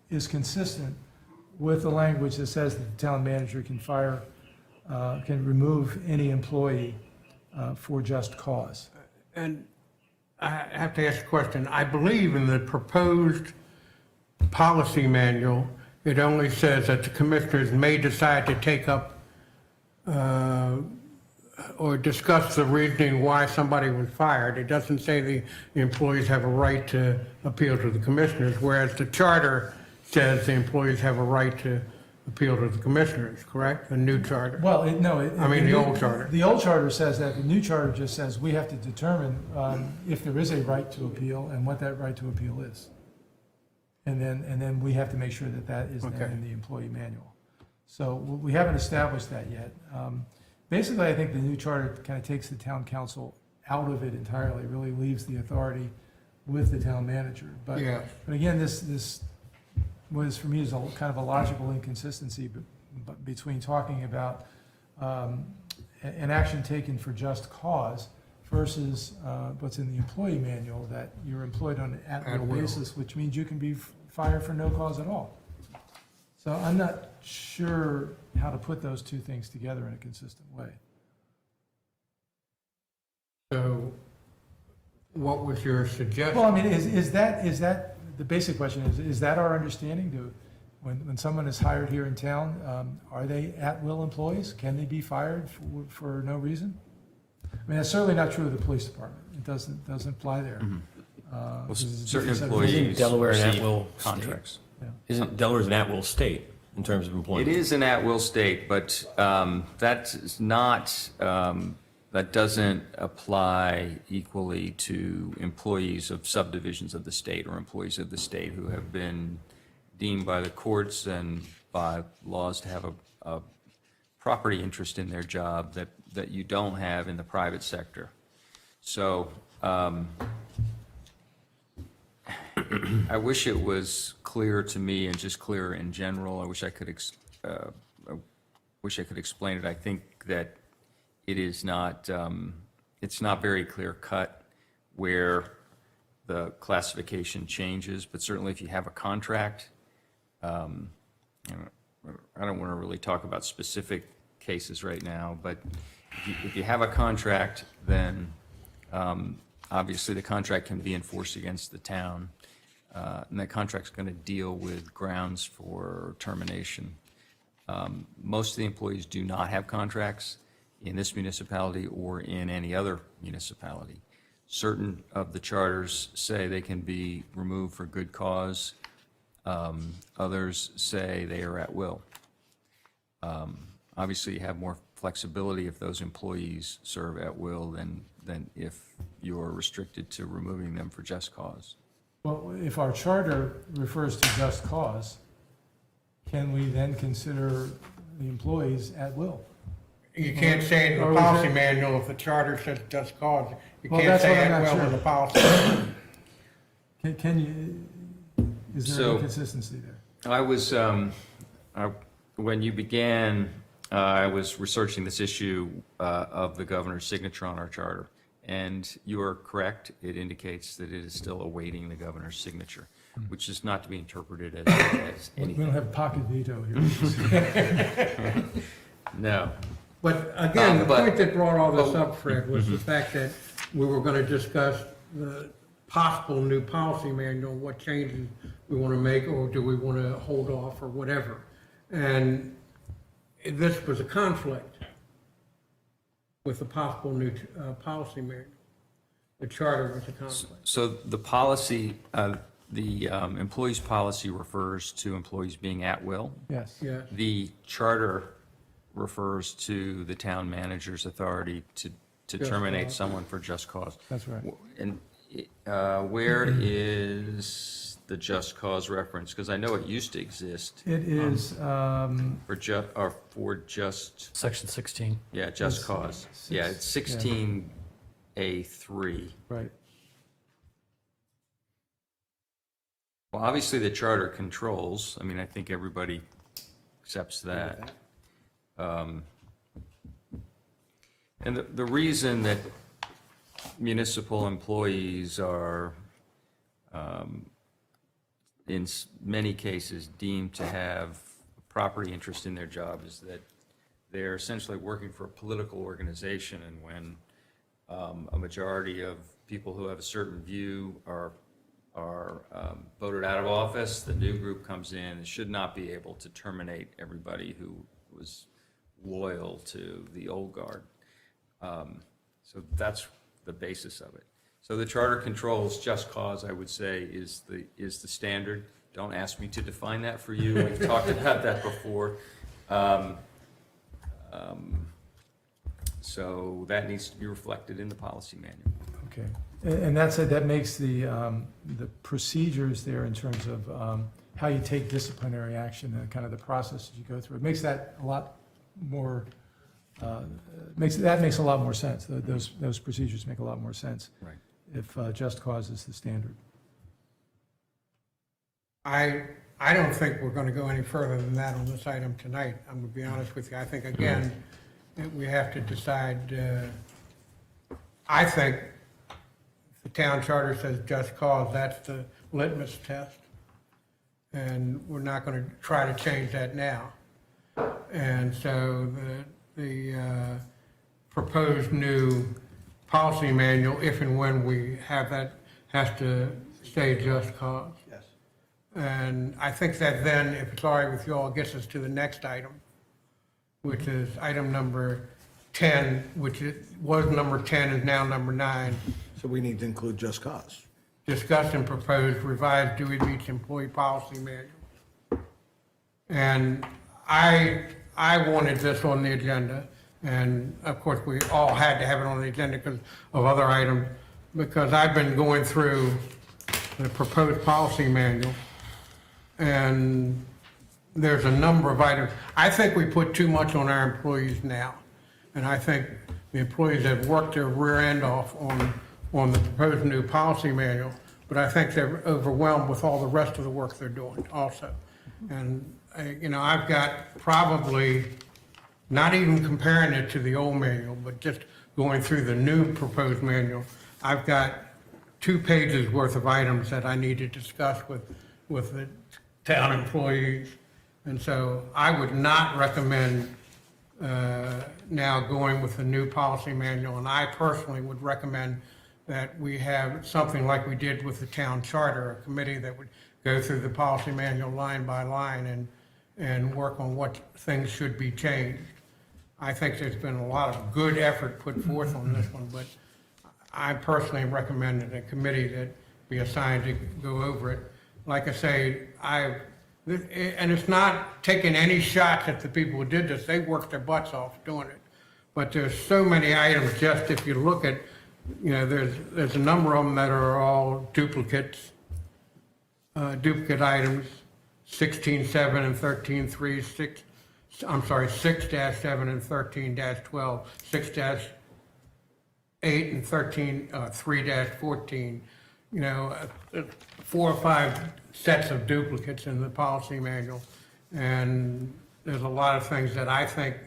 is consistent with the language that says that the town manager can fire, can remove any employee for just cause. And I have to ask a question. I believe in the proposed policy manual, it only says that the commissioners may decide to take up or discuss the reasoning why somebody was fired. It doesn't say the employees have a right to appeal to the commissioners, whereas the charter says the employees have a right to appeal to the commissioners, correct? The new charter. Well, the old charter. The old charter says that. The new charter just says we have to determine if there is a right to appeal and what that right to appeal is. And then we have to make sure that that is then in the employee manual. So we haven't established that yet. Basically, I think the new charter kind of takes the town council out of it entirely, really leaves the authority with the town manager. But again, this was, for me, is a kind of a logical inconsistency between talking about an action taken for just cause versus what's in the employee manual, that you're employed on an at-will basis, which means you can be fired for no cause at all. So I'm not sure how to put those two things together in a consistent way. So what was your suggestion? Well, I mean, is that the basic question is that our understanding? When someone is hired here in town, are they at-will employees? Can they be fired for no reason? I mean, that's certainly not true of the police department. It doesn't apply there. Well, certain employees Delaware an receive at-will contracts. Isn't Delaware's an at-will state in terms of employment? It is an at-will state, but that is not, that doesn't apply equally to employees of subdivisions of the state or employees of the state who have been deemed by the courts and by laws to have a property interest in their job that you don't have in the private sector. So I wish it was clear to me and just clear in general. I wish I could explain it. I think that it is not, it's not very clear cut where the classification changes, but certainly if you have a contract, I don't want to really talk about specific cases right now, but if you have a contract, then obviously the contract can be enforced against the town, and that contract's going to deal with grounds for termination. Most of the employees do not have contracts in this municipality or in any other municipality. Certain of the charters say they can be removed for good cause. Others say they are at will. Obviously, you have more flexibility if those employees serve at will than if you're restricted to removing them for just cause. Well, if our charter refers to just cause, can we then consider the employees at will? You can't say in the Or was policy it- manual if the charter says just cause. You Well, can't that's say what I'm at not will in sure. the policy. Can you, is there So- inconsistency there? I was, when you began, I was researching this issue of the governor's signature on our charter. And you are correct, it indicates that it is still awaiting the governor's signature, which is not to be interpreted as We don't anything. have pocket veto here. No. But again, the But- point that brought all this up, Fred, Mm-hmm. was the fact that we were going to discuss the possible new policy manual, what changes we want to make, or do we want to hold off, or whatever. And this was a conflict with the possible new policy manual. The charter was a conflict. So the policy, the employee's policy refers to employees being at will. Yes. Yeah. The charter refers to the town manager's authority to Just terminate cause. someone for just cause. That's right. And where is the just cause reference? Because I know it used to exist. It is, For just, Section 16. yeah, just It's cause. six- Yeah, it's yeah. 16A3. right. Well, obviously, the charter controls. I mean, I think everybody accepts that. And the reason that municipal employees are, in many cases, deemed to have property interest in their job is that they're essentially working for a political organization, and when a majority of people who have a certain view are voted out of office, the new group comes in and should not be able to terminate everybody who was loyal to the old guard. So that's the basis of it. So the charter controls just cause, I would say, is the standard. Don't ask me to define that for you. We've talked about that before. So that needs to be reflected in the policy manual. Okay. And that's it, that makes the procedures there in terms of how you take disciplinary action and kind of the process that you go through. It makes that a lot more, makes a lot more sense. Those procedures make a lot more sense. Right. If just cause is the standard. I don't think we're going to go any further than that on this item tonight. I'm going to be honest with you. I think, again, that we have to decide, I think if the town charter says just cause, that's the litmus test. And we're not going to try to change that now. And so the proposed new policy manual, if and when we have that, has to say just cause. Yes. And I think that then, if it's all right with you all, gets us to the next item, which is item number 10, which was number 10, is now number 9. So we need to include just cause. Discuss and propose revised Dewey Beach employee policy manual. And I wanted this on the agenda, and of course, we all had to have it on the agenda because of other items, because I've been going through the proposed policy manual, and there's a number of items. I think we put too much on our employees now, and I think the employees have worked their rear end off on the proposed new policy manual, but I think they're overwhelmed with all the rest of the work they're doing also. And, I've got probably, not even comparing it to the old manual, but just going through the new proposed manual, I've got 2 pages worth of items that I need to discuss with the town employees. And so I would not recommend now going with the new policy manual, and I personally would recommend that we have something like we did with the town charter, a committee that would go through the policy manual line by line and work on what things should be changed. I think there's been a lot of good effort put forth on this one, but I personally recommended a committee that be assigned to go over it. Like I say, and it's not taking any shots at the people who did this. They worked their butts off doing it. But there's so many items, just if you look at, there's a number of them that are all duplicate items, 16.7 and 13.3, I'm sorry, 6-7 and 13-12, 6-8 and 3-14, 4 or 5 sets of duplicates in the policy manual. And there's a lot of things that I think,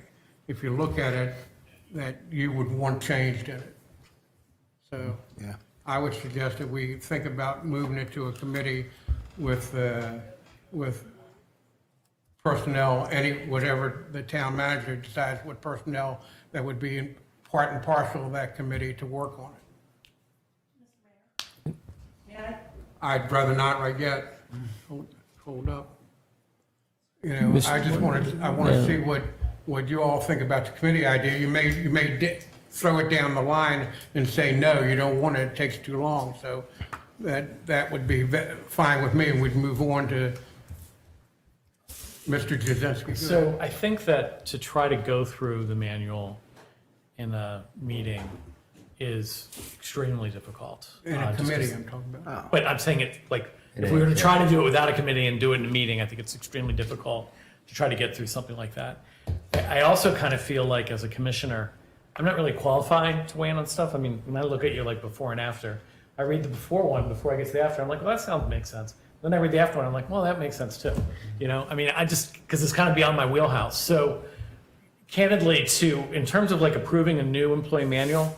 if you look at it, that you would want changed in it. So Yeah. I would suggest that we think about moving it to a committee with personnel, whatever the town manager decides what personnel that would be part and parcel of that committee to work on it. I'd rather not right yet. Hold up. I just want to see what you all think about the committee idea. You may throw it down the line and say, no, you don't want it, it takes too long. So that would be fine with me, and we'd move on to Mr. Jazinski. So I think that to try to go through the manual in a meeting is extremely difficult. In a just committee, 'cause- I'm talking about. But I'm saying it, like, if we were to try to do it without a committee and do it in a meeting, I think it's extremely difficult to try to get through something like that. I also kind of feel like as a commissioner, I'm not really qualified to weigh in on stuff. I mean, when I look at you like before and after, I read the before one before I get to the after. I'm like, well, that makes sense. Then I read the after one. I'm like, well, that makes sense too. I mean, because it's kind of beyond my wheelhouse. So candidly, in terms of like approving a new employee manual,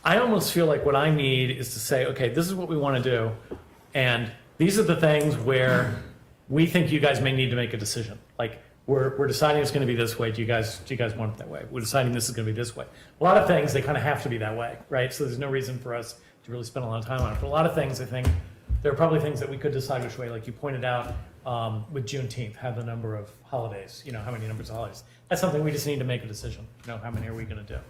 I almost feel like what I need is to say, okay, this is what we want to do. And these are the things where we think you guys may need to make a decision. Like, we're deciding it's going to be this way. Do you guys want it that way? We're deciding this is going to be this way. A lot of things, they kind of have to be that way, right? So there's no reason for us to really spend a lot of time on it. But a lot of things, I think, there are probably things that we could decide which way, like you pointed out with Juneteenth, have the number of holidays, how many numbers of holidays. That's something we just need to make a decision. How many are we going to do?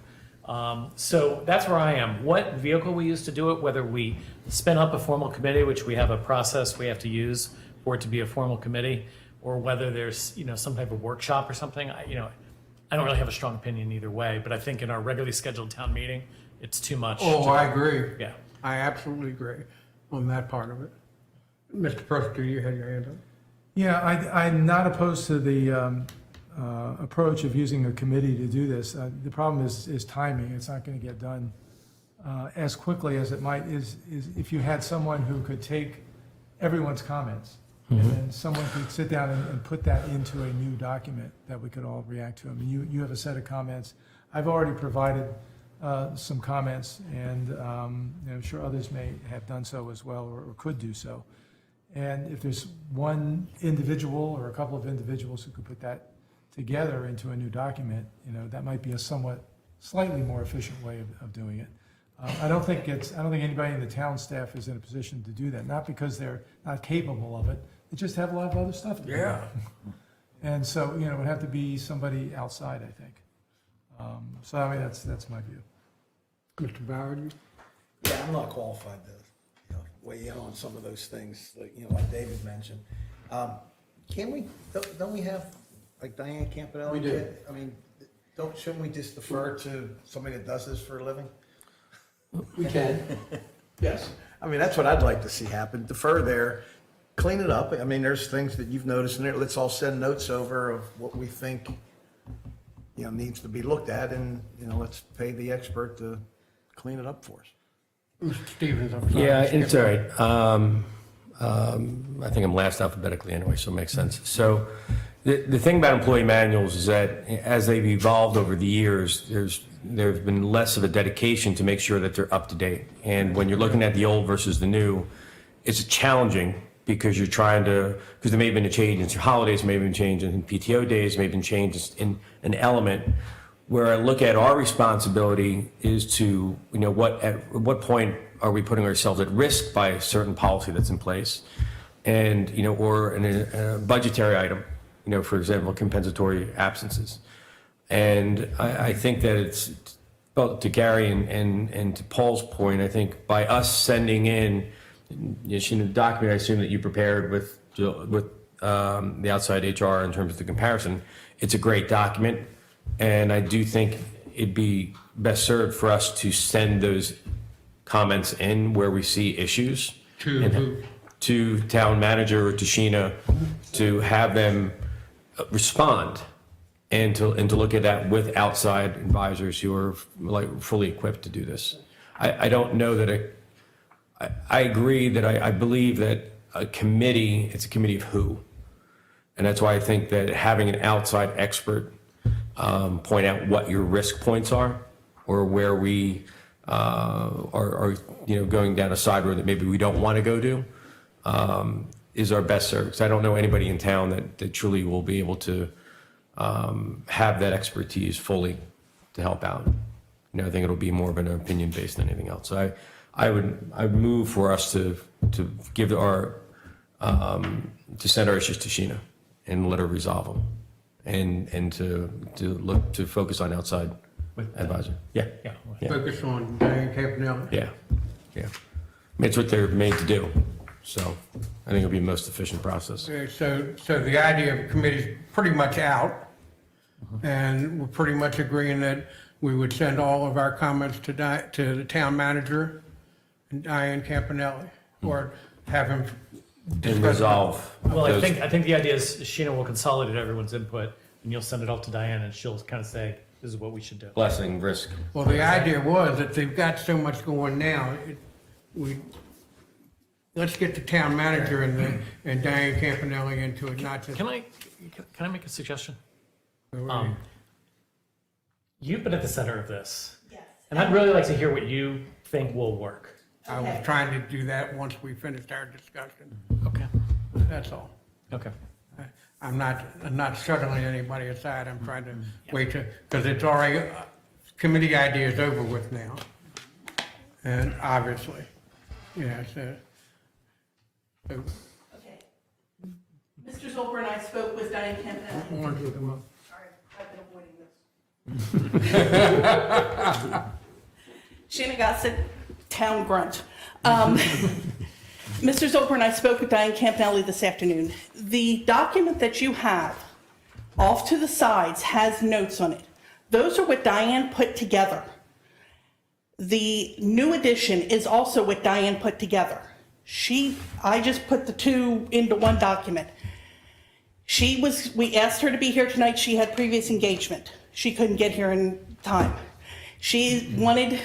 So that's where I am. What vehicle we use to do it, whether we spin up a formal committee, which we have a process we have to use for it to be a formal committee, or whether there's, some type of workshop or something, I don't really have a strong opinion either way, but I think in our regularly scheduled town meeting, it's too much. Oh, I agree. Yeah. I absolutely agree on that part of it. Mr. Prosecutor, you had your hand up. Yeah, I'm not opposed to the approach of using a committee to do this. The problem is timing. It's not going to get done as quickly as it might is if you had someone who could take everyone's comments and then someone could sit down and put that into a new document that we could all react to. I mean, you have a set of comments. I've already provided some comments, and I'm sure others may have done so as well or could do so. And if there's one individual or a couple of individuals who could put that together into a new document, that might be a slightly more efficient way of doing it. I don't think anybody in the town staff is in a position to do that, not because they're not capable of it, they just have a lot of other stuff to do. Yeah. And so, it would have to be somebody outside, I think. So, I mean, that's my view. Mr. Boward? Yeah, I'm not qualified to, weigh in on some of those things, like David mentioned. Can we, don't we have, like Diane Campanelli? We do. I mean, shouldn't we just defer to somebody that does this for a living? We can. Yes. I mean, that's what I'd like to see happen. Defer there, clean it up. I mean, there's things that you've noticed in there. Let's all send notes over of what we think, needs to be looked at, and, let's pay the expert to clean it up for us. Mr. Stevens, I'm sorry. Yeah, it's all right. I think I'm last alphabetically anyway, so it makes sense. So the thing about employee manuals is that as they've evolved over the years, there's been less of a dedication to make sure that they're up to date. And when you're looking at the old versus the new, it's challenging because you're trying to, because there may have been a change in holidays, may have been changes in PTO days, may have been changes in an element. Where I look at our responsibility is to, at what point are we putting ourselves at risk by a certain policy that's in place? And, or in a budgetary item, for example, compensatory absences. And I think that it's, well, to Gary and to Paul's point, I think by us sending in, the document I assume that you prepared with the outside HR in terms of the comparison, it's a great document. And I do think it'd be best served for us to send those comments in where we see issues. To town manager or to Sheena, to have them respond and to look at that with outside advisors who are like fully equipped to do this. I don't know that I agree that I believe that a committee, it's a committee of who. And that's why I think that having an outside expert point out what your risk points are, or where we are going down a side road that maybe we don't want to go to, is our best service. I don't know anybody in town that truly will be able to have that expertise fully to help out. I think it'll be more of an opinion based than anything else. So I would move for us to give our to send our issues to Sheena and let her resolve them, and to look to focus on outside advisor. Yeah. Focus on Diane Campanelli. Yeah. I mean, it's what they're made to do. So I think it'll be the most efficient process. Okay, so the idea of a committee is pretty much out, and we're pretty much agreeing that we would send all of our comments to the town manager and Diane Campanelli, or have him And resolve. Well, I those- think the idea is Sheena will consolidate everyone's input, and you'll send it all to Diane, and she'll kind of say, this is what we should do. Blessing, risk. Well, the idea was that they've got so much going now, let's get the town manager and Diane Campanelli into it, not just. Can I make a suggestion? You've been at the center of this. Yes. And I'd really like to hear what you think will work. I was trying to do that once we finished our discussion. Okay. That's all. Okay. I'm not shuttling anybody aside. I'm trying to wait to, because it's already, committee idea is over with now. And obviously, so. Okay. Mr. Zolper and I spoke with Diane Campanelli. Orange will come up. Sorry, I've been avoiding this. Sheena Gossett, town grunt. Mr. Zolper and I spoke with Diane Campanelli this afternoon. The document that you have off to the sides has notes on it. Those are what Diane put together. The new edition is also what Diane put together. I just put the two into one document. We asked her to be here tonight. She had previous engagement. She couldn't get here in time. She wanted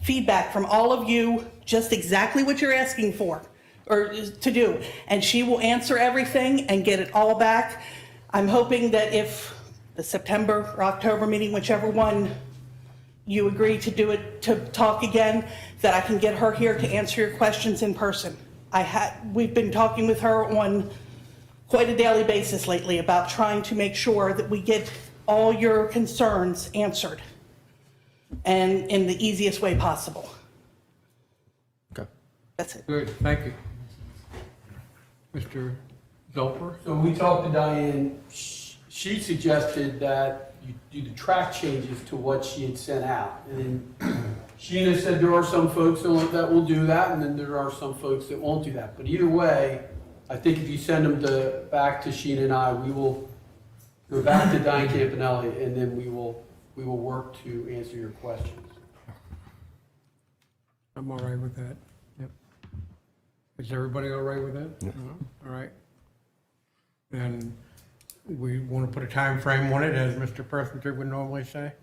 feedback from all of you, just exactly what you're asking for or to do. And she will answer everything and get it all back. I'm hoping that if the September or October meeting, whichever one you agree to do it, to talk again, that I can get her here to answer your questions in person. We've been talking with her on quite a daily basis lately about trying to make sure that we get all your concerns answered and in the easiest way possible. Okay. That's it. Good, thank you. Mr. Zolper? So we talked to Diane, she suggested that you do the track changes to what she had sent out. And then Sheena said there are some folks that will do that, and then there are some folks that won't do that. But either way, I think if you send them back to Sheena and I, we will go back to Diane Campanelli, and then we will work to answer your questions. I'm all right with that. Yep. Is everybody all right with that? Yep. All right. Then we want to put a time frame on it, as Mr. Persinger would normally say.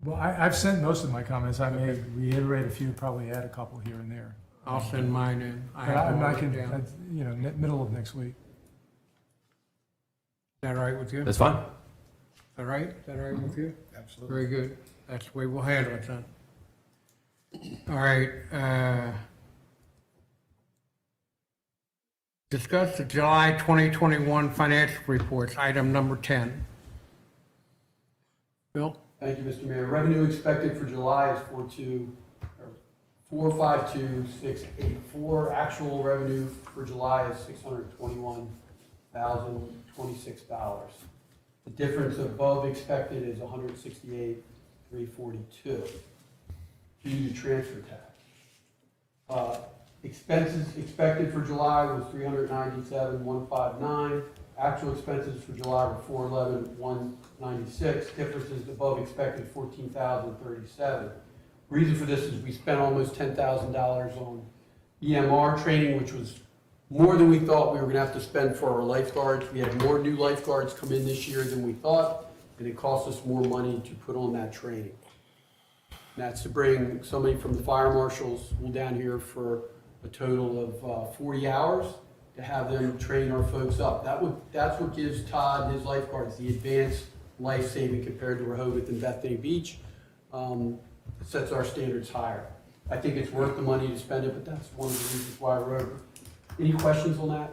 Well, I've sent most of my comments. I may reiterate a few, probably add a couple here and there. I'll send mine in. But have them all I written can, down. Is middle of next week. that all right with you? That's fine. All right? Is that all right with you? Absolutely. Very good. That's the way we'll handle it, son. All right. Discuss the July 2021 financial reports, item number 10. Bill? Thank you, Mr. Mayor. Revenue expected for July is 452,684. Actual revenue for July is $621,026. The difference above expected is $168,342 due to transfer tax. Expenses expected for July was $397,159. Actual expenses for July were $411,196. Differences above expected $14,037. Reason for this is we spent almost $10,000 on EMR training, which was more than we thought we were gonna have to spend for our lifeguards. We had more new lifeguards come in this year than we thought, and it cost us more money to put on that training. And that's to bring somebody from the fire marshals down here for a total of 40 hours to have them train our folks up. That's what gives Todd and his lifeguards the advanced life-saving compared to Rehoboth and Bethany Beach. Sets our standards higher. I think it's worth the money to spend it, but that's one of the reasons why I wrote it. Any questions on that?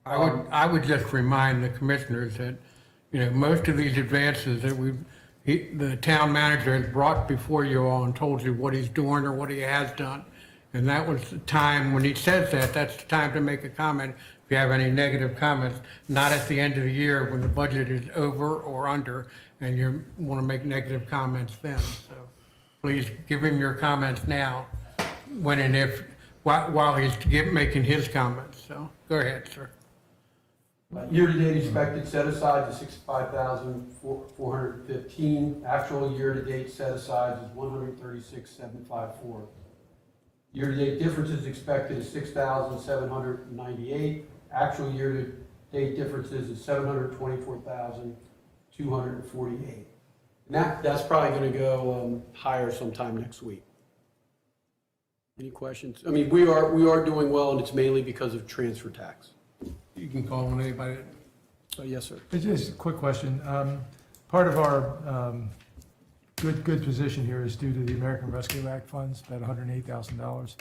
I would just remind the commissioners that, most of these advances that the town manager has brought before you all and told you what he's doing or what he has done. And that was the time, when he says that, that's the time to make a comment if you have any negative comments, not at the end of the year when the budget is over or under and you want to make negative comments then. So please give him your comments now, when and if, while he's making his comments. So go ahead, sir. Year-to-date expected set-asides is 65,415. Actual year-to-date set-asides is 136,754. Year-to-date differences expected is 6,798. Actual year-to-date differences is 724,248. And that's probably going to go higher sometime next week. Any questions? I mean, we are doing well, and it's mainly because of transfer tax. You can call on anybody. Yes, sir. It's just a quick question. Part of our good position here is due to the American Rescue Act funds, that $108,000.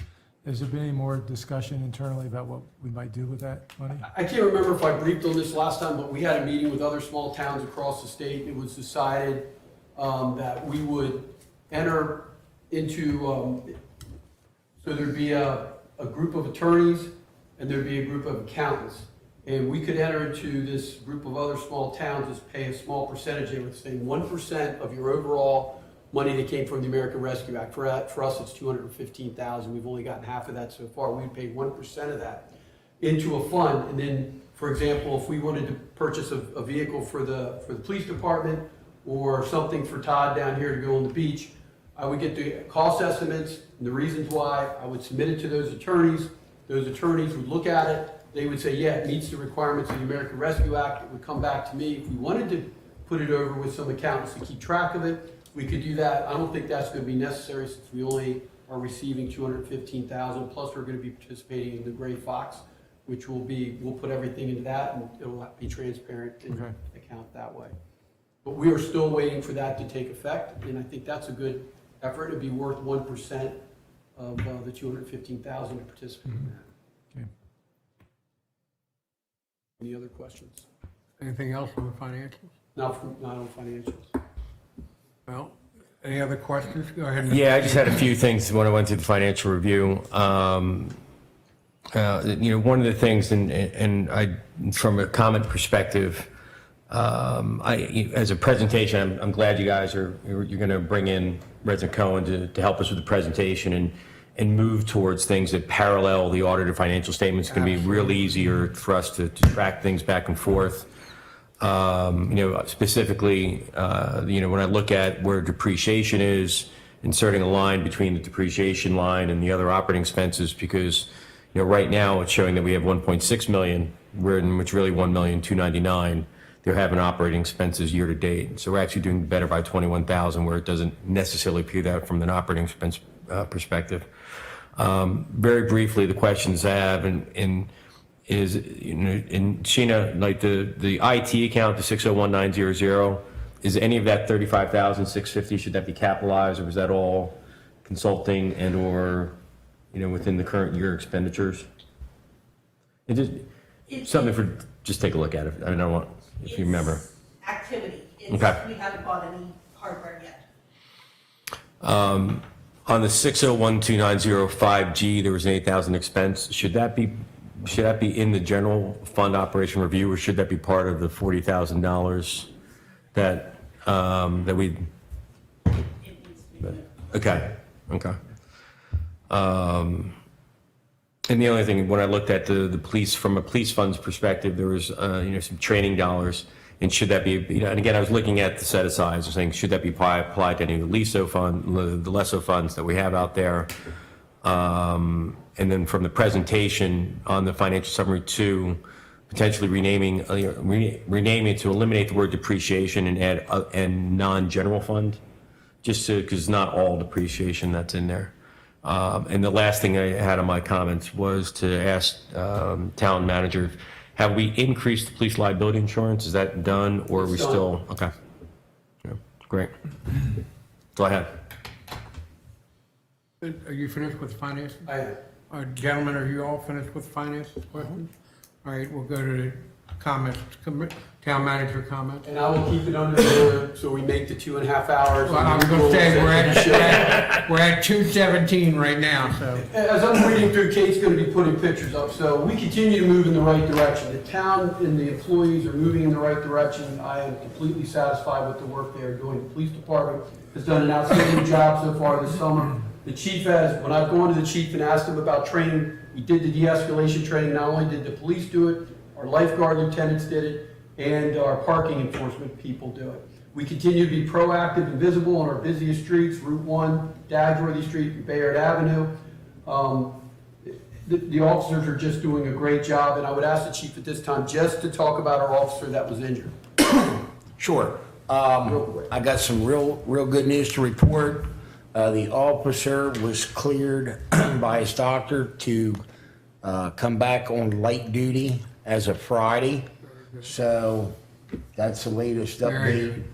Has there been any more discussion internally about what we might do with that money? I can't remember if I briefed on this last time, but we had a meeting with other small towns across the state. It was decided that we would enter into, so there'd be a group of attorneys and there'd be a group of accountants. And we could enter into this group of other small towns, just pay a small percentage. They would say 1% of your overall money that came from the American Rescue Act. For us, it's $215,000. We've only gotten half of that so far. We'd pay 1% of that into a fund. And then, for example, if we wanted to purchase a vehicle for the police department or something for Todd down here to go on the beach, I would get the cost estimates and the reasons why. I would submit it to those attorneys. Those attorneys would look at it. They would say, yeah, it meets the requirements of the American Rescue Act. It would come back to me. If we wanted to put it over with some accountants to keep track of it, we could do that. I don't think that's going to be necessary since we only are receiving $215,000. Plus, we're going to be participating in the Gray Fox, which we'll put everything into that, and it'll be transparent and account that way. But we are still waiting for that to take effect, and I think that's a good effort. It'd be worth 1% of the $215,000 to participate in that. Okay. Any other questions? Anything else on the financials? Not on financials. Well, any other questions? Go ahead. Yeah, I just had a few things when I went through the financial review. One of the things, and I, from a comment perspective, as a presentation, I'm glad you guys you're going to bring in Resident Cohen to help us with the presentation and move towards things that parallel the audited financial statements. It's going to be real easier for us to track things back and forth. Specifically, when I look at where depreciation is, inserting a line between the depreciation line and the other operating expenses, because, right now it's showing that we have 1.6 million, which really 1,299,000. They're having operating expenses year to date. So we're actually doing better by 21,000, where it doesn't necessarily appear that from an operating expense perspective. Very briefly, the questions I have is in Sheena, like the IT account, the 601900, is any of that 35,650, should that be capitalized, or was that all consulting and or within the current year expenditures? Something for just take a look at it. I don't want, if you remember. Activity. Okay. We haven't bought any hardware yet. On the 601290 there was an 8,000 expense. Should that be in the general fund operation review, or should that be part of the $40,000 that we? Okay. And the only thing, when I looked at the police, from a police funds perspective, there was some training dollars. And should that be, and again, I was looking at the set asides and saying, should that be applied to any of the LESO funds that we have out there? And then from the presentation on the financial summary 2, potentially renaming it to eliminate the word depreciation and add and non-general fund, just to, because not all depreciation that's in there. And the last thing I had on my comments was to ask town manager, have we increased the police liability insurance? Is that done, or are we It's done. still, okay. Yeah, great. That's all I had. Are you finished with finance? I am. Gentlemen, are you all finished with finance questions? All right, we'll go to comments, town manager comments. And I will keep it under the, so we make the 2.5 hours. Well, I was gonna say, we're at 2:17 right now, so. As I'm reading through, Kate's going to be putting pictures up, so we continue to move in the right direction. The town and the employees are moving in the right direction. I am completely satisfied with the work they are doing. The police department has done an outstanding job so far this summer. The chief has, when I've gone to the chief and asked him about training, we did the de-escalation training. Not only did the police do it, our lifeguard lieutenants did it, and our parking enforcement people do it. We continue to be proactive and visible on our busiest streets, Route 1, Dagworthy Street, and Bayard Avenue. The officers are just doing a great job, and I would ask the chief at this time just to talk about our officer that was injured. Sure. Real quick. I got some real good news to report. The officer was cleared by his doctor to come back on light duty as of Friday. So that's the latest update.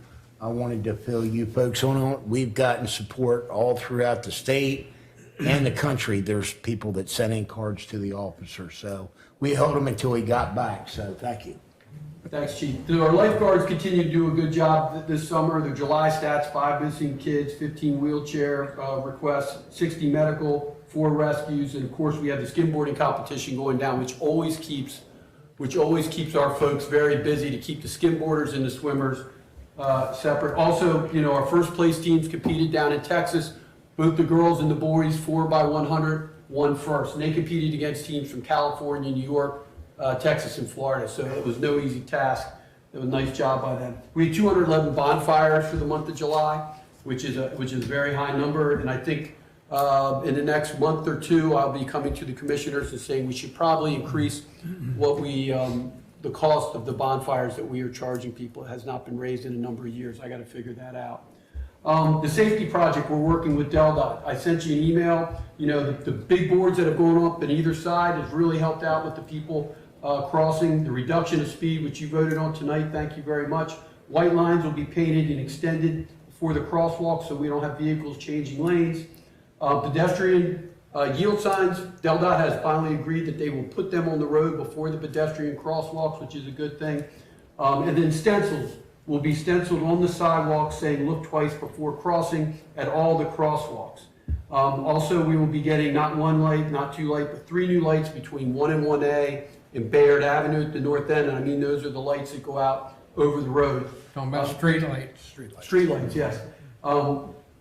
I wanted to fill you folks on it. We've gotten support all throughout the state and the country. There's people that sent in cards to the officer. So we held him until he got back. So thank you. Thanks, Chief. Our lifeguards continue to do a good job this summer. The July stats, 5 missing kids, 15 wheelchair requests, 60 medical, 4 rescues, and of course, we have the skimboarding competition going down, which always keeps our folks very busy to keep the skimboarders and the swimmers separate. Also, our first place teams competed down in Texas. Both the girls and the boys, 4x100, won first. And they competed against teams from California, New York, Texas, and Florida. So it was no easy task. It was a nice job by them. We had 211 bonfires for the month of July, which is a very high number. And I think in the next month or two, I'll be coming to the commissioners and saying we should probably increase what the cost of the bonfires that we are charging people. It has not been raised in a number of years. I got to figure that out. The safety project, we're working with DelDOT. I sent you an email. The big boards that have gone up on either side has really helped out with the people crossing. The reduction of speed, which you voted on tonight, thank you very much. White lines will be painted and extended for the crosswalk so we don't have vehicles changing lanes. Pedestrian yield signs, DelDOT has finally agreed that they will put them on the road before the pedestrian crosswalks, which is a good thing. And then stencils will be stenciled on the sidewalk saying look twice before crossing at all the crosswalks. Also, we will be getting not 1 light, not 2 light, but 3 new lights between 1 and 1A in Bayard Avenue at the north end. And I mean, those are the lights that go out over the road. Talking about street lights. Street lights, yes.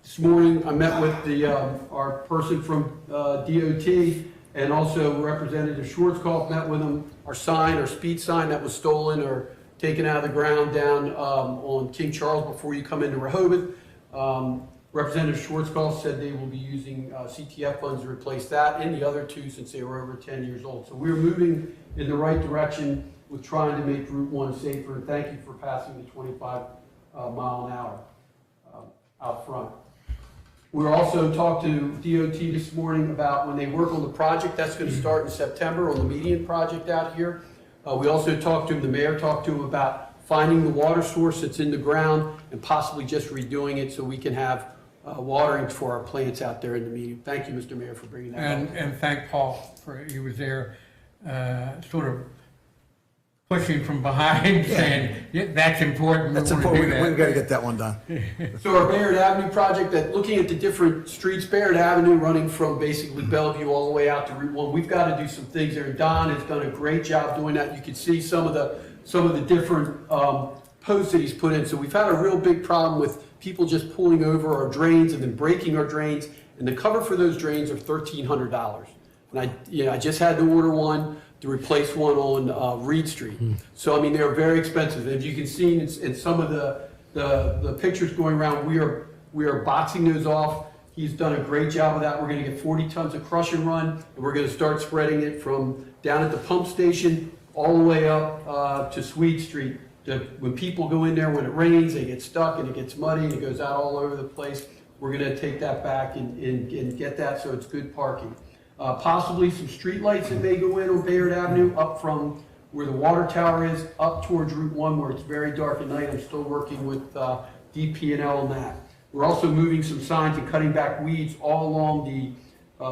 This morning, I met with our person from DOT, and also Representative Schwarzkopf met with him. Our speed sign that was stolen or taken out of the ground down on King Charles before you come into Rehoboth. Representative Schwarzkopf said they will be using CTF funds to replace that and the other 2 since they were over 10 years old. So we're moving in the right direction with trying to make Route 1 safer. And thank you for passing the 25 mile an hour out front. We also talked to DOT this morning about when they work on the project that's going to start in September on the median project out here. We also talked to him, the mayor talked to him about finding the water source that's in the ground and possibly just redoing it so we can have watering for our plants out there in the median. Thank you, Mr. Mayor, for bringing that up. And thank Paul he was there, sort of pushing from behind, saying, yeah, that's important. That's important. We've got to get that one done. So our Bayard Avenue project, that looking at the different streets, Bayard Avenue running from basically Bellevue all the way out to Route 1, we've got to do some things there. Don has done a great job doing that. You can see some of the different posts that he's put in. So we've had a real big problem with people just pulling over our drains and then breaking our drains. And the cover for those drains are $1,300. And I just had to order one to replace one on Reed Street. So, I mean, they're very expensive. If you can see in some of the pictures going around, we are boxing those off. He's done a great job of that. We're gonna get 40 tons of crush and run, and we're gonna start spreading it from down at the pump station all the way up to Sweet Street. When people go in there, when it rains, they get stuck and it gets muddy and it goes out all over the place. We're gonna take that back and get that so it's good parking. Possibly some street lights that may go in on Bayard Avenue up from where the water tower is up towards Route 1 where it's very dark at night. I'm still working with DP&L on that. We're also moving some signs and cutting back weeds all along the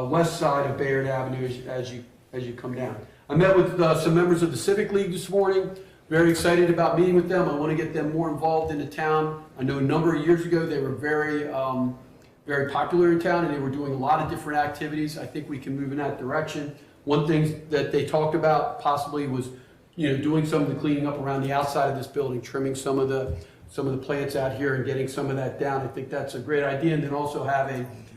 west side of Bayard Avenue as you come down. I met with some members of the Civic League this morning. Very excited about meeting with them. I want to get them more involved in the town. I know a number of years ago they were very popular in town and they were doing a lot of different activities. I think we can move in that direction. One thing that they talked about possibly was, doing some of the cleaning up around the outside of this building, trimming some of the plants out here and getting some of that down. I think that's a great idea. And then also have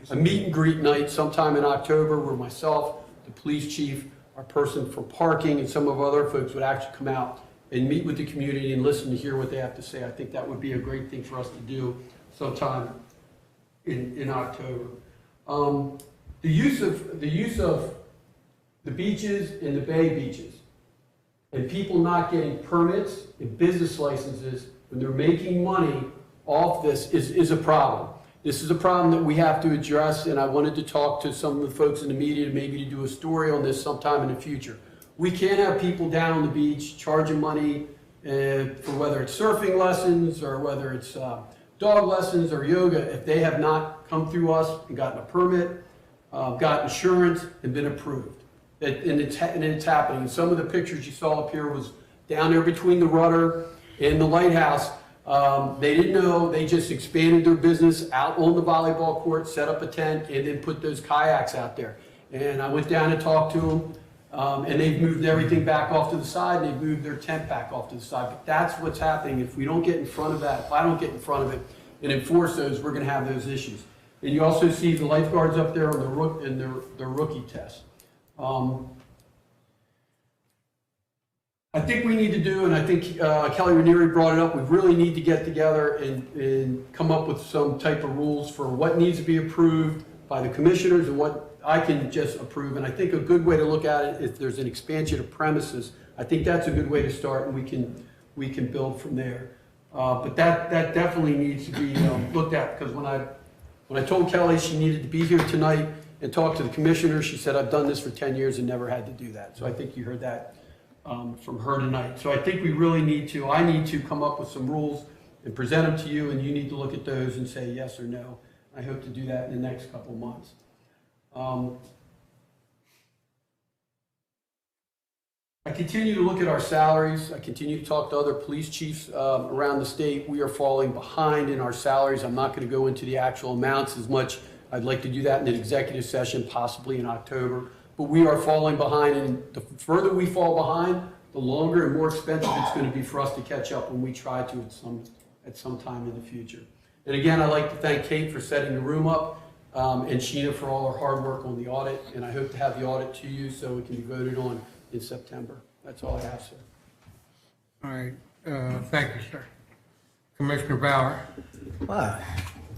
a meet and greet night sometime in October where myself, the police chief, our person for parking, and some of our other folks would actually come out and meet with the community and listen to hear what they have to say. I think that would be a great thing for us to do sometime in October. The use of the beaches and the bay beaches and people not getting permits and business licenses when they're making money off this is a problem. This is a problem that we have to address, and I wanted to talk to some of the folks in the media maybe to do a story on this sometime in the future. We can't have people down on the beach charging money for whether it's surfing lessons or whether it's dog lessons or yoga if they have not come through us and gotten a permit, got insurance, and been approved. And it's happening. And some of the pictures you saw up here was down there between the rudder and the lighthouse. They didn't know. They just expanded their business out on the volleyball court, set up a tent, and then put those kayaks out there. And I went down and talked to them. And they've moved everything back off to the side, and they've moved their tent back off to the side. But that's what's happening. If we don't get in front of that, if I don't get in front of it and enforce those, we're going to have those issues. And you also see the lifeguards up there on their rookie test. I think we need to do, and I think Kelly Raniere brought it up, we really need to get together and come up with some type of rules for what needs to be approved by the commissioners and what I can just approve. And I think a good way to look at it, if there's an expansion of premises, I think that's a good way to start, and we can build from there. But that definitely needs to be looked at, because when I told Kelly she needed to be here tonight and talk to the commissioner, she said, I've done this for 10 years and never had to do that. So I think you heard that from her tonight. So I think we really I need to come up with some rules and present them to you, and you need to look at those and say yes or no. I hope to do that in the next couple of months. I continue to look at our salaries. I continue to talk to other police chiefs around the state. We are falling behind in our salaries. I'm not going to go into the actual amounts as much. I'd like to do that in an executive session, possibly in October. But we are falling behind, and the further we fall behind, the longer and more expensive it's going to be for us to catch up when we try to at some time in the future. And again, I'd like to thank Kate for setting the room up. And Sheena for all her hard work on the audit, and I hope to have the audit to you so it can be voted on in September. That's all I have, sir. All right, thank you, sir. Commissioner Bauer. Wow,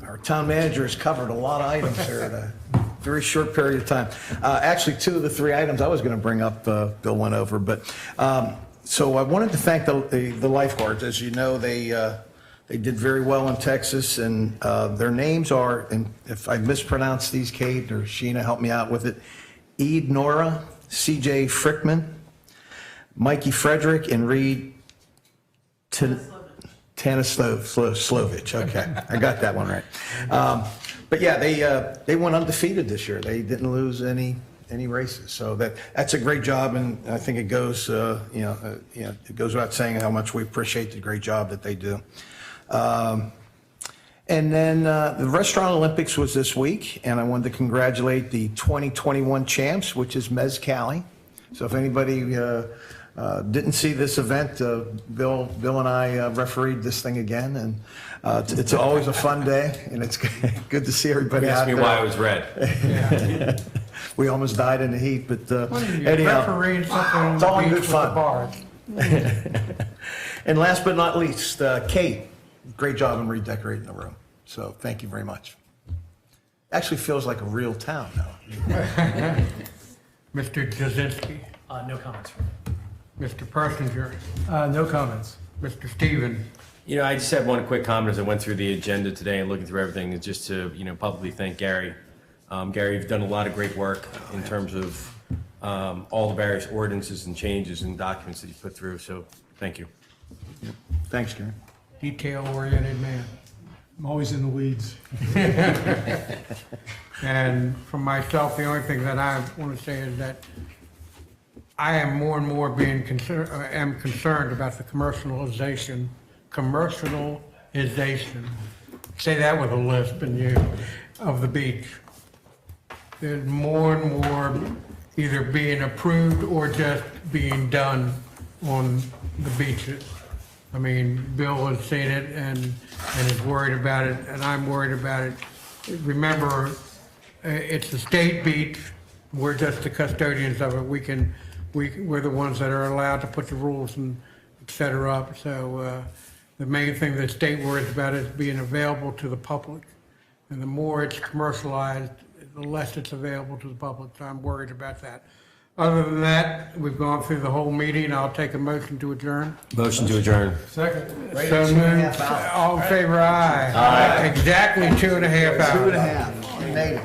our town manager has covered a lot of items here in a very short period of time. Actually, 2 of the 3 items I was going to bring up, Bill went over, but so I wanted to thank the lifeguards. As you know, they did very well in Texas, and their names are, and if I mispronounce these, Kate or Sheena, help me out with it, Ede Nora, C.J. Frickman, Mikey Frederick, and Reed Tanislovich. Okay, I got that one right. But yeah, they went undefeated this year. They didn't lose any races, so that's a great job, and I think it goes it goes without saying how much we appreciate the great job that they do. And then the Restaurant Olympics was this week, and I wanted to congratulate the 2021 champs, which is Mezcali. So if anybody didn't see this event, Bill and I refereed this thing again, and it's always a fun day, and it's good to see everybody out there. Ask me why it was red. We almost died in the heat, but Anyhow, it's all in good fun. And last but not least, Kate, great job in redecorating the room. So thank you very much. Actually feels like a real town now. Mr. Jazinski, No comments from me. Mr. Persinger, No comments. Mr. Stevens. You know, I just had one quick comment as I went through the agenda today and looking through everything, is just to, publicly thank Gary. Gary, you've done a lot of great work in terms of all the various ordinances and changes and documents that you've put through, so thank you. Thanks, Gary. Detail-oriented man. I'm always in the weeds. And for myself, the only thing that I want to say is that I am more and more concerned about the commercialization, say that with a lisp in you, of the beach. There's more and more either being approved or just being done on the beaches. I mean, Bill has seen it and is worried about it, and I'm worried about it. Remember, it's a state beach. We're just the custodians of it. We're the ones that are allowed to put the rules and et cetera up. So the main thing the state worries about is being available to the public. And the more it's commercialized, the less it's available to the public. So I'm worried about that. Other than that, we've gone through the whole meeting. I'll take a motion to adjourn. Motion to adjourn. Second. So moved. All in favor, aye. Aye. Exactly 2.5 hours. 2.5. We made it.